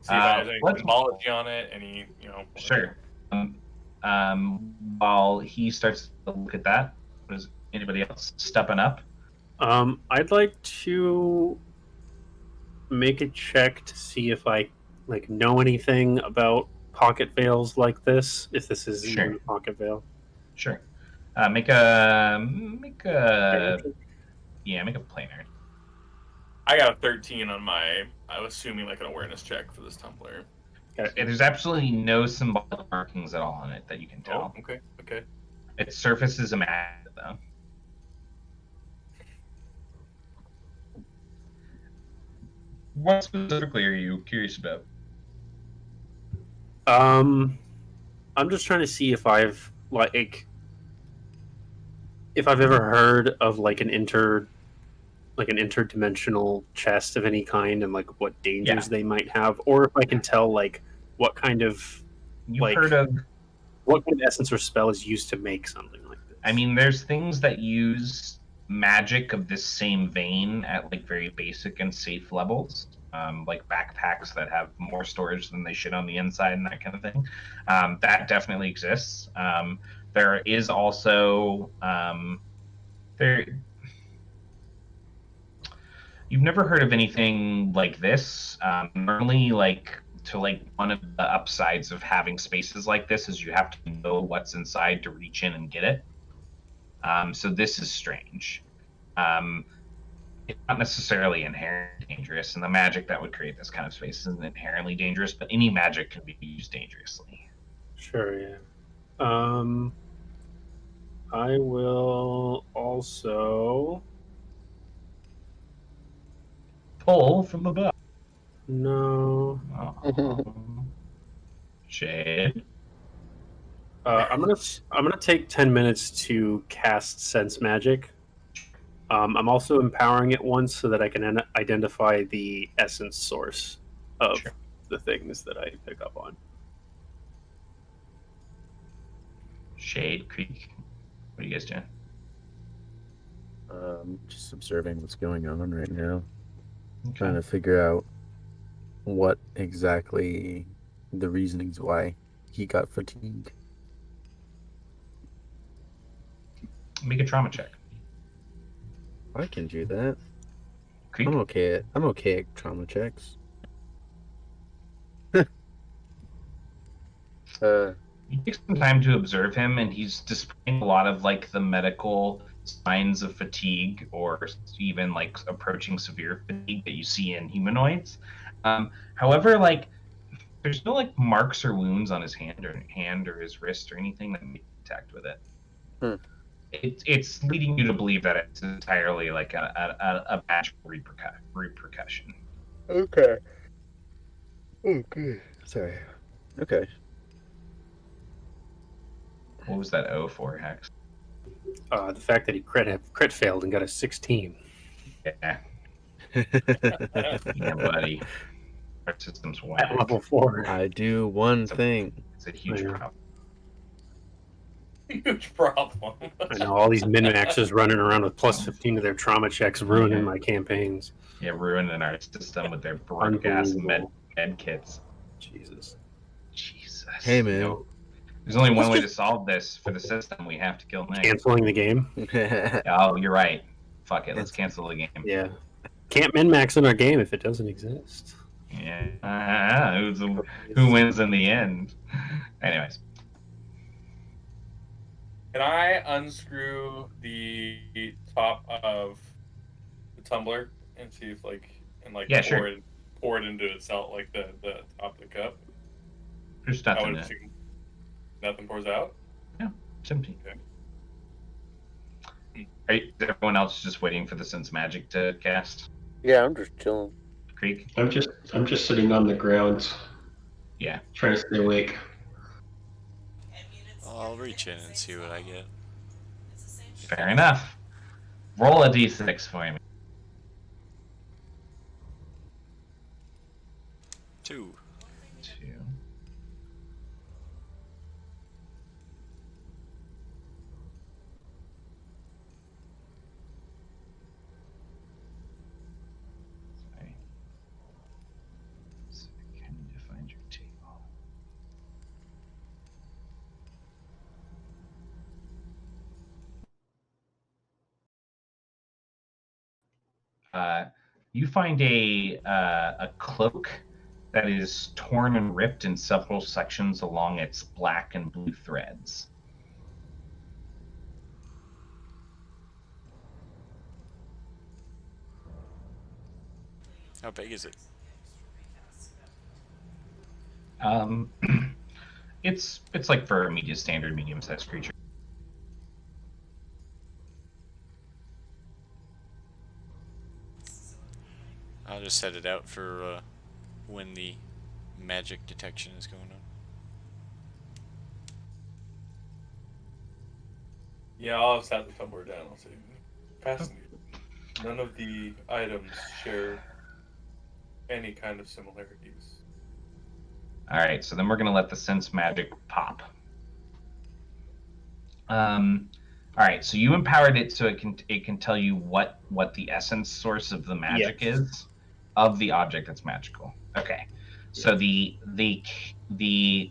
See if it has any Let's symbology on it, any, sure. While he starts to look at that, is anybody else stepping up? I'd like to make a check to see if I know anything about pocket veils like this. If this is Sure. even a pocket veil. Sure. Make a planar. I got a 13 on my, I'm assuming like an awareness check for this tumbler. There's absolutely no symbolic markings at all on it that you can tell. Oh, okay. Its surface is immaculate, though. What specifically are you curious about? I'm just trying to see if I've ever heard of like an interdimensional chest of any kind, and like what dangers they might have, or if I can tell like what kind of heard of what kind of essence or spell is used to make something like this. I mean, there's things that use magic of this same vein at like very basic and safe levels, like backpacks that have more storage than they should on the inside and that kind of thing. That definitely exists. There is also there. You've never heard of anything like this. Normally, like to like one of the upsides of having spaces like this is you have to know what's inside to reach in and get it. So this is strange. It's not necessarily inherently dangerous, and the magic that would create this kind of space isn't inherently dangerous, but any magic can be used dangerously. Sure, yeah. I will also pull from above. No. Shade. I'm gonna take 10 minutes to cast sense magic. I'm also empowering it once so that I can identify the essence source of the things that I pick up on. Shade Creek. What are you guys doing? Just observing what's going on right now. Okay. Trying to figure out what exactly the reasonings why he got fatigued. Make a trauma check. I can do that. Creek? I'm okay at trauma checks. You take some time to observe him, and he's displaying a lot of like the medical signs of fatigue, or even like approaching severe fatigue that you see in humanoids. However, like there's no like marks or wounds on his hand or his wrist or anything that made contact with it. It's leading you to believe that it's entirely like a magical repercussion. Okay. Okay. Sorry. Okay. What was that O for, Hex? The fact that he crit failed and got a 16. Yeah. Yeah, buddy. Our system's whack. At level 4. I do one thing. It's a huge problem. Huge problem. I know all these min-maxers running around with plus 15 to their trauma checks, ruining my campaigns. Yeah, ruining our system with their broke ass med kits. Jesus. Hey, man. You know, there's only one way to solve this for the system. We have to kill Nick. Canceling the game? Oh, you're right. Fuck it. Let's cancel the game. Yeah. Can't min-max in our game if it doesn't exist. Yeah. Who wins in the end? Anyways. Can I unscrew the top of the tumbler and see if pour it into itself, like the top of the cup? There's nothing in it. Nothing pours out? Yeah, it's empty. Okay. Is everyone else just waiting for the sense magic to cast? Yeah, I'm just chilling. Creek? I'm just sitting on the ground. Yeah. Trying to stay awake. I'll reach in and see what I get. Fair enough. Roll a d6 for me. 2. 2. Sorry. So I need to find your table. You find a cloak that is torn and ripped in several sections along its black and blue threads. How big is it? It's like for a standard medium-sized creature. I'll just set it out for when the magic detection is going on. Yeah, I'll set the tumbler down. I'll say, fascinating. None of the items share any kind of similarities. All right, so then we're gonna let the sense magic pop. All right, so you empowered it so it can tell you what the essence source of the magic Yes. is of the object that's magical. Okay, so the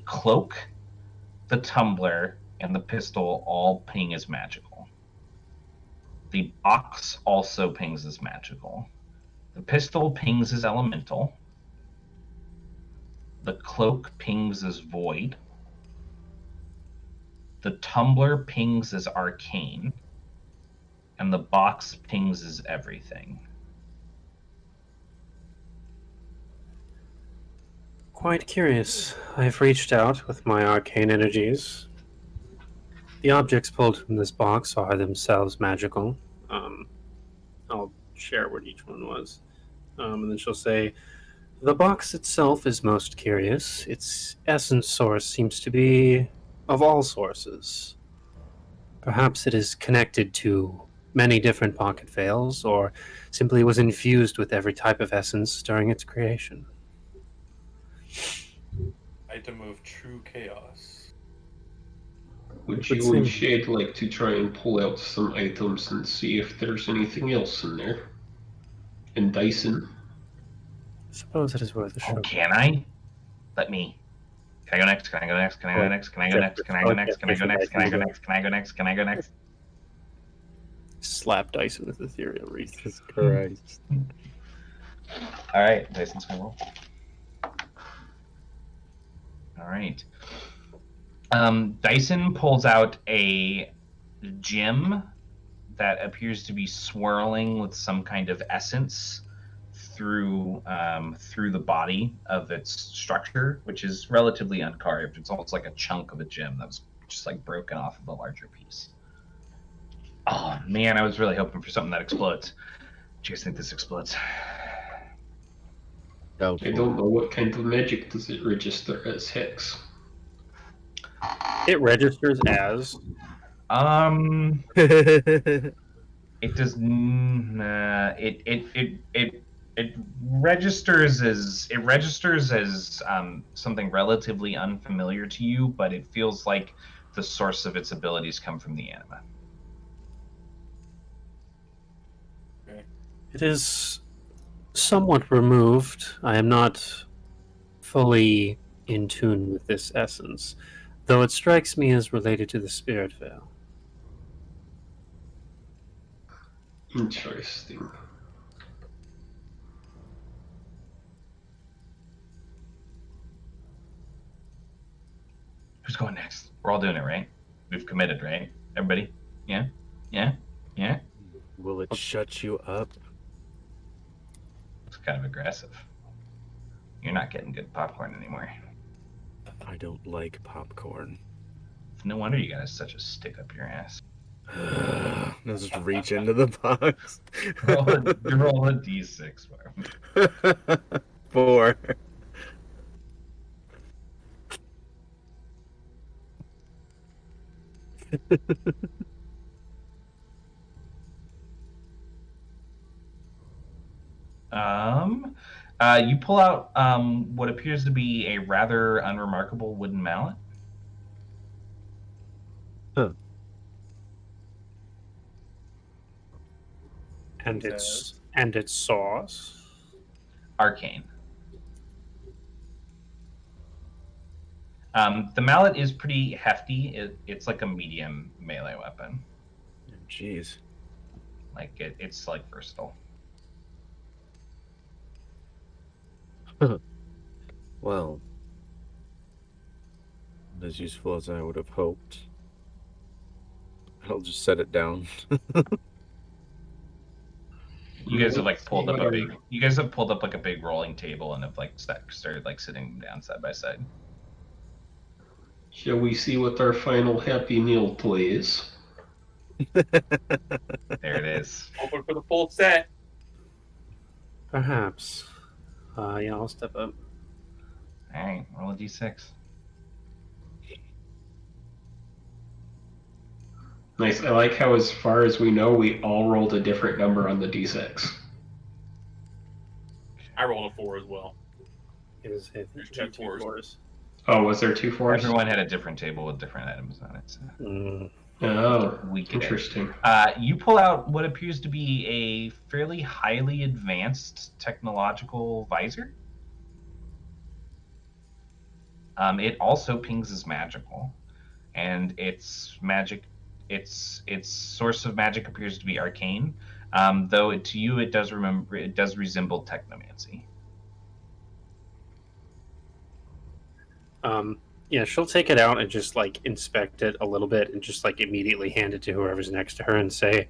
cloak, the tumbler, and the pistol all ping as magical. The box also pings as magical. The pistol pings as elemental. The cloak pings as void. The tumbler pings as arcane. And the box pings as everything. Quite curious. I've reached out with my arcane energies. The objects pulled from this box are themselves magical. I'll share what each one was. And then she'll say, the box itself is most curious. Its essence source seems to be of all sources. Perhaps it is connected to many different pocket veils, or simply was infused with every type of essence during its creation. Item of true chaos. Would Would you and seem. Shade like to try and pull out some items and see if there's anything else in there? And Dyson? Suppose it is worth a Oh, shot. can I? Let me. Can I go next? Can I go next? Can I go next? Can I go next? Can I go next? Can I go next? Can I go next? Can I go next? Can I go next? Slap Dyson with ethereal wreath. Jesus Christ. All right, Dyson's gonna roll. All right. Dyson pulls out a gem that appears to be swirling with some kind of essence through the body of its structure, which is relatively uncarved. It's almost like a chunk of a gem that was just like broken off of a larger piece. Oh man, I was really hoping for something that explodes. Do you guys think this explodes? I don't know what kind of magic does it register as hex. It registers as It does. It registers as something relatively unfamiliar to you, but it feels like the source of its abilities come from the anima. it is somewhat removed. I am not fully in tune with this essence, though it strikes me as related to the spirit veil. Interesting. Who's going next? We're all doing it, right? We've committed, right? Everybody? Yeah? Yeah? Yeah? Will it shut you up? It's kind of aggressive. You're not getting good popcorn anymore. I don't like popcorn. No wonder you got such a stick up your ass. Let's just reach into the box. roll a d6 for him. 4. You pull out what appears to be a rather unremarkable wooden mallet. Huh. And Says- its sauce. Arcane. The mallet is pretty hefty. It's like a medium melee weapon. Jeez. Like it's like versatile. Well, not as useful as I would have hoped. I'll just set it down. You guys have like pulled up a What big. You guys have pulled up like a big rolling table and have like started like sitting down side by side. Shall we see what our final Happy Meal play is? There it is. Open for the full set. Perhaps. Yeah, I'll step up. All right, roll a d6. Nice. I like how, as far as we know, we all rolled a different number on the d6. I rolled a 4 as well. It was There's two two fours. fours. Oh, was there 2 4s? Everyone had a different table with different items on it. So Oh, we get it. interesting. You pull out what appears to be a fairly highly advanced technological visor. It also pings as magical, and its magic, its source of magic appears to be arcane. Though to you, it does resemble technomancy. Yeah, she'll take it out and just like inspect it a little bit and just like immediately hand it to whoever's next to her and say,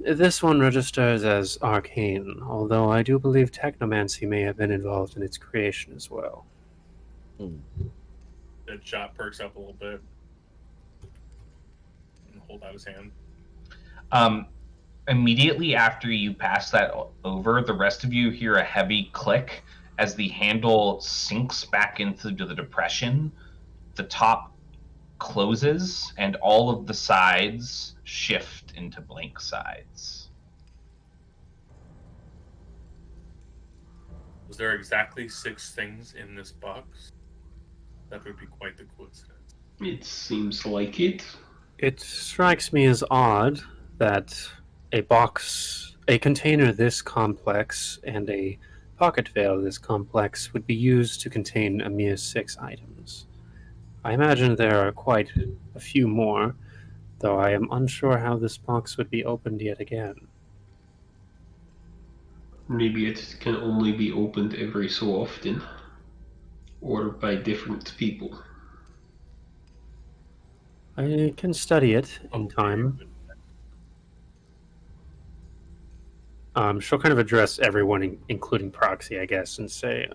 "This one registers as arcane, although I do believe technomancy may have been involved in its creation as well." Deadshot perks up a little bit and hold out his hand. Immediately after you pass that over, the rest of you hear a heavy click as the handle sinks back into the depression. The top closes, and all of the sides shift into blank sides. Was there exactly 6 things in this box? That would be quite the coincidence. It seems like it. It strikes me as odd that a container this complex and a pocket veil this complex would be used to contain a mere 6 items. I imagine there are quite a few more, though I am unsure how this box would be opened yet again. Maybe it can only be opened every so often, or by different people. I can study it in time. She'll kind of address everyone, including Proxy, I guess, and say,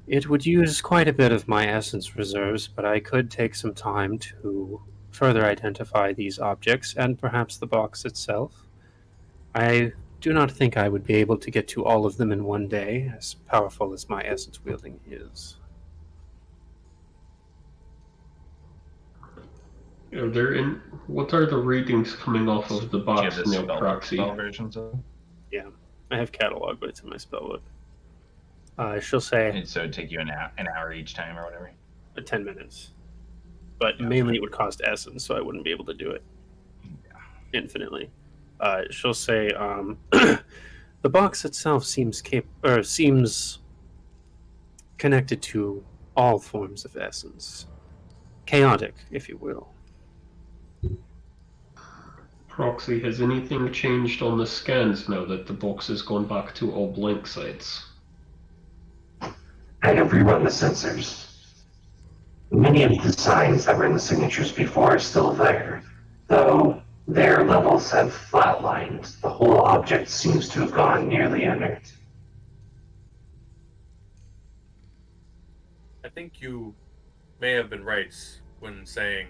it would use quite a bit of my essence reserves, but I could take some time to further identify these objects and perhaps the box itself. I do not think I would be able to get to all of them in one day, as powerful as my essence wielding is. What are the readings coming off of the Do you have box the now, Proxy? spell versions of it? Yeah, I have catalog, but it's in my spellbook. She'll say And so it'd take you an hour each time or whatever. 10 minutes. But Gotcha. mainly it would cost essence, so I wouldn't be able to do it infinitely. She'll say, the box itself seems connected to all forms of essence. Chaotic, if you will. Proxy, has anything changed on the scans now that the box has gone back to all blank sides? I have rerun the sensors. Many of the signs that were in the signatures before are still there, though their levels have flatlined. The whole object seems to have gone nearly inert. I think you may have been right when saying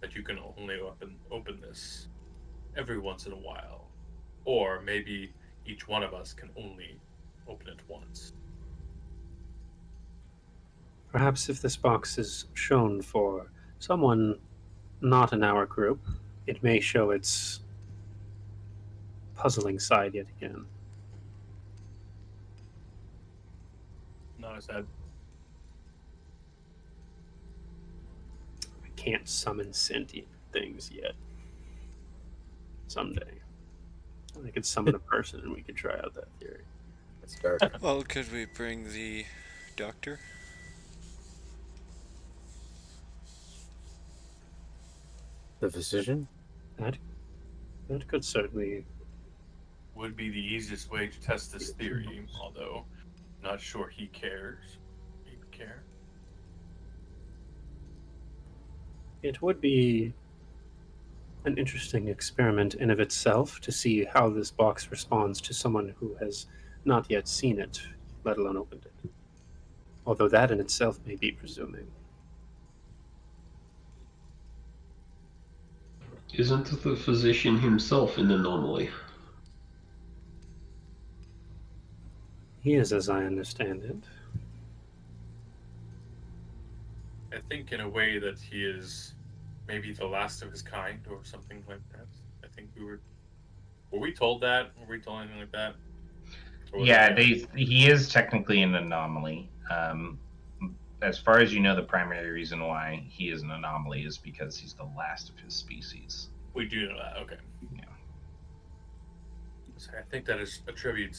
that you can only open this every once in a while. Or maybe each one of us can only open it once. Perhaps if this box is shown for someone not in our group, it may show its puzzling side yet again. nod his head. I can't summon sentient things yet. Someday. I could summon a person and we could try out that theory. It's dark. Well, could we bring the doctor? The physician? That could certainly. Would be the easiest way to test this theory, although not sure he cares. He would care. It would be an interesting experiment in of itself to see how this box responds to someone who has not yet seen it, let alone opened it. Although that in itself may be presuming. Isn't the physician himself an anomaly? He is, as I understand it. I think in a way that he is maybe the last of his kind or something like that. I think were we told that? Were we told anything like that? Yeah, he is technically an anomaly. As far as you know, the primary reason why he is an anomaly is because he's the last of his species. We do know that. Okay. Yeah. So I think that is a tribute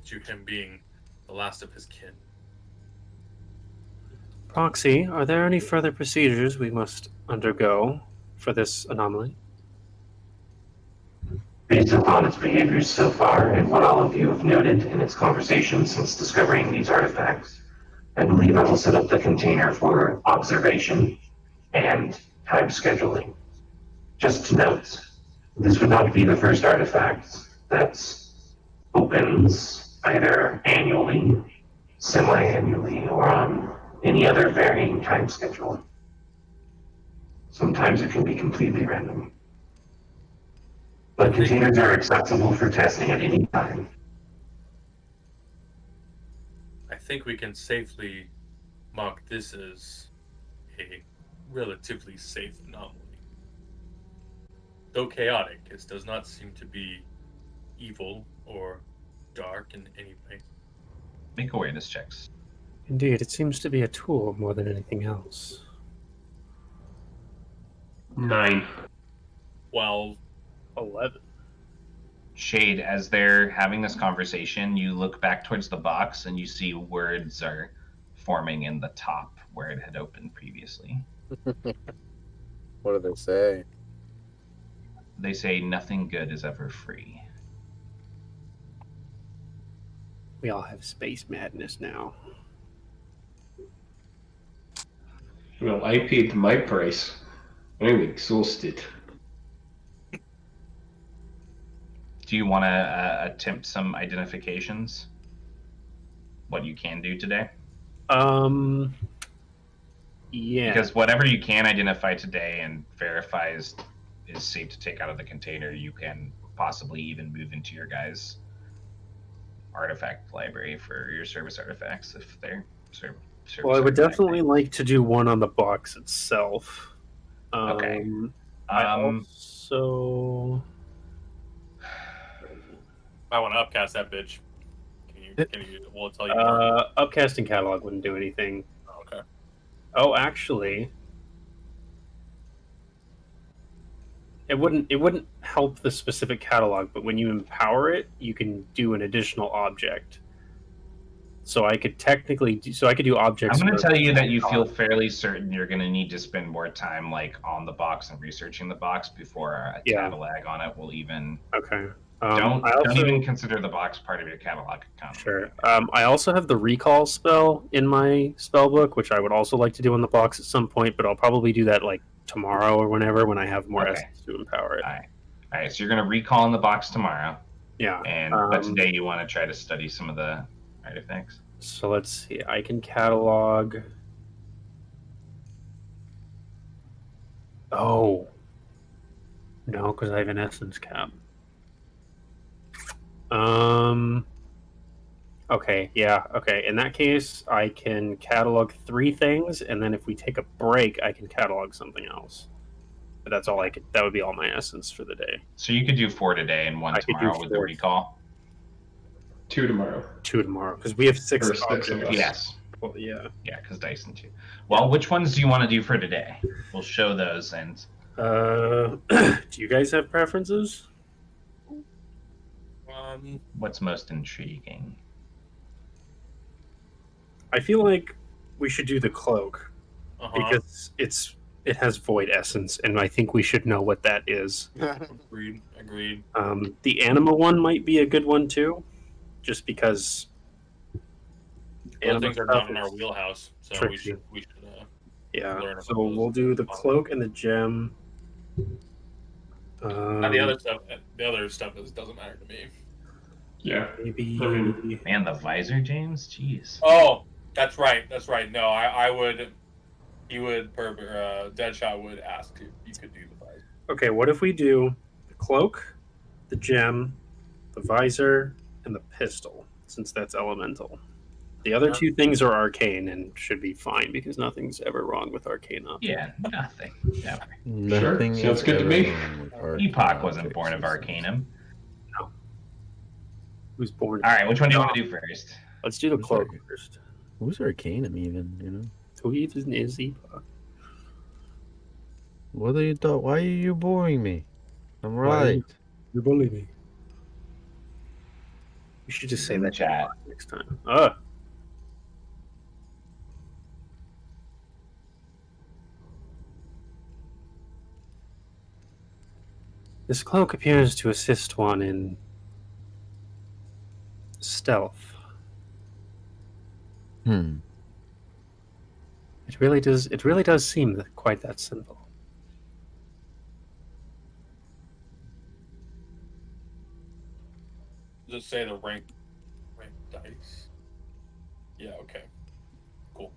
to him being the last of his kin. Proxy, are there any further procedures we must undergo for this anomaly? Based upon its behaviors so far and what all of you have noted in its conversation since discovering these artifacts, I believe I will set up the container for observation and time scheduling. Just to note, this would not be the first artifact that opens either annually, semi-annually, or on any other varying time schedule. Sometimes it can be completely random. But containers are accessible for testing at any time. I think we can safely mark this as a relatively safe anomaly. Though chaotic, it does not seem to be evil or dark in any way. Make awareness checks. Indeed, it seems to be a tool more than anything else. 9. 12. 11. Shade, as they're having this conversation, you look back towards the box and you see words are forming in the top where it had opened previously. What do they say? They say nothing good is ever free. We all have space madness now. Well, I paid my price. I'm exhausted. Do you want to attempt some identifications? What you can do today? Yeah. Because whatever you can identify today and verify is safe to take out of the container, you can possibly even move into your guys' artifact library for your service artifacts if they're service. Well, I would definitely like to do one on the box itself. Okay. I also. I want to upcast that bitch. Can you will it tell you more? Upcasting catalog wouldn't do anything. Oh, okay. Oh, actually, it wouldn't help the specific catalog, but when you empower it, you can do an additional object. So I could technically do objects. I'm going to tell you that you feel fairly certain you're going to need to spend more time like on the box and researching the box before a catalog on it will even. Okay. Don't even consider the box part of your catalog account. Sure. I also have the recall spell in my spell book, which I would also like to do on the box at some point, but I'll probably do that like tomorrow or whenever when I have more essence to empower it. All right. So you're going to recall in the box tomorrow. Yeah. But today you want to try to study some of the artifacts. So let's see. I can catalog. Oh. No, because I have an essence cap. Okay, yeah, okay. In that case, I can catalog 3 things, and then if we take a break, I can catalog something else. But that's all I could. That would be all my essence for the day. So you could do 4 today and 1 tomorrow with the recall. 2 tomorrow. 2 tomorrow because we have 6 Or 6 of us. Yes. Well, yeah. Yeah, because Dyson too. Well, which ones do you want to do for today? We'll show those and Do you guys have preferences? what's most intriguing. I feel like we should do the cloak because it has void essence, and I think we should know what that is. Agreed. The anima one might be a good one too, just because Those things are stuff not in our is wheelhouse, so tricky. we should Yeah, learn about so those. we'll do the cloak and the gem. And the other stuff doesn't matter to me. Yeah. Maybe. Man, the visor, James? Jeez. Oh, that's right. No, I would. He would. Deadshot would ask if you could do the visor. Okay, what if we do the cloak, the gem, the visor, and the pistol, since that's elemental. The other two things are arcane and should be fine because nothing's ever wrong with arcane objects. Yeah, nothing. Never. Nothing Sure, sounds is good to ever me. wrong with arcane Epoch wasn't objects, born of he says. Arcanum. Who's born? All right, which one do you want to do first? Let's do the Who's cloak arcane? first. Who's Arcanum even, you know? Who even is Epoch? What are you why are you boring me? I'm Why are right. You bully me. We should just say In the that chat. next time. This cloak appears to assist one in stealth. Hmm. It really does seem quite that simple. Just say the rank dice. Yeah. Okay. Cool.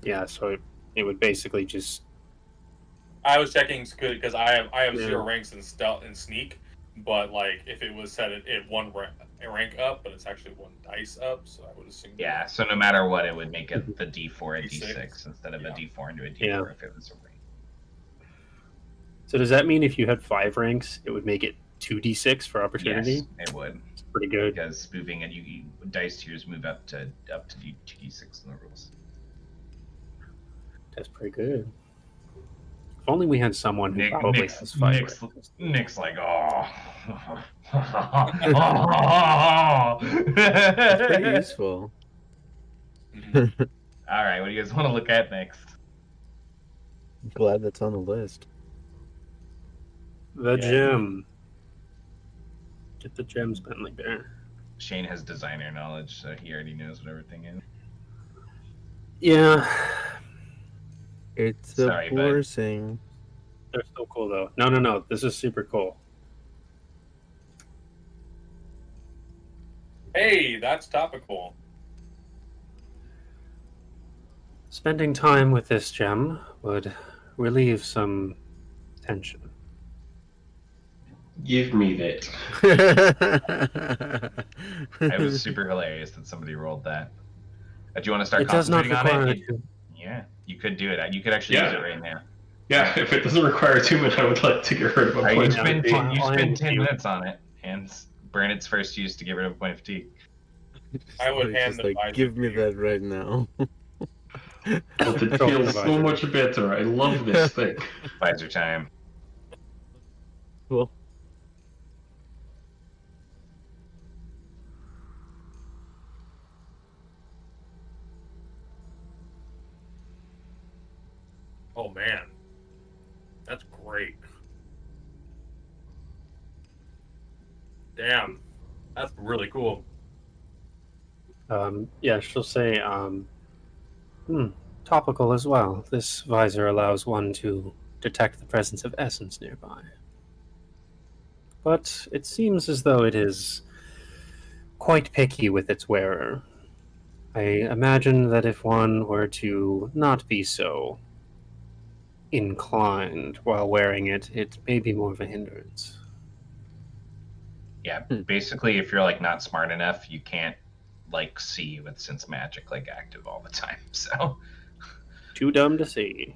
Yeah, so it would basically just I was checking because I have Yeah. 0 ranks in stealth and sneak, but like if it was set at 1 rank up, but it's actually 1 dice up, so I would assume. Yeah, so no matter what, it would make it the D4 a D6. D6 instead of Yeah. a D4 into a D4 Yeah. if it was a ring. So does that mean if you had 5 ranks, it would make it 2d6 for opportunity? Yes, it would. It's pretty good. Because moving and you dice tiers move up to 2d6 in the rules. That's pretty good. If only we had someone who Nick, probably Nick's, has 5 Nick's, ranks. Nick's like, oh. It's pretty useful. Mhm. All right, what do you guys want to look at next? I'm glad that's on the list. The Yeah. gem. Get the gems, Bentley Bear. Shane has designer knowledge, so he already knows what everything is. Yeah. It's Sorry, a bud. blessing. They're so cool, though. No. This is super cool. Hey, that's topical. Spending time with this gem would relieve some tension. Give me that. It was super hilarious that somebody rolled that. Do you want to start It does not concentrating on require it? Yeah, you could do it. You could actually use Yeah. it right now. Yeah, if it doesn't require attunement, I would like to get rid of a You point. spend, fatigue. 10, you I'll spend hand 10 you- minutes on it and burn its first use to get rid of a point of fatigue. I would It's hand just the like, visor give me to you. that right now. But it Control feels the so visor. much better. I love this thing. Visor time. Cool. Oh man, that's great. Damn, that's really cool. Yeah, she'll say, topical as well. This visor allows one to detect the presence of essence nearby. But it seems as though it is quite picky with its wearer. I imagine that if one were to not be so inclined while wearing it, it may be more of a hindrance. Yeah, basically, if you're like not smart enough, you can't like see with sense magic like active all the time. So Too dumb to see.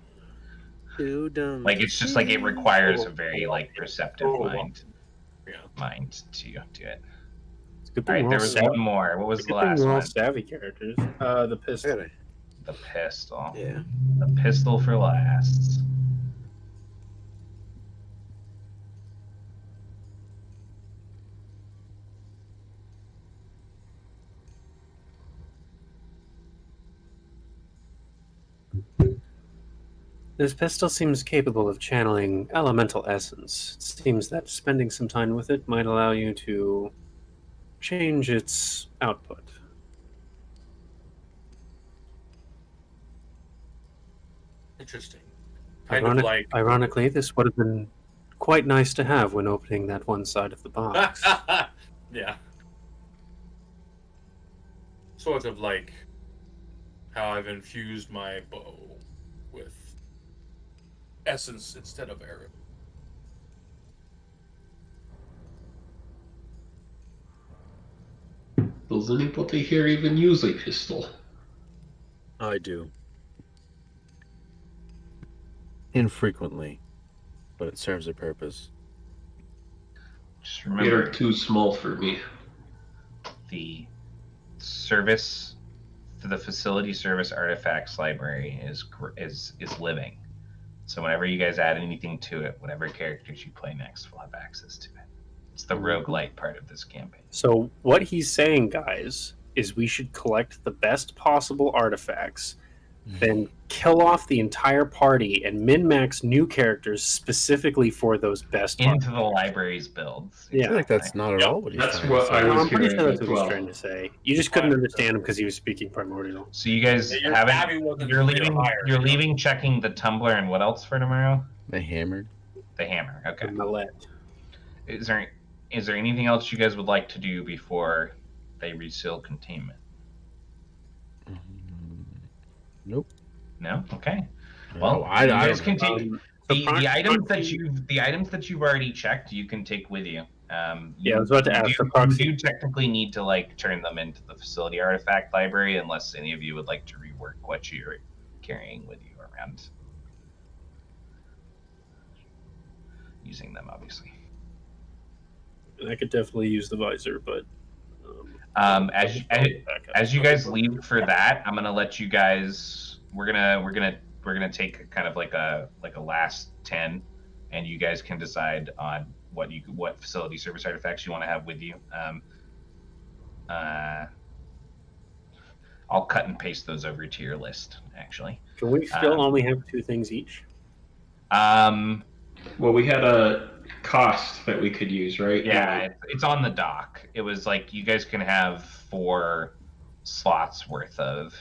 Too dumb. like it's just like it requires a Oh, very like perceptive oh, mind Yeah. mind to do it. Good All thing right, we're there all was savvy. one more. What was the Good thing last we're all one? savvy characters. The I pistol. gotta, The pistol. yeah. The pistol for last. This pistol seems capable of channeling elemental essence. It seems that spending some time with it might allow you to change its output. Interesting. Kind of like. Ironically, this would have been quite nice to have when opening that one side of the box. Yeah. Sort of like how I've infused my bow with essence instead of arrow. Does anybody here even use a pistol? I do. Infrequently, but it serves a purpose. Just They are remember, too small for me. the service for the facility service artifacts library is living. So whenever you guys add anything to it, whatever characters you play next will have access to it. It's the roguelite part of this campaign. So what he's saying, guys, is we should collect the best possible artifacts, then kill off the entire party and min-max new characters specifically for those best Into the library's builds. Yeah. I feel like that's not at Yep. all what he's That's trying what to say. I was I'm pretty hearing sure that's as what he's well. trying to say. You just couldn't understand him because he was speaking primordial. So you guys Yeah, your Abby haven't. wasn't You're really leaving. higher, You're you know. leaving. Checking the tumbler and what else for tomorrow? They hammered. The hammer. Okay. The mallet. Is there anything else you guys would like to do before they reseal containment? Nope. No. Okay. No, Well, I you don't guys know. continue. So The items that proxy- you've already checked, you can take with you. Yeah, I was about to ask, the You proxy- do technically need to like turn them into the facility artifact library, unless any of you would like to rework what you're carrying with you around. Using them, obviously. I could definitely use the visor, but As you guys leave for that, I'm gonna let you guys. We're gonna take kind of like a last 10, and you guys can decide on what facility service artifacts you want to have with you. I'll cut and paste those over to your list, actually. Can we still only have 2 things each? Well, we had a cost that we could use, right? Yeah, it's on the dock. It was like you guys can have 4 slots worth of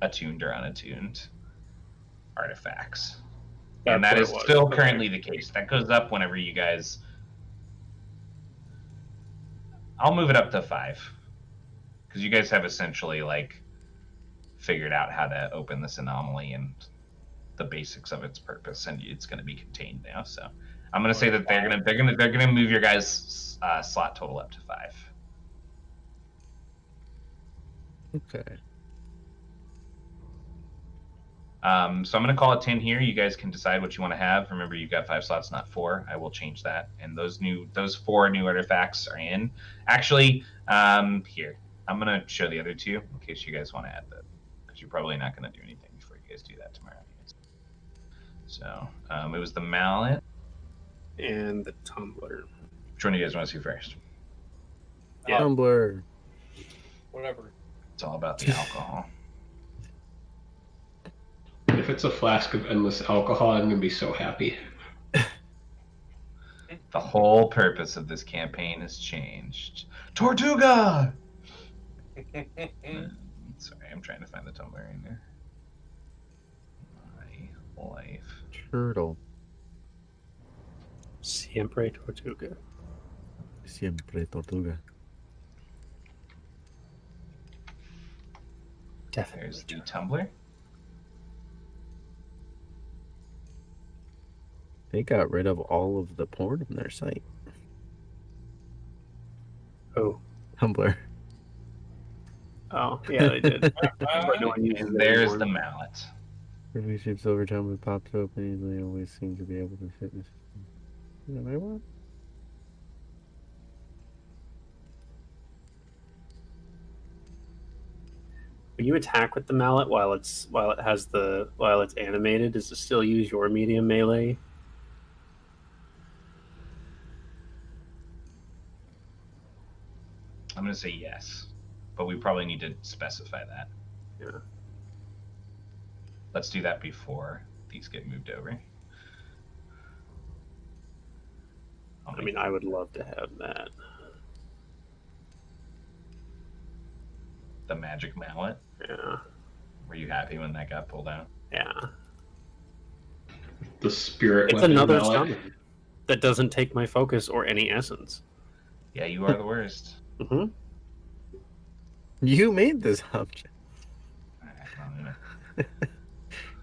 attuned or unattuned artifacts. And that is still currently the case. That goes up whenever you guys. I'll move it up to 5. Because you guys have essentially like figured out how to open this anomaly and the basics of its purpose, and it's going to be contained now. So I'm going to say that they're going to move your guys' slot total up to 5. Okay. So I'm going to call it 10 here. You guys can decide what you want to have. Remember, you've got 5 slots, not 4. I will change that. And those 4 new artifacts are in. Actually, here, I'm going to show the other 2 in case you guys want to add them, because you're probably not going to do anything before you guys do that tomorrow. So it was the mallet And the tumbler. Which one do you guys want to see first? Yeah. Tumblr. Whatever. It's all about the alcohol. If it's a flask of endless alcohol, I'm gonna be so happy. The whole purpose of this campaign has changed. Tortuga! Sorry, I'm trying to find the tumbler in there. My life. Turtle. Siempre Tortuga. Siempre Tortuga. Definitely. There's the tumbler. They got rid of all of the porn on their site. Oh. Tumblr. Oh, yeah, they did. But no one uses And it there's anymore. the mallet. Every ship's over time with popped open, they always seem to be able to fit this. What? When you attack with the mallet while it's animated, does it still use your medium melee? I'm going to say yes, but we probably need to specify that. Yeah. Let's do that before these get moved over. I mean, I would love to have that. The magic mallet. Yeah. Were you happy when that got pulled out? Yeah. The spirit It's weapon another mallet. summon that doesn't take my focus or any essence. Yeah, you are the worst. Mm-hmm. You made this object. Well,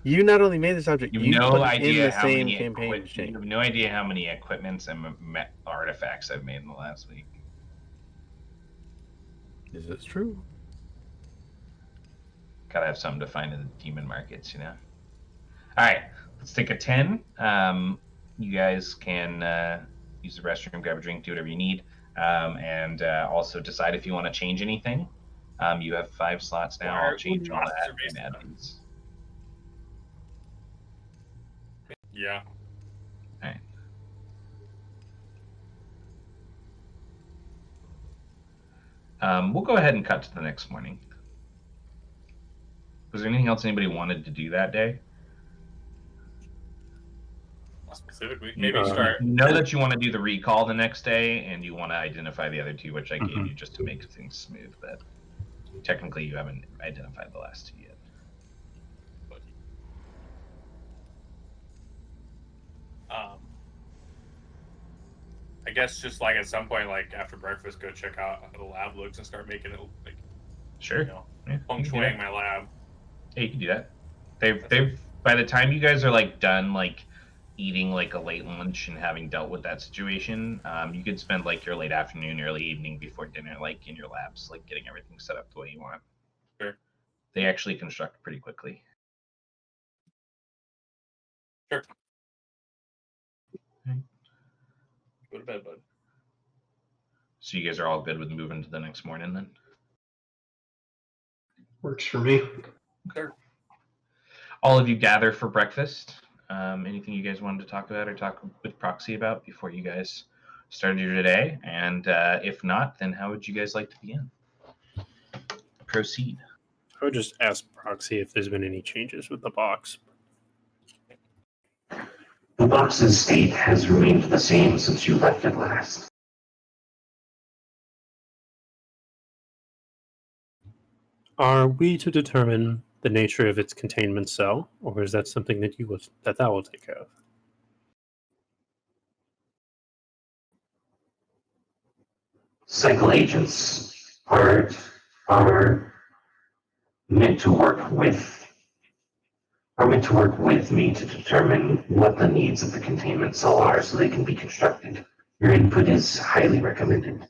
You not only made this object, you have you no put it in idea the how same many campaign you chain. have no idea how many equipments and artifacts I've made in the last week. Is this true? Gotta have something to find in the demon markets, you know. All right, let's take a 10. You guys can use the restroom, grab a drink, do whatever you need, and also decide if you want to change anything. You have 5 slots now. I'll change all that and add these. Yeah. All right. We'll go ahead and cut to the next morning. Was there anything else anybody wanted to do that day? Specifically, maybe start. You know that you want to do the recall the next day, and you want to identify the other 2, which I gave you just to make things smooth. But technically, you haven't identified the last 2 yet. I guess just like at some point, like after breakfast, go check out how the lab looks and start making it like, sure, yeah, feng shuiing my lab. Yeah, you can do that. They've by the time you guys are like done like eating like a late lunch and having dealt with that situation, you could spend like your late afternoon, early evening before dinner, like in your labs, like getting everything set up the way you want. Sure. They actually construct pretty quickly. Sure. Go to bed, bud. So you guys are all good with moving to the next morning then? Works for me. Sure. All of you gather for breakfast. Anything you guys wanted to talk about or talk with Proxy about before you guys started your day? And if not, then how would you guys like to begin? Proceed. I would just ask Proxy if there's been any changes with the box. The box's state has remained the same since you left it last. Are we to determine the nature of its containment cell, or is that something that that will take care of? Cycle agents are meant to work with me to determine what the needs of the containment cell are so they can be constructed. Your input is highly recommended.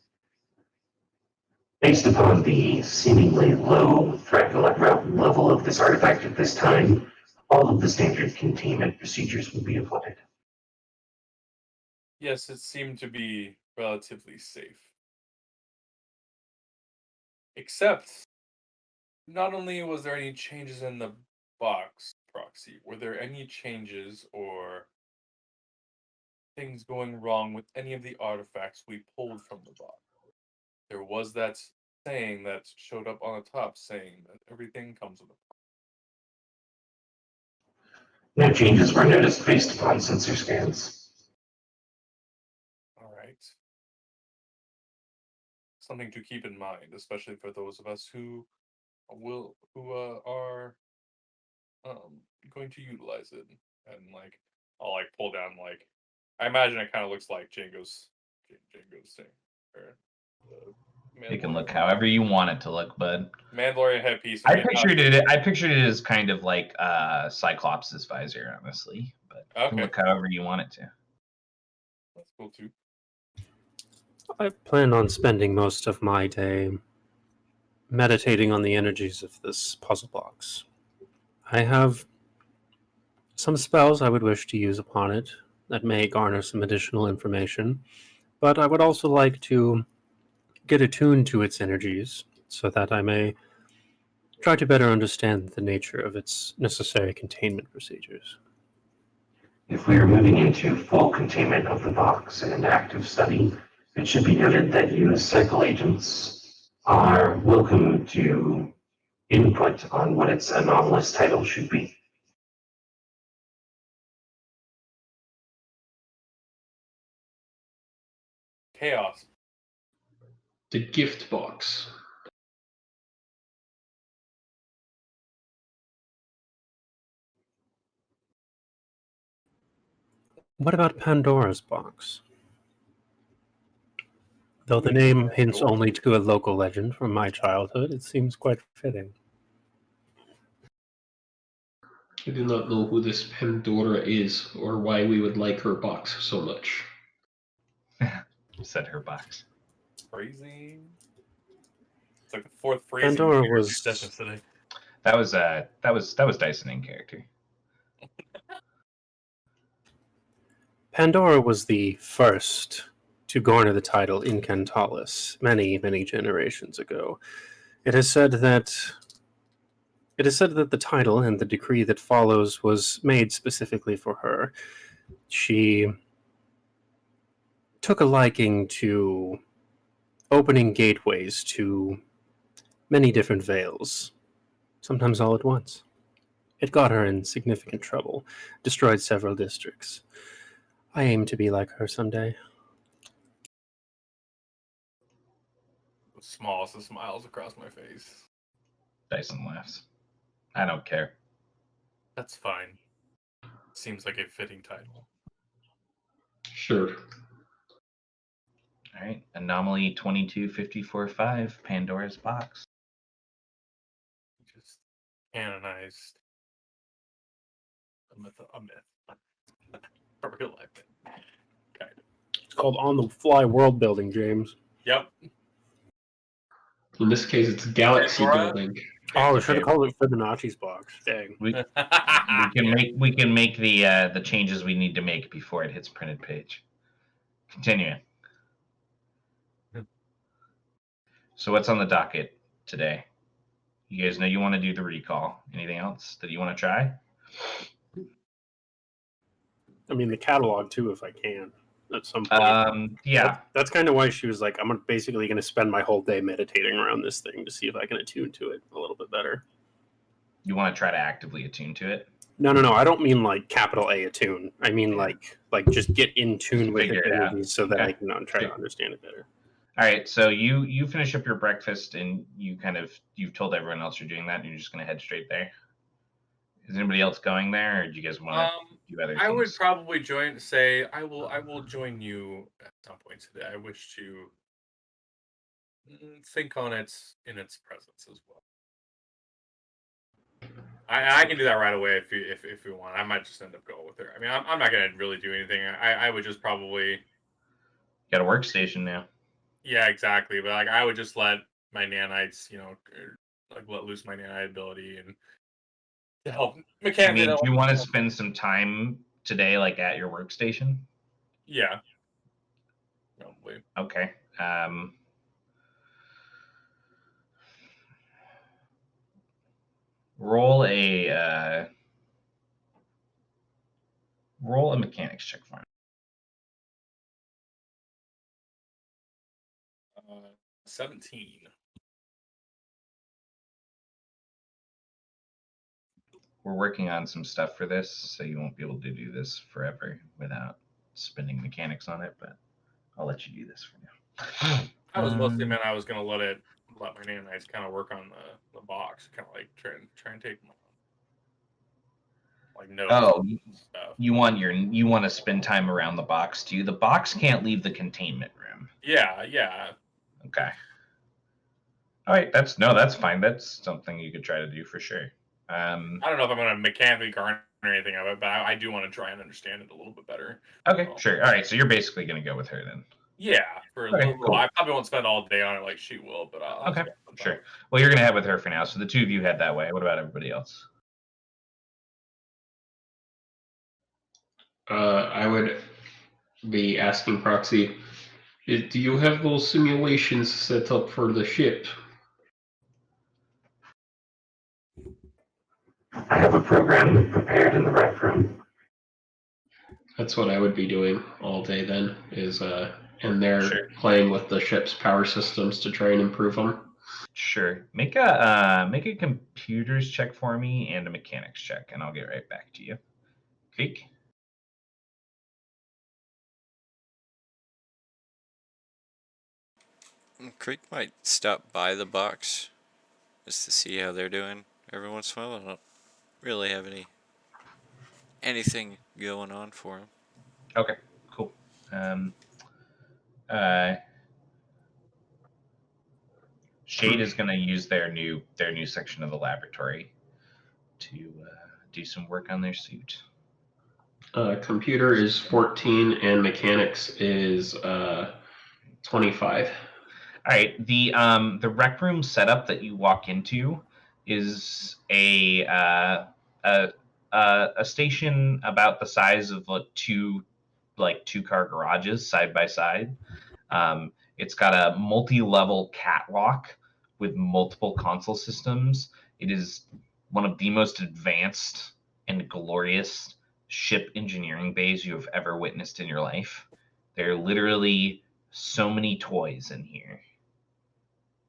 Based upon the seemingly low threat level of this artifact at this time, all of the standard containment procedures will be applied. Yes, it seemed to be relatively safe. Except, not only was there any changes in the box, Proxy, were there any changes or things going wrong with any of the artifacts we pulled from the box? There was that saying that showed up on the top saying that everything comes with a box. No changes were noticed based upon sensor scans. All right. Something to keep in mind, especially for those of us who are going to utilize it. And like, I'll like pull down like, I imagine it kind of looks like Django's thing, or It can look however you want it to look, bud. Mandalorian headpiece. I pictured it as kind of like Cyclops' visor, honestly, but it can look however you want it to. That's cool too. I plan on spending most of my day meditating on the energies of this puzzle box. I have some spells I would wish to use upon it that may garner some additional information, but I would also like to get attuned to its energies so that I may try to better understand the nature of its necessary containment procedures. If we are moving into full containment of the box and active study, it should be noted that you as cycle agents are welcome to input on what its anomalous title should be. Chaos. The gift box. What about Pandora's box? Though the name hints only to a local legend from my childhood, it seems quite fitting. I do not know who this Pandora is or why we would like her box so much. Said her box. Crazy. It's like the fourth phrase Pandora in was sentence today. That was Dyson in character. Pandora was the first to garner the title Incantalis many, many generations ago. It is said that the title and the decree that follows was made specifically for her. She took a liking to opening gateways to many different veils, sometimes all at once. It got her in significant trouble, destroyed several districts. I aim to be like her someday. The smallest of smiles across my face. Dyson laughs. I don't care. That's fine. Seems like a fitting title. Sure. All right. Anomaly 22545, Pandora's box. Just canonized a myth. A real life myth. Kind of. It's called On the Fly World Building, James. Yep. In this case, it's galaxy Pandora? building. Oh, I should have called it Fibonacci's box. Dang. We can make the changes we need to make before it hits printed page. Continuing. So what's on the docket today? You guys know you want to do the recall. Anything else that you want to try? I mean, the catalog too, if I can, at some point. Yeah. That's kind of why she was like, I'm basically going to spend my whole day meditating around this thing to see if I can attune to it a little bit better. You want to try to actively attune to it? No. I don't mean like capital A attune. I mean like just get in tune with Figure its it out. energies so that Okay. I can try to understand it better. All right, so you finish up your breakfast and you've told everyone else you're doing that and you're just gonna head straight there. Is anybody else going there, or do you guys want to do other things? I would probably I will join you at some point today. I wish to think on in its presence as well. I can do that right away if you want. I might just end up going with her. I mean, I'm not gonna really do anything. I would just probably got a workstation now. Yeah, exactly. But like, I would just let my nanites, like let loose my nanite ability and to help mechanically. I mean, do you want to spend some time today, like at your workstation? Yeah. Probably. Okay. Roll a mechanics check for me. 17. We're working on some stuff for this, so you won't be able to do this forever without spending mechanics on it, but I'll let you do this for now. I was mostly meant I was gonna let my nanites kind of work on the box, kind of like try and take like notes. Oh, stuff. you want to spend time around the box too. The box can't leave the containment room. Yeah. Okay. All right, that's fine. That's something you could try to do for sure. I don't know if I'm gonna mechanically garner anything of it, but I do want to try and understand it a little bit better. Okay, sure. All right, so you're basically gonna go with her then. Yeah, for a little. Cool. I probably won't spend all day on it like she will, but I'll okay, sure. Well, you're gonna head with her for now. So the two of you head that way. What about everybody else? I would be asking Proxy, do you have those simulations set up for the ship? I have a program prepared in the rec room. That's what I would be doing all day then, is in there Sure. playing with the ship's power systems to try and improve them. Sure. Make a computers check for me and a mechanics check, and I'll get right back to you. Creek? Creek might stop by the box just to see how they're doing every once in a while. I don't really have anything going on for him. Okay, cool. Uh, Shade is going to use their new section of the laboratory to do some work on their suit. Computer is 14 and mechanics is 25. All right. The rec room setup that you walk into is a station about the size of two car garages side by side. It's got a multi-level catwalk with multiple console systems. It is one of the most advanced and glorious ship engineering bays you have ever witnessed in your life. There are literally so many toys in here,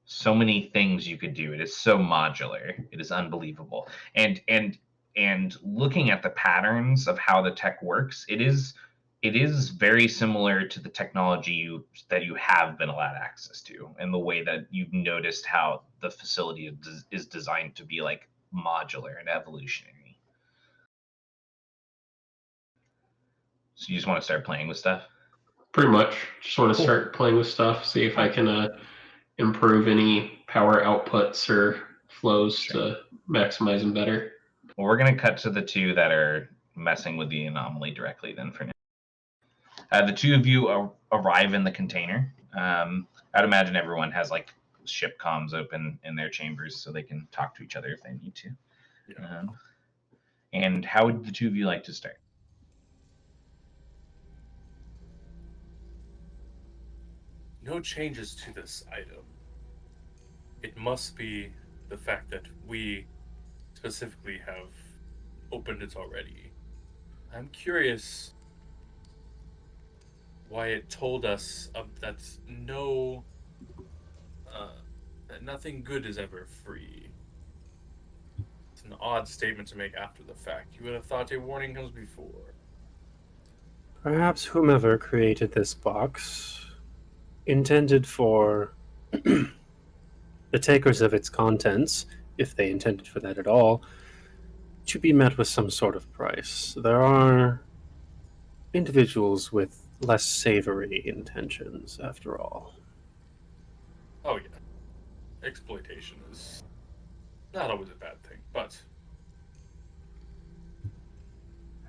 so many things you could do. It is so modular. It is unbelievable. And looking at the patterns of how the tech works, it is very similar to the technology that you have been allowed access to, and the way that you've noticed how the facility is designed to be like modular and evolutionary. So you just want to start playing with stuff. Pretty much. Just want to Cool. start playing with stuff, see if I can improve any power outputs or flows Sure. to maximize them better. Well, we're going to cut to the two that are messing with the anomaly directly then for now. The two of you arrive in the container. I'd imagine everyone has like ship comms open in their chambers so they can talk to each other if they need to. Yeah. And how would the two of you like to start? No changes to this item. It must be the fact that we specifically have opened it already. I'm curious why it told us that that nothing good is ever free. It's an odd statement to make after the fact. You would have thought a warning comes before. Perhaps whomever created this box intended for the takers of its contents, if they intended for that at all, to be met with some sort of price. There are individuals with less savory intentions, after all. Oh yeah, exploitation is not always a bad thing, but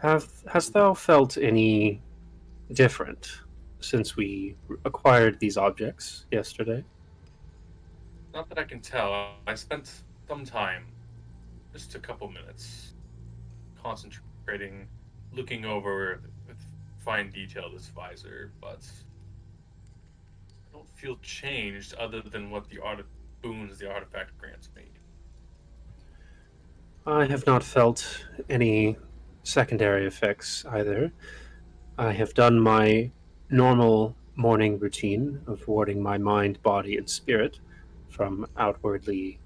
Hast thou felt any different since we acquired these objects yesterday? not that I can tell. I spent some time, just a couple minutes, concentrating, looking over with fine detail this visor, but I don't feel changed other than what the boons the artifact grants me. I have not felt any secondary effects either. I have done my normal morning routine of warding my mind, body, and spirit from outwardly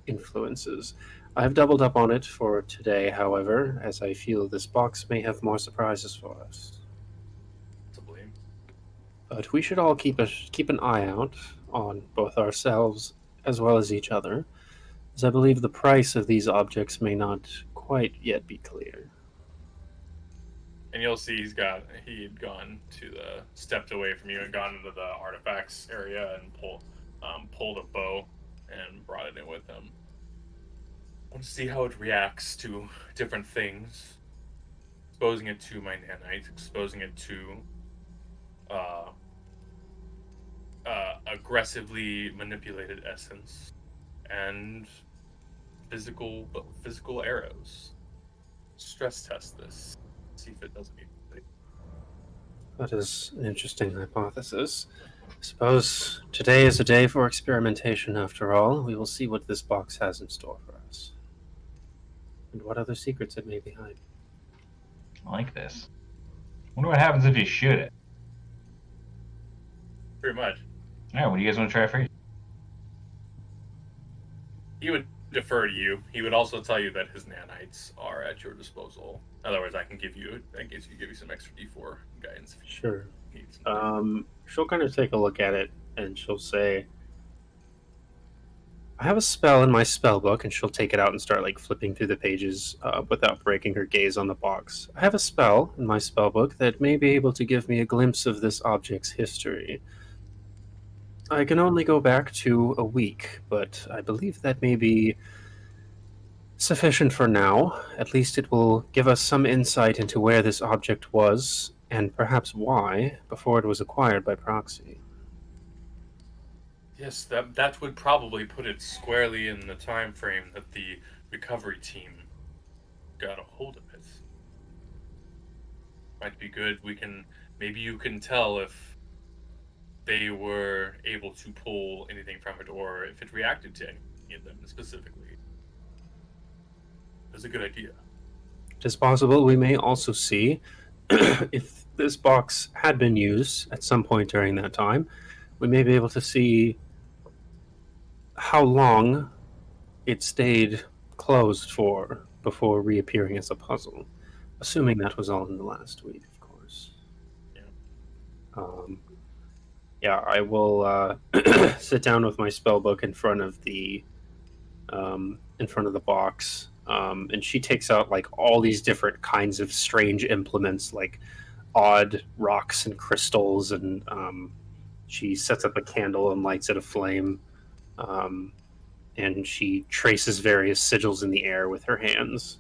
influences. I have doubled up on it for today, however, as I feel this box may have more surprises for us. Possibly. But we should all keep an eye out on both ourselves as well as each other, as I believe the price of these objects may not quite yet be clear. And you'll see he'd gone to stepped away from you and gone into the artifacts area and pulled a bow and brought it in with him. I want to see how it reacts to different things. Exposing it to my nanite, exposing it to uh, aggressively manipulated essence, and physical arrows. Stress test this. See if it does anything. That is an interesting hypothesis. I suppose today is a day for experimentation after all. We will see what this box has in store for us. and what other secrets it may be hiding. I like this. Wonder what happens if you shoot it. Pretty much. All right, what do you guys want to try first? He would defer to you. He would also tell you that his nanites are at your disposal. Otherwise, I can give you some extra D4 guidance if Sure. you need some. She'll kind of take a look at it, and she'll say, I have a spell in my spell book, and she'll take it out and start like flipping through the pages without breaking her gaze on the box. I have a spell in my spell book that may be able to give me a glimpse of this object's history. I can only go back to a week, but I believe that may be sufficient for now. At least it will give us some insight into where this object was, and perhaps why, before it was acquired by proxy. Yes, that would probably put it squarely in the time frame that the recovery team got a hold of it. Might be good. Maybe you can tell if they were able to pull anything from it, or if it reacted to any of them specifically. That's a good idea. It is possible we may also see if this box had been used at some point during that time, we may be able to see how long it stayed closed for before reappearing as a puzzle, assuming that was all in the last week, of course. Yeah, I will sit down with my spell book in front of the box, and she takes out like all these different kinds of strange implements, like odd rocks and crystals, and she sets up a candle and lights it aflame. And she traces various sigils in the air with her hands.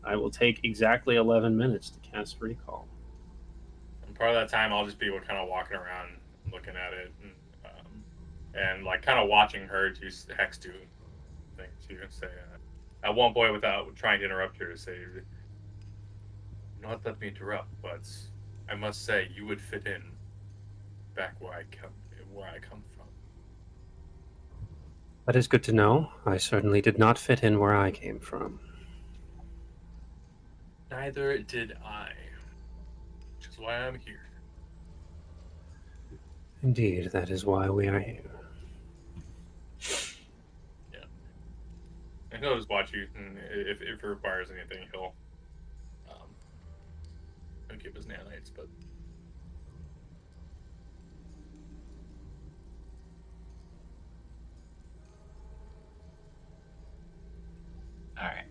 I will take exactly 11 minutes to cast Recall. And part of that time, I'll just be kind of walking around, looking at it, and like kind of watching her do hex do thing too. Say at one point, without trying to interrupt her, say, "Not let me interrupt, but I must say you would fit in back where I come from." That is good to know. I certainly did not fit in where I came from. Neither did I, which is why I'm here. Indeed, that is why we are here. Yeah. And he'll just watch you, and if it requires anything, he'll give his nanites, but... All right.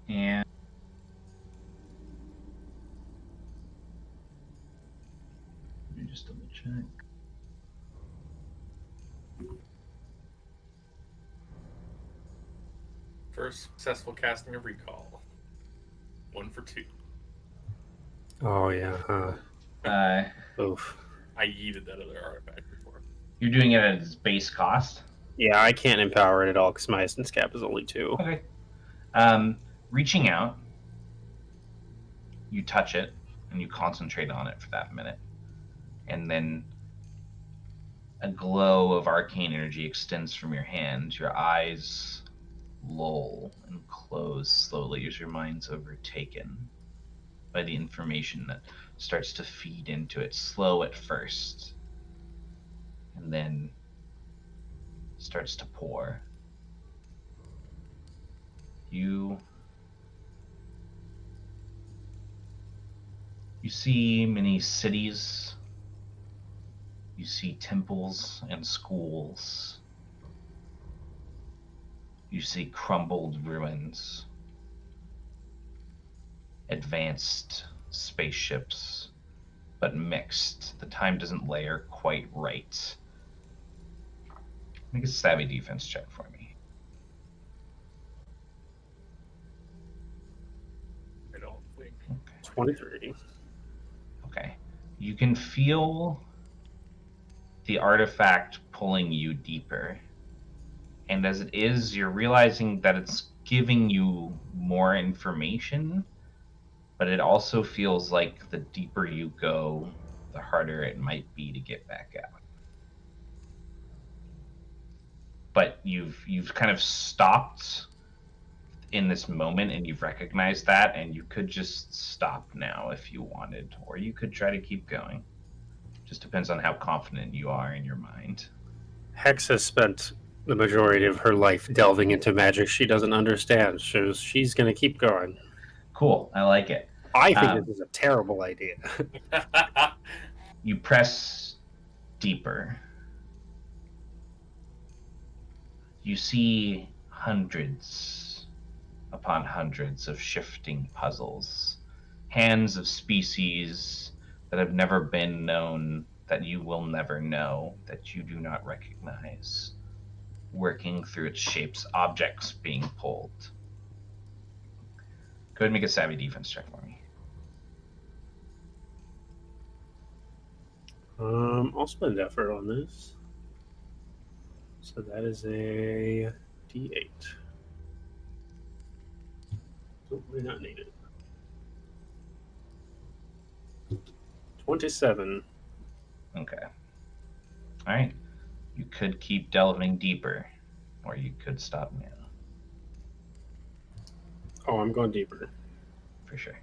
And let me just double check. First successful casting of Recall. 1 for 2. Oh, yeah, huh? Oof. I yeeted that other artifact before. You're doing it at its base cost? Yeah, I can't empower it at all because my essence cap is only 2. Okay. Reaching out, you touch it, and you concentrate on it for that minute. And then a glow of arcane energy extends from your hand. Your eyes lull and close slowly as your mind's overtaken by the information that starts to feed into it, slow at first, and then starts to pour. You see many cities. You see temples and schools. You see crumbled ruins. Advanced spaceships, but mixed. The time doesn't layer quite right. Make a savvy defense check for me. I don't think. Okay. 23. Okay. You can feel the artifact pulling you deeper. And as it is, you're realizing that it's giving you more information, but it also feels like the deeper you go, the harder it might be to get back out. but you've kind of stopped in this moment, and you've recognized that, and you could just stop now if you wanted, or you could try to keep going. Just depends on how confident you are in your mind. Hex has spent the majority of her life delving into magic she doesn't understand, so she's going to keep going. Cool, I like it. I think this is a terrible idea. You press deeper. You see hundreds upon hundreds of shifting puzzles, hands of species that have never been known, that you will never know, that you do not recognize, working through its shapes, objects being pulled. Go ahead and make a savvy defense check for me. I'll spend effort on this. So that is a D8. Oh, may not need it. 27. Okay. All right. You could keep delving deeper, or you could stop now. Oh, I'm going deeper. For sure.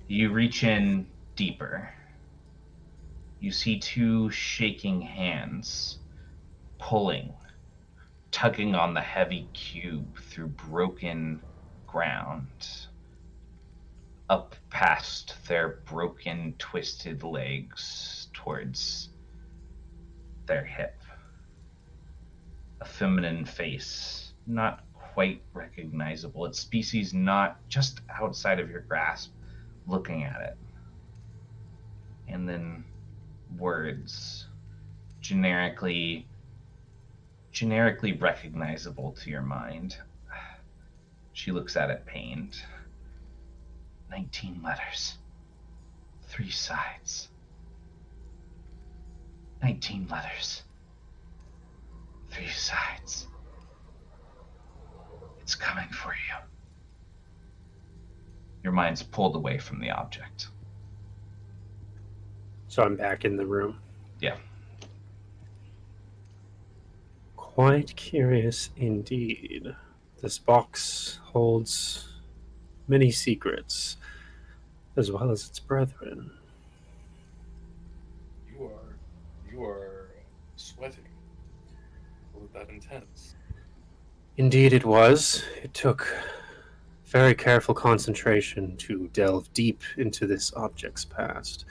You reach in deeper. You see two shaking hands pulling, tugging on the heavy cube through broken ground, up past their broken, twisted legs towards their hip. A feminine face, not quite recognizable. Its species not just outside of your grasp, looking at it. And then words, generically recognizable to your mind. She looks at it pained. 19 letters. 3 sides. 19 letters. 3 sides. It's coming for you. Your mind's pulled away from the object. So I'm back in the room. Yeah. Quite curious indeed. This box holds many secrets, as well as its brethren. You are sweating. Was that intense? Indeed it was. It took very careful concentration to delve deep into this object's past.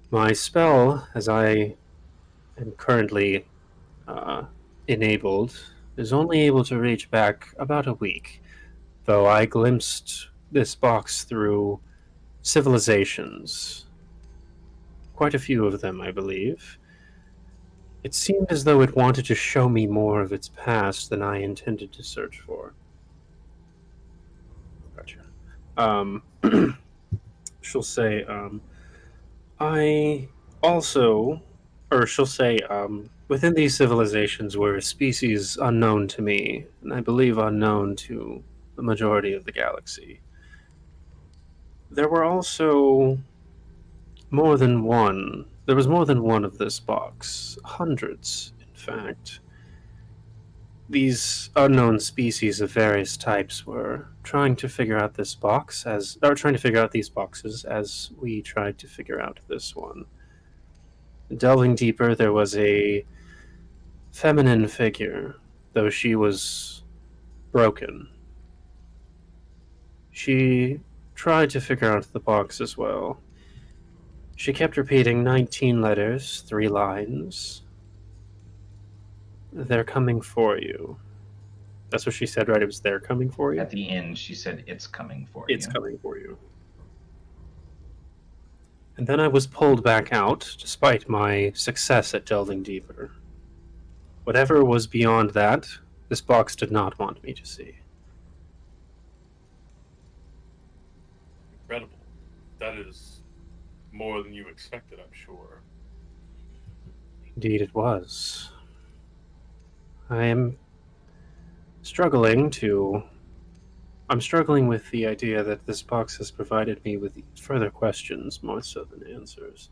My spell, as I am currently enabled, is only able to reach back about a week, though I glimpsed this box through civilizations. Quite a few of them, I believe. It seemed as though it wanted to show me more of its past than I intended to search for. Gotcha. She'll say, I also, or she'll say, within these civilizations were a species unknown to me, and I believe unknown to the majority of the galaxy. There were also more than one. There was more than one of this box. Hundreds, in fact. These unknown species of various types were trying to figure out this box trying to figure out these boxes as we tried to figure out this one. Delving deeper, there was a feminine figure, though she was broken. She tried to figure out the box as well. She kept repeating 19 letters, 3 lines. They're coming for you. That's what she said, right? It was they're coming for you? At the end, she said, it's coming for It's you. coming for you. And then I was pulled back out, despite my success at delving deeper. Whatever was beyond that, this box did not want me to see. Incredible. That is more than you expected, I'm sure. Indeed it was. I am struggling with the idea that this box has provided me with further questions more so than answers.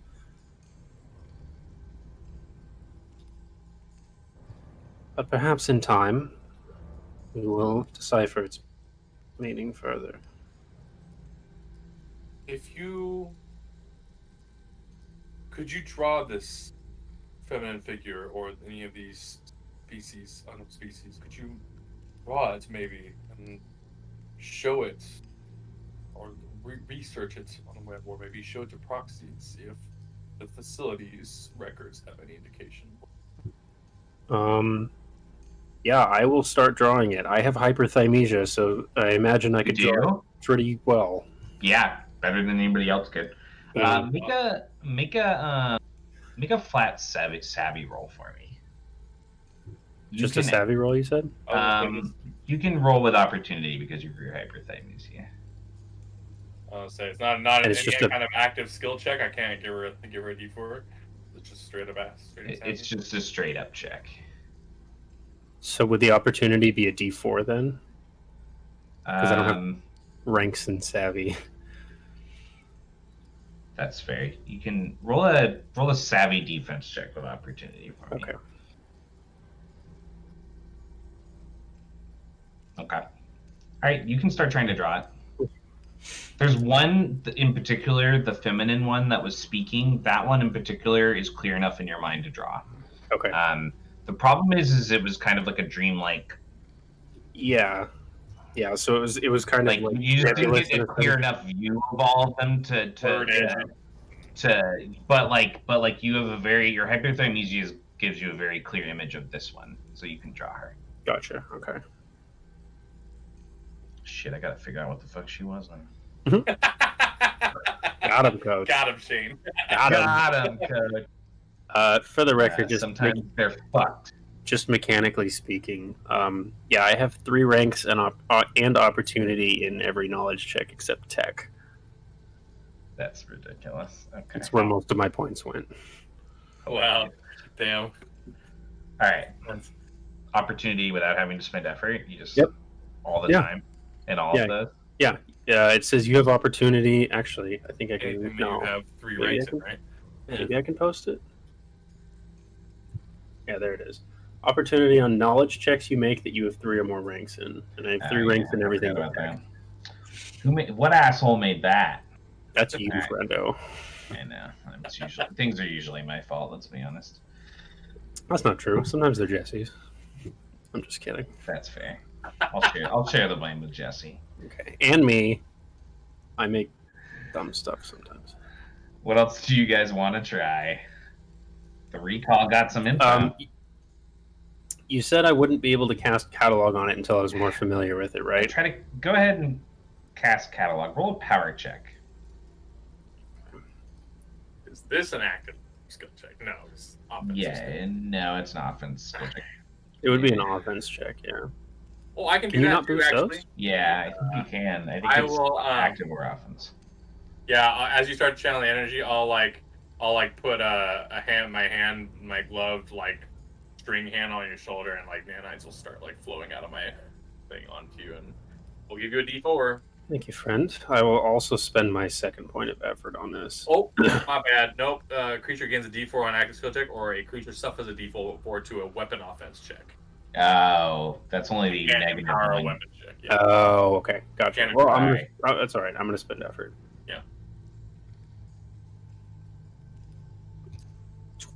But perhaps in time, we will decipher its meaning further. If you could you draw this feminine figure or any of these species, unknown species, could you draw it maybe and show it or research it on the web or maybe show it to proxy and see if the facility's records have any indication? Yeah, I will start drawing it. I have hyperthymesia, so I imagine I You could draw it do? pretty well. Yeah, better than anybody else could. Make a flat savvy roll for me. You Just a can savvy roll, you said? you can roll with opportunity because of your hyperthymesia. I'll say it's not And any it's just kind of active skill check. I can't give her a D4. It's just straight up ass. It's just a straight up check. So would the opportunity be a D4 then? Because I don't have ranks in savvy. That's fair. You can roll a savvy defense check with opportunity for me. Okay. Okay. All right, you can start trying to draw it. There's one in particular, the feminine one that was speaking. That one in particular is clear enough in your mind to draw. Okay. The problem is it was kind of like a dreamlike. Yeah. Yeah, so it was kind of like you just didn't nebulous get in a a clear sense. enough view of all of them but you have a very your hypothymesia gives you a very clear image of this one, so you can draw her. Gotcha. Okay. Shit, I gotta figure out what the fuck she was then. Got him, coach. Got him, Shane. Got him, coach. For the record, sometimes they're fucked. Just mechanically speaking, yeah, I have 3 ranks and opportunity in every knowledge check except tech. That's ridiculous. Okay. That's where most of my points went. Wow. Damn. All right. Opportunity without having to spend effort. You just all the time and all of those. Yeah. It says you have opportunity. Actually, I think I can. You have 3 ranks in, right? Maybe I can post it. Yeah, there it is. Opportunity on knowledge checks you make that you have 3 or more ranks in, and I have 3 ranks in everything. What asshole made that? That's you, friendo. I know. Things are usually my fault. Let's be honest. That's not true. Sometimes they're Jesse's. I'm just kidding. That's fair. I'll share the blame with Jesse. Okay, and me. I make dumb stuff sometimes. What else do you guys want to try? The recall got some info. You said I wouldn't be able to cast catalog on it until I was more familiar with it, right? Try to go ahead and cast catalog. Roll a power check. Is this an active skill check? No, it's offense. No, it's an offense skill check. It would be an offense check, yeah. Well, I can do you that not too, boost actually. those? Yeah, I think you can. I think it's will, active or offense. Yeah, as you start channeling energy, I'll put my gloved string hand on your shoulder, and nanites will start flowing out of my thing onto you, and we'll give you a D4. Thank you, friend. I will also spend my second point of effort on this. Oh, my bad. Nope. Creature gains a D4 on active skill check, or a creature suffers a D4 to a weapon offense check. Oh, that's only the negative one. Weapon check. Yeah. Oh, okay, gotcha. Well, that's all right. I'm gonna spend effort. Yeah.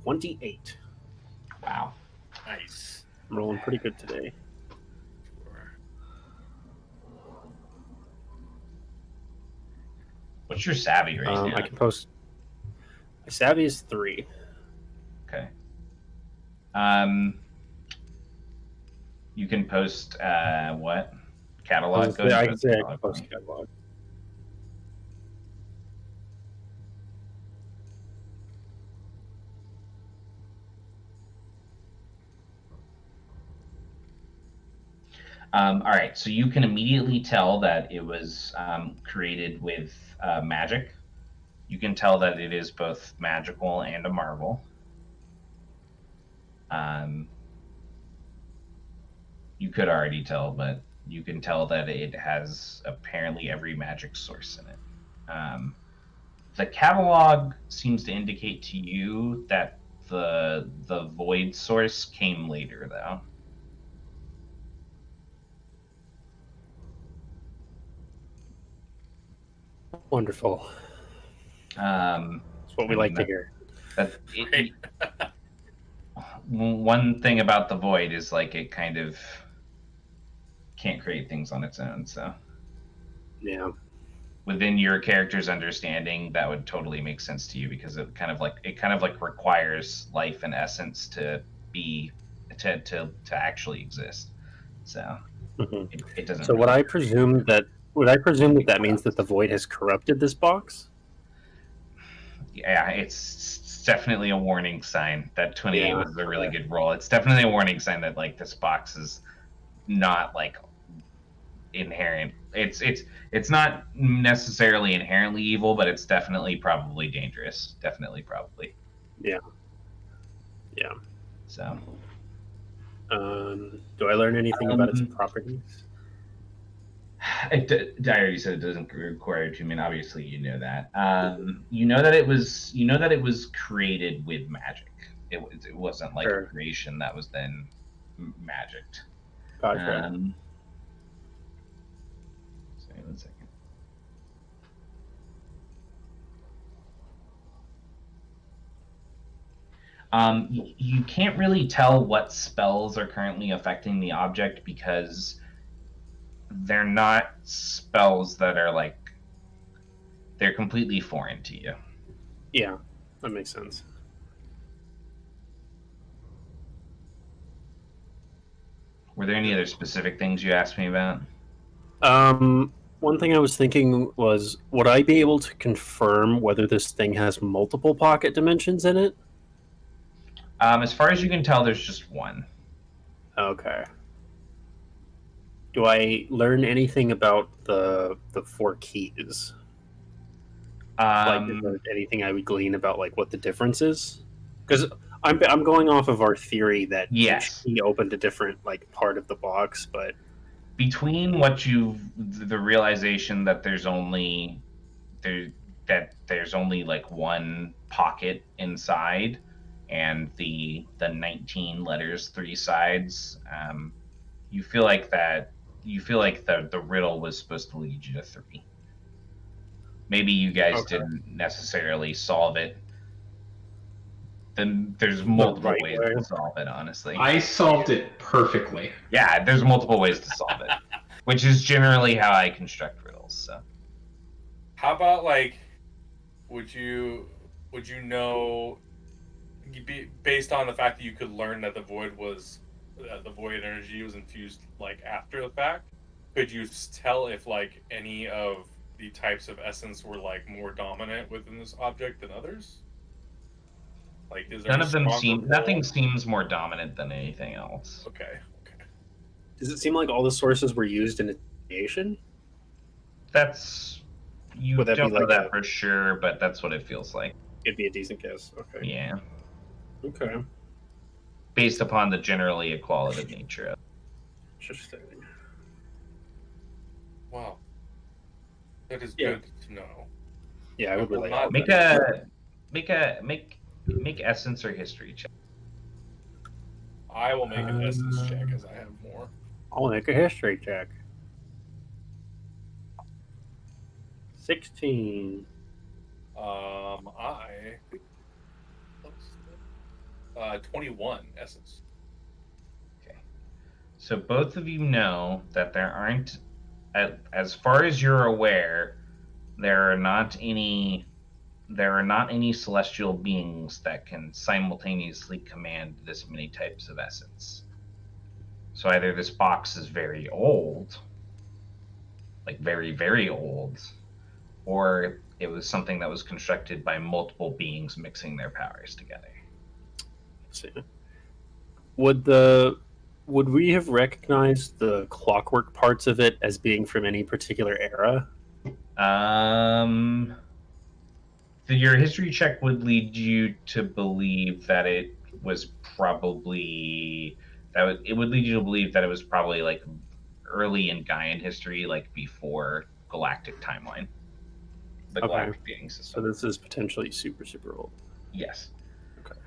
28. Wow. Nice. I'm rolling pretty good today. What's your savvy right now? I can post. My savvy is 3. Okay. You can post what? Catalog? I can say I can post catalog. All right, so you can immediately tell that it was created with magic. You can tell that it is both magical and a marvel. You could already tell, but you can tell that it has apparently every magic source in it. The catalog seems to indicate to you that the void source came later, though. Wonderful. Um, That's what we I mean, like to hear. One thing about the void is like it kind of can't create things on its own. So Yeah. within your character's understanding, that would totally make sense to you because it kind of like requires life and essence to be to actually exist. So Mhm. it doesn't So really. would I presume that means that the void has corrupted this box? Yeah, it's definitely a warning sign. That 28 Yeah. was a really good roll. It's definitely a warning sign that like this box is not like inherent. It's not necessarily inherently evil, but it's definitely probably dangerous. Definitely probably. Yeah. Yeah. So Do I learn anything about its properties? I already said it doesn't require you. I mean, obviously you know that. You know that it was created with magic. It wasn't like a Sure. creation that was then magicked. Gotcha. Sorry, 1 second. You can't really tell what spells are currently affecting the object because they're not spells that are like they're completely foreign to you. Yeah, that makes sense. Were there any other specific things you asked me about? One thing I was thinking was, would I be able to confirm whether this thing has multiple pocket dimensions in it? As far as you can tell, there's just one. Okay. Do I learn anything about the four keys? Like, is there anything I would glean about like what the difference is? Because I'm going off of our theory that Yes. each key opened a different like part of the box, but Between the realization that there's only like one pocket inside, and the 19 letters, 3 sides, you feel like the riddle was supposed to lead you to 3. Maybe you guys Okay. didn't necessarily solve it. Then there's The multiple right ways way. to solve it, honestly. I solved it perfectly. Yeah, there's multiple ways to solve it, which is generally how I construct riddles. So How about like, would you know, based on the fact that you could learn that the void energy was infused like after the fact, could you tell if like any of the types of essence were like more dominant within this object than others? Like, is there none a of them stronger nothing pull? seems more dominant than anything else. Okay. Does it seem like all the sources were used in its creation? That's you Would that be don't know like that for sure, but that's what it feels like. It'd be a decent guess. Okay. Yeah, Okay. based upon the generally equalitative nature of it. Interesting. Wow. That is Yeah. good to know. Yeah, I would will relate. not- Make essence or history check. I will make an essence check as I have more. I'll make a history check. 16. I 21 essence. Okay, so both of you know that there aren't, as far as you're aware, there are not any celestial beings that can simultaneously command this many types of essence. So either this box is very old, like very, very old, or it was something that was constructed by multiple beings mixing their powers together. Let's see. Would we have recognized the clockwork parts of it as being from any particular era? Your history check would lead you to believe that it was probably it would lead you to believe that it was probably like early in Gaian history, like before galactic timeline, the galactic dating So system. this is potentially super, super old. Yes, Okay.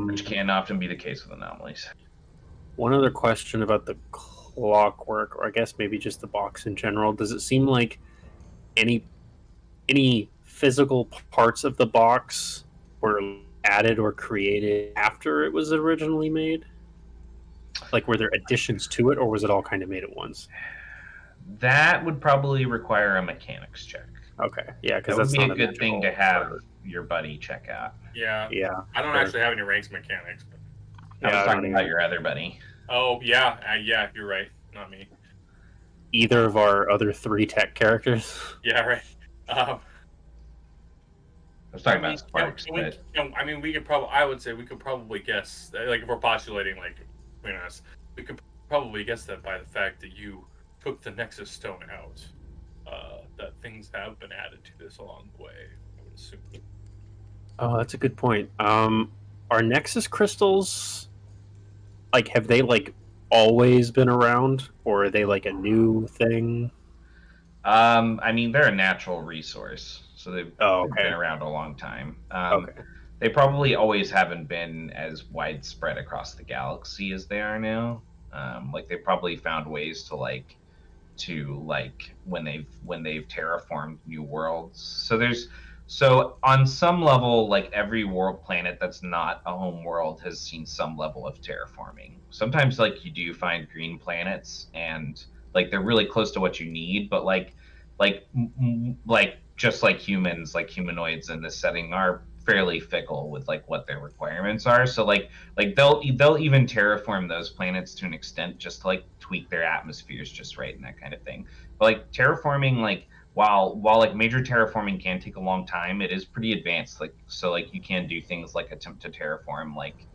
which can often be the case with anomalies. One other question about the clockwork, or I guess maybe just the box in general. Does it seem like any any physical parts of the box were added or created after it was originally made? Like, were there additions to it, or was it all kind of made at once? That would probably require a mechanics check. Okay, yeah, because That would that's be not a a good thing to magical have part. your buddy check out. Yeah. Yeah, I don't sure. actually have any ranks mechanics. But... I was Yeah, talking about even your other buddy. Oh, yeah. Yeah, you're right. Not me. either of our other 3 tech characters. Yeah, right. Um, I was talking I mean, about Sparks, but I mean, we could probably. I would say we could probably guess. Like, if we're postulating, like, between us, we could probably guess that by the fact that you took the Nexus Stone out, that things have been added to this along the way. I would assume. Oh, that's a good point. Are Nexus crystals like have they like always been around, or are they like a new thing? I mean, they're a natural resource, so they've Oh, been okay. around a long time. Okay. They probably always haven't been as widespread across the galaxy as they are now. Like they probably found ways to when they've terraformed new worlds. So on some level, like every world planet that's not a home world has seen some level of terraforming. Sometimes like you do find green planets and like they're really close to what you need, but like just like humans, like humanoids in this setting are fairly fickle with like what their requirements are. So like they'll even terraform those planets to an extent just to like tweak their atmospheres just right and that kind of thing. But like terraforming, like while like major terraforming can take a long time, it is pretty advanced. Like so like you can do things like attempt to terraform like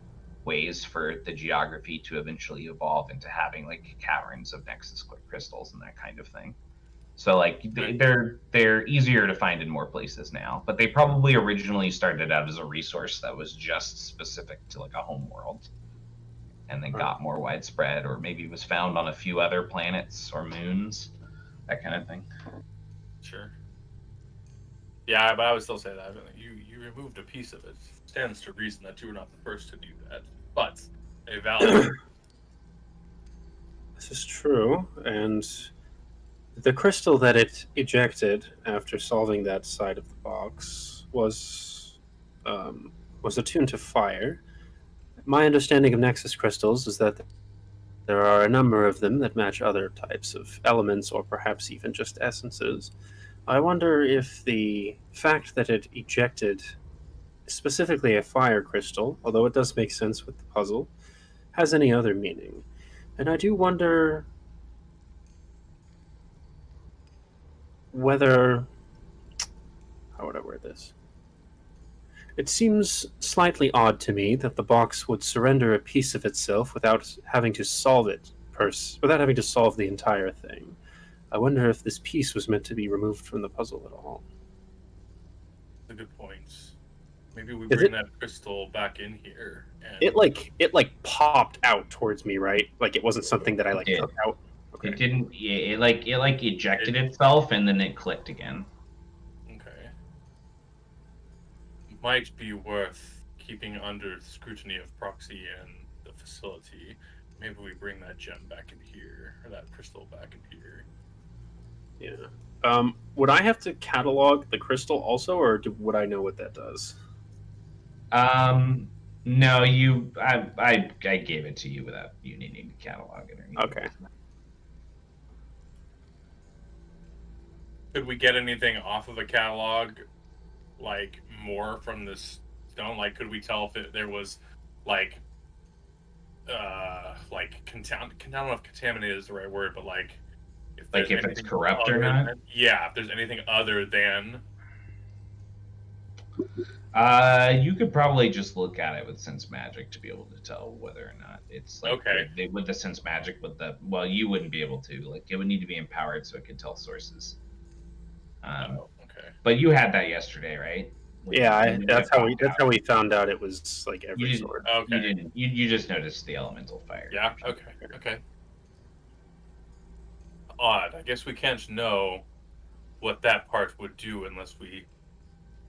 ways for the geography to eventually evolve into having like caverns of nexus crystals and that kind of thing. So like they're easier to find in more places now, but they probably originally started out as a resource that was just specific to like a home world, and then got more widespread, or maybe was found on a few other planets or moons, that kind of thing. Sure. Yeah, but I would still say that you removed a piece of it. Stands to reason that you were not the first to do that, but a valid. This is true, and the crystal that it ejected after solving that side of the box was attuned to fire. My understanding of Nexus crystals is that there are a number of them that match other types of elements, or perhaps even just essences. I wonder if the fact that it ejected specifically a fire crystal, although it does make sense with the puzzle, has any other meaning. And I do wonder whether. How would I word this? It seems slightly odd to me that the box would surrender a piece of itself without having to solve without having to solve the entire thing. I wonder if this piece was meant to be removed from the puzzle at all. That's a good point. Maybe we Is bring it- that crystal back in here. And... It popped out towards me, right? Like it wasn't something that I like It did. took out. Okay. It didn't. It like ejected itself and then it clicked again. Okay. Might be worth keeping under scrutiny of proxy and the facility. Maybe we bring that gem back in here, or that crystal back in here. Yeah. Would I have to catalog the crystal also, or would I know what that does? No, I gave it to you without you needing to catalog it or anything. Okay. Could we get anything off of a catalog, like more from this stone? Like, could we tell if there was, like I don't know if contaminated is the right word, but like if it's corrupt or not? Yeah, if there's anything other than. You could probably just look at it with sense magic to be able to tell whether or not it's like okay. With the sense magic, you wouldn't be able to. Like it would need to be empowered so it could tell sources. Okay. But you had that yesterday, right? That's how we found out it was like every sword. Okay. You didn't. You just noticed the elemental fire. Yeah. Okay. Odd. I guess we can't know what that part would do unless we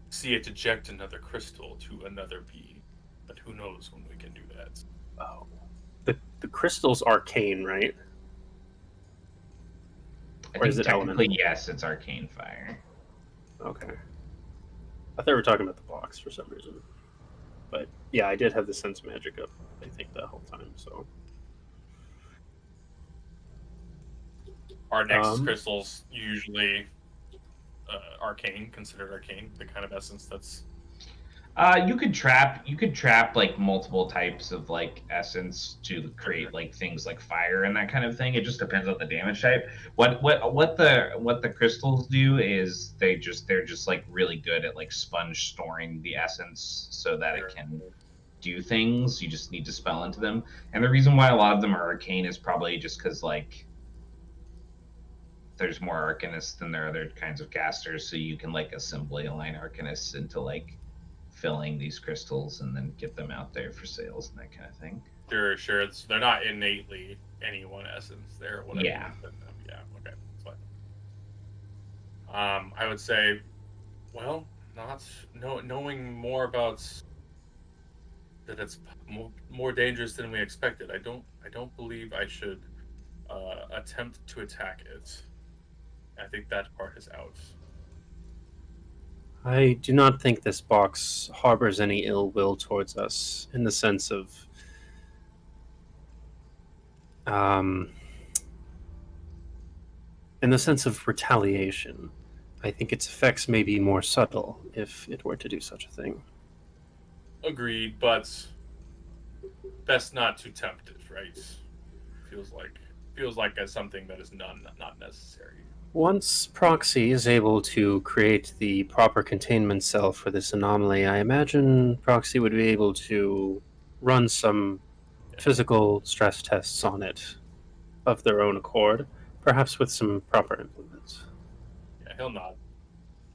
see it eject another crystal to another being. But who knows when we can do that? Oh, the crystal's arcane, right? I Or is think it technically elemental? yes, it's arcane fire. Okay. I thought we were talking about the box for some reason. But yeah, I did have the sense magic up, I think, the whole time. So Are Nexus Um, crystals usually arcane, considered arcane, the kind of essence that's You could trap like multiple types of like essence to create like things like fire and that kind of thing. It just depends on the damage type. What the crystals do is they're just like really good at like sponge storing the essence so that it can do things. You just need to spell into them. And the reason why a lot of them are arcane is probably just because like there's more arcanists than there are other kinds of casters, so you can like assembly align arcanists into like filling these crystals and then get them out there for sales and that kind of thing. sure. They're not innately any one essence. They're whatever Yeah. you put in them. Yeah, okay, that's fine. I would say, well, not knowing more about that it's more dangerous than we expected. I don't believe I should attempt to attack it. I think that part is out. I do not think this box harbors any ill will towards us in the sense of um, retaliation. I think its effects may be more subtle if it were to do such a thing. Agreed, but best not to tempt it, right? Feels like as something that is not necessary. Once Proxy is able to create the proper containment cell for this anomaly, I imagine Proxy would be able to run some physical stress tests on it of their own accord, perhaps with some proper implements. Yeah, he'll nod.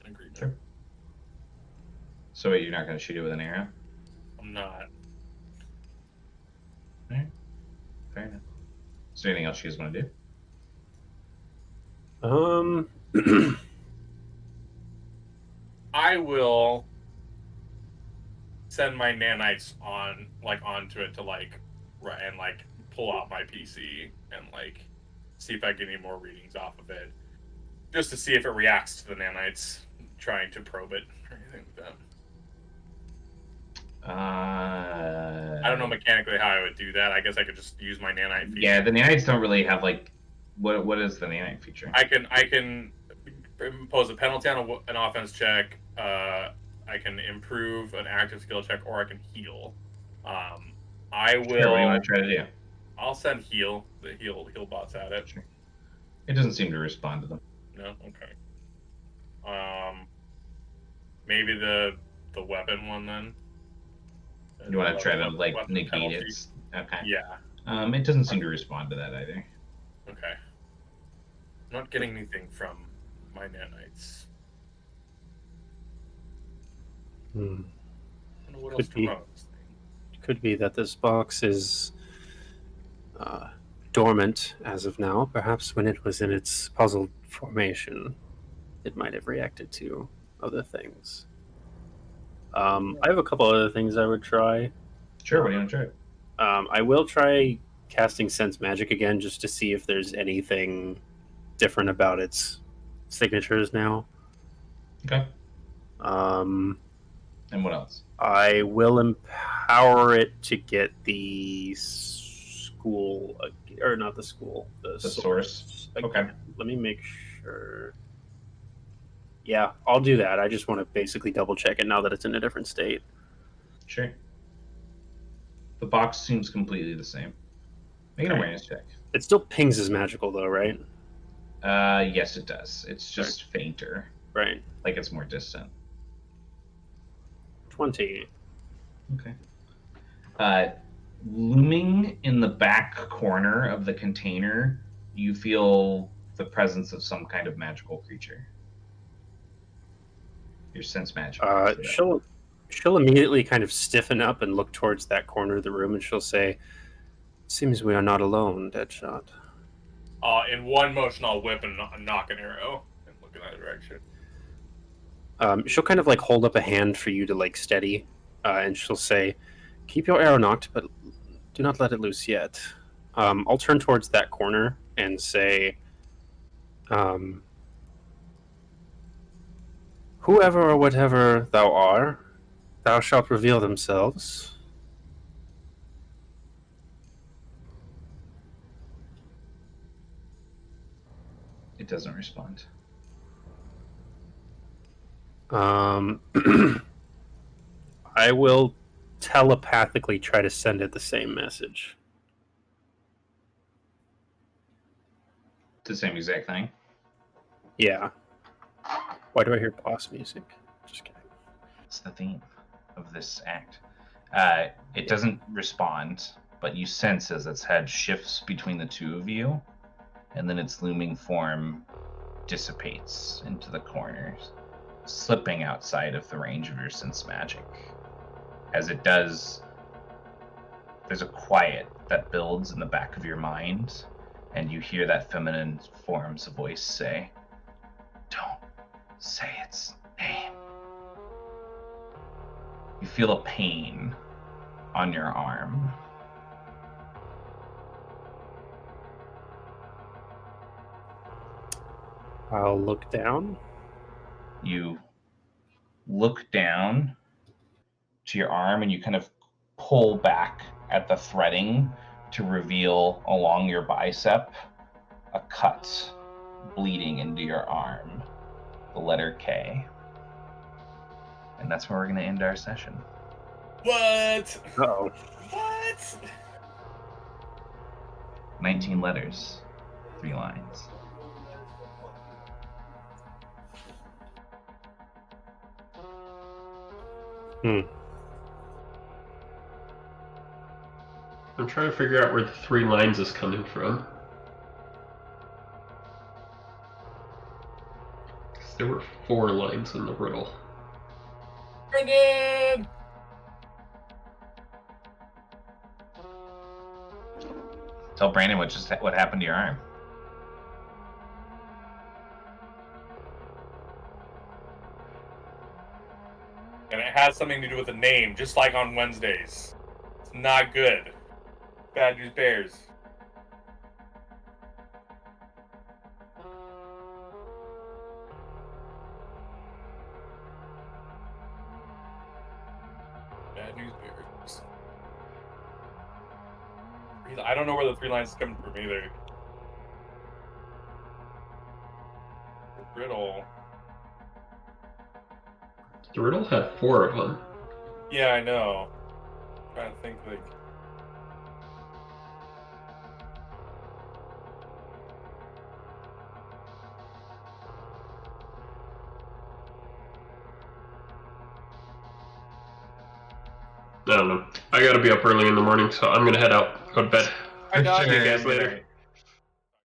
Agreement. Sure. So wait, you're not going to shoot it with an arrow? I'm not. All right. Fair enough. Is there anything else you guys want to do? I will send my nanites onto it to and pull out my PC and see if I get any more readings off of it, just to see if it reacts to the nanites, trying to probe it or anything like that. I don't know mechanically how I would do that. I guess I could just use my nanite feature. Yeah, the nanites don't really have like what is the nanite feature? I can impose a penalty on an offense check. I can improve an active skill check, or I can heal. I will. Sure, what do you want to try to do? I'll send heal. The heal bots at it. Sure. It doesn't seem to respond to them. No, okay. Maybe the weapon one then. You want to try to like negate it? Okay. Yeah. It doesn't seem to respond to that either. Okay. I'm not getting anything from my nanites. I don't know what else to run this thing. Could be that this box is dormant as of now. Perhaps when it was in its puzzle formation, it might have reacted to other things. I have a couple other things I would try. Sure, what do you want to try? I will try casting Sense Magic again just to see if there's anything different about its signatures now. Okay. And what else? I will empower it to get the school, or not the school, the source. Okay. Let me make sure. Yeah, I'll do that. I just want to basically double check it now that it's in a different state. Sure. The box seems completely the same. Make an awareness check. It still pings as magical though, right? Yes, it does. It's just fainter. Right. Like it's more distant. 20. Okay. Looming in the back corner of the container, you feel the presence of some kind of magical creature. Your sense magic. She'll immediately kind of stiffen up and look towards that corner of the room, and she'll say, "Seems we are not alone, Deadshot." In one motion, I'll whip and knock an arrow and look in that direction. She'll kind of like hold up a hand for you to like steady, and she'll say, "Keep your arrow knocked, but do not let it loose yet." I'll turn towards that corner and say, Whoever or whatever thou art, thou shalt reveal themselves. It doesn't respond. I will telepathically try to send it the same message. The same exact thing. Yeah. Why do I hear boss music? Just kidding. It's the theme of this act. It doesn't respond, but you sense as its head shifts between the two of you, and then its looming form dissipates into the corners, slipping outside of the range of your sense magic. As it does, there's a quiet that builds in the back of your mind, and you hear that feminine form's voice say, "Don't say its name." You feel a pain on your arm. I'll look down. You look down to your arm and you kind of pull back at the threading to reveal along your bicep a cut bleeding into your arm, the letter K. And that's where we're going to end our session. What? Uh-oh. What? 19 letters, 3 lines. I'm trying to figure out where the 3 lines is coming from. There were 4 lines in the riddle. Brendan! Tell Brandon what happened to your arm. And it has something to do with the name, just like on Wednesdays. It's not good. Bad News Bears. Bad News Bears. I don't know where the 3 lines come from either. Riddle. The riddle had 4 of them. Yeah, I know. I'm trying to think like. I don't know. I gotta be up early in the morning, so I'm gonna head out, go to bed. I got See you you. guys later.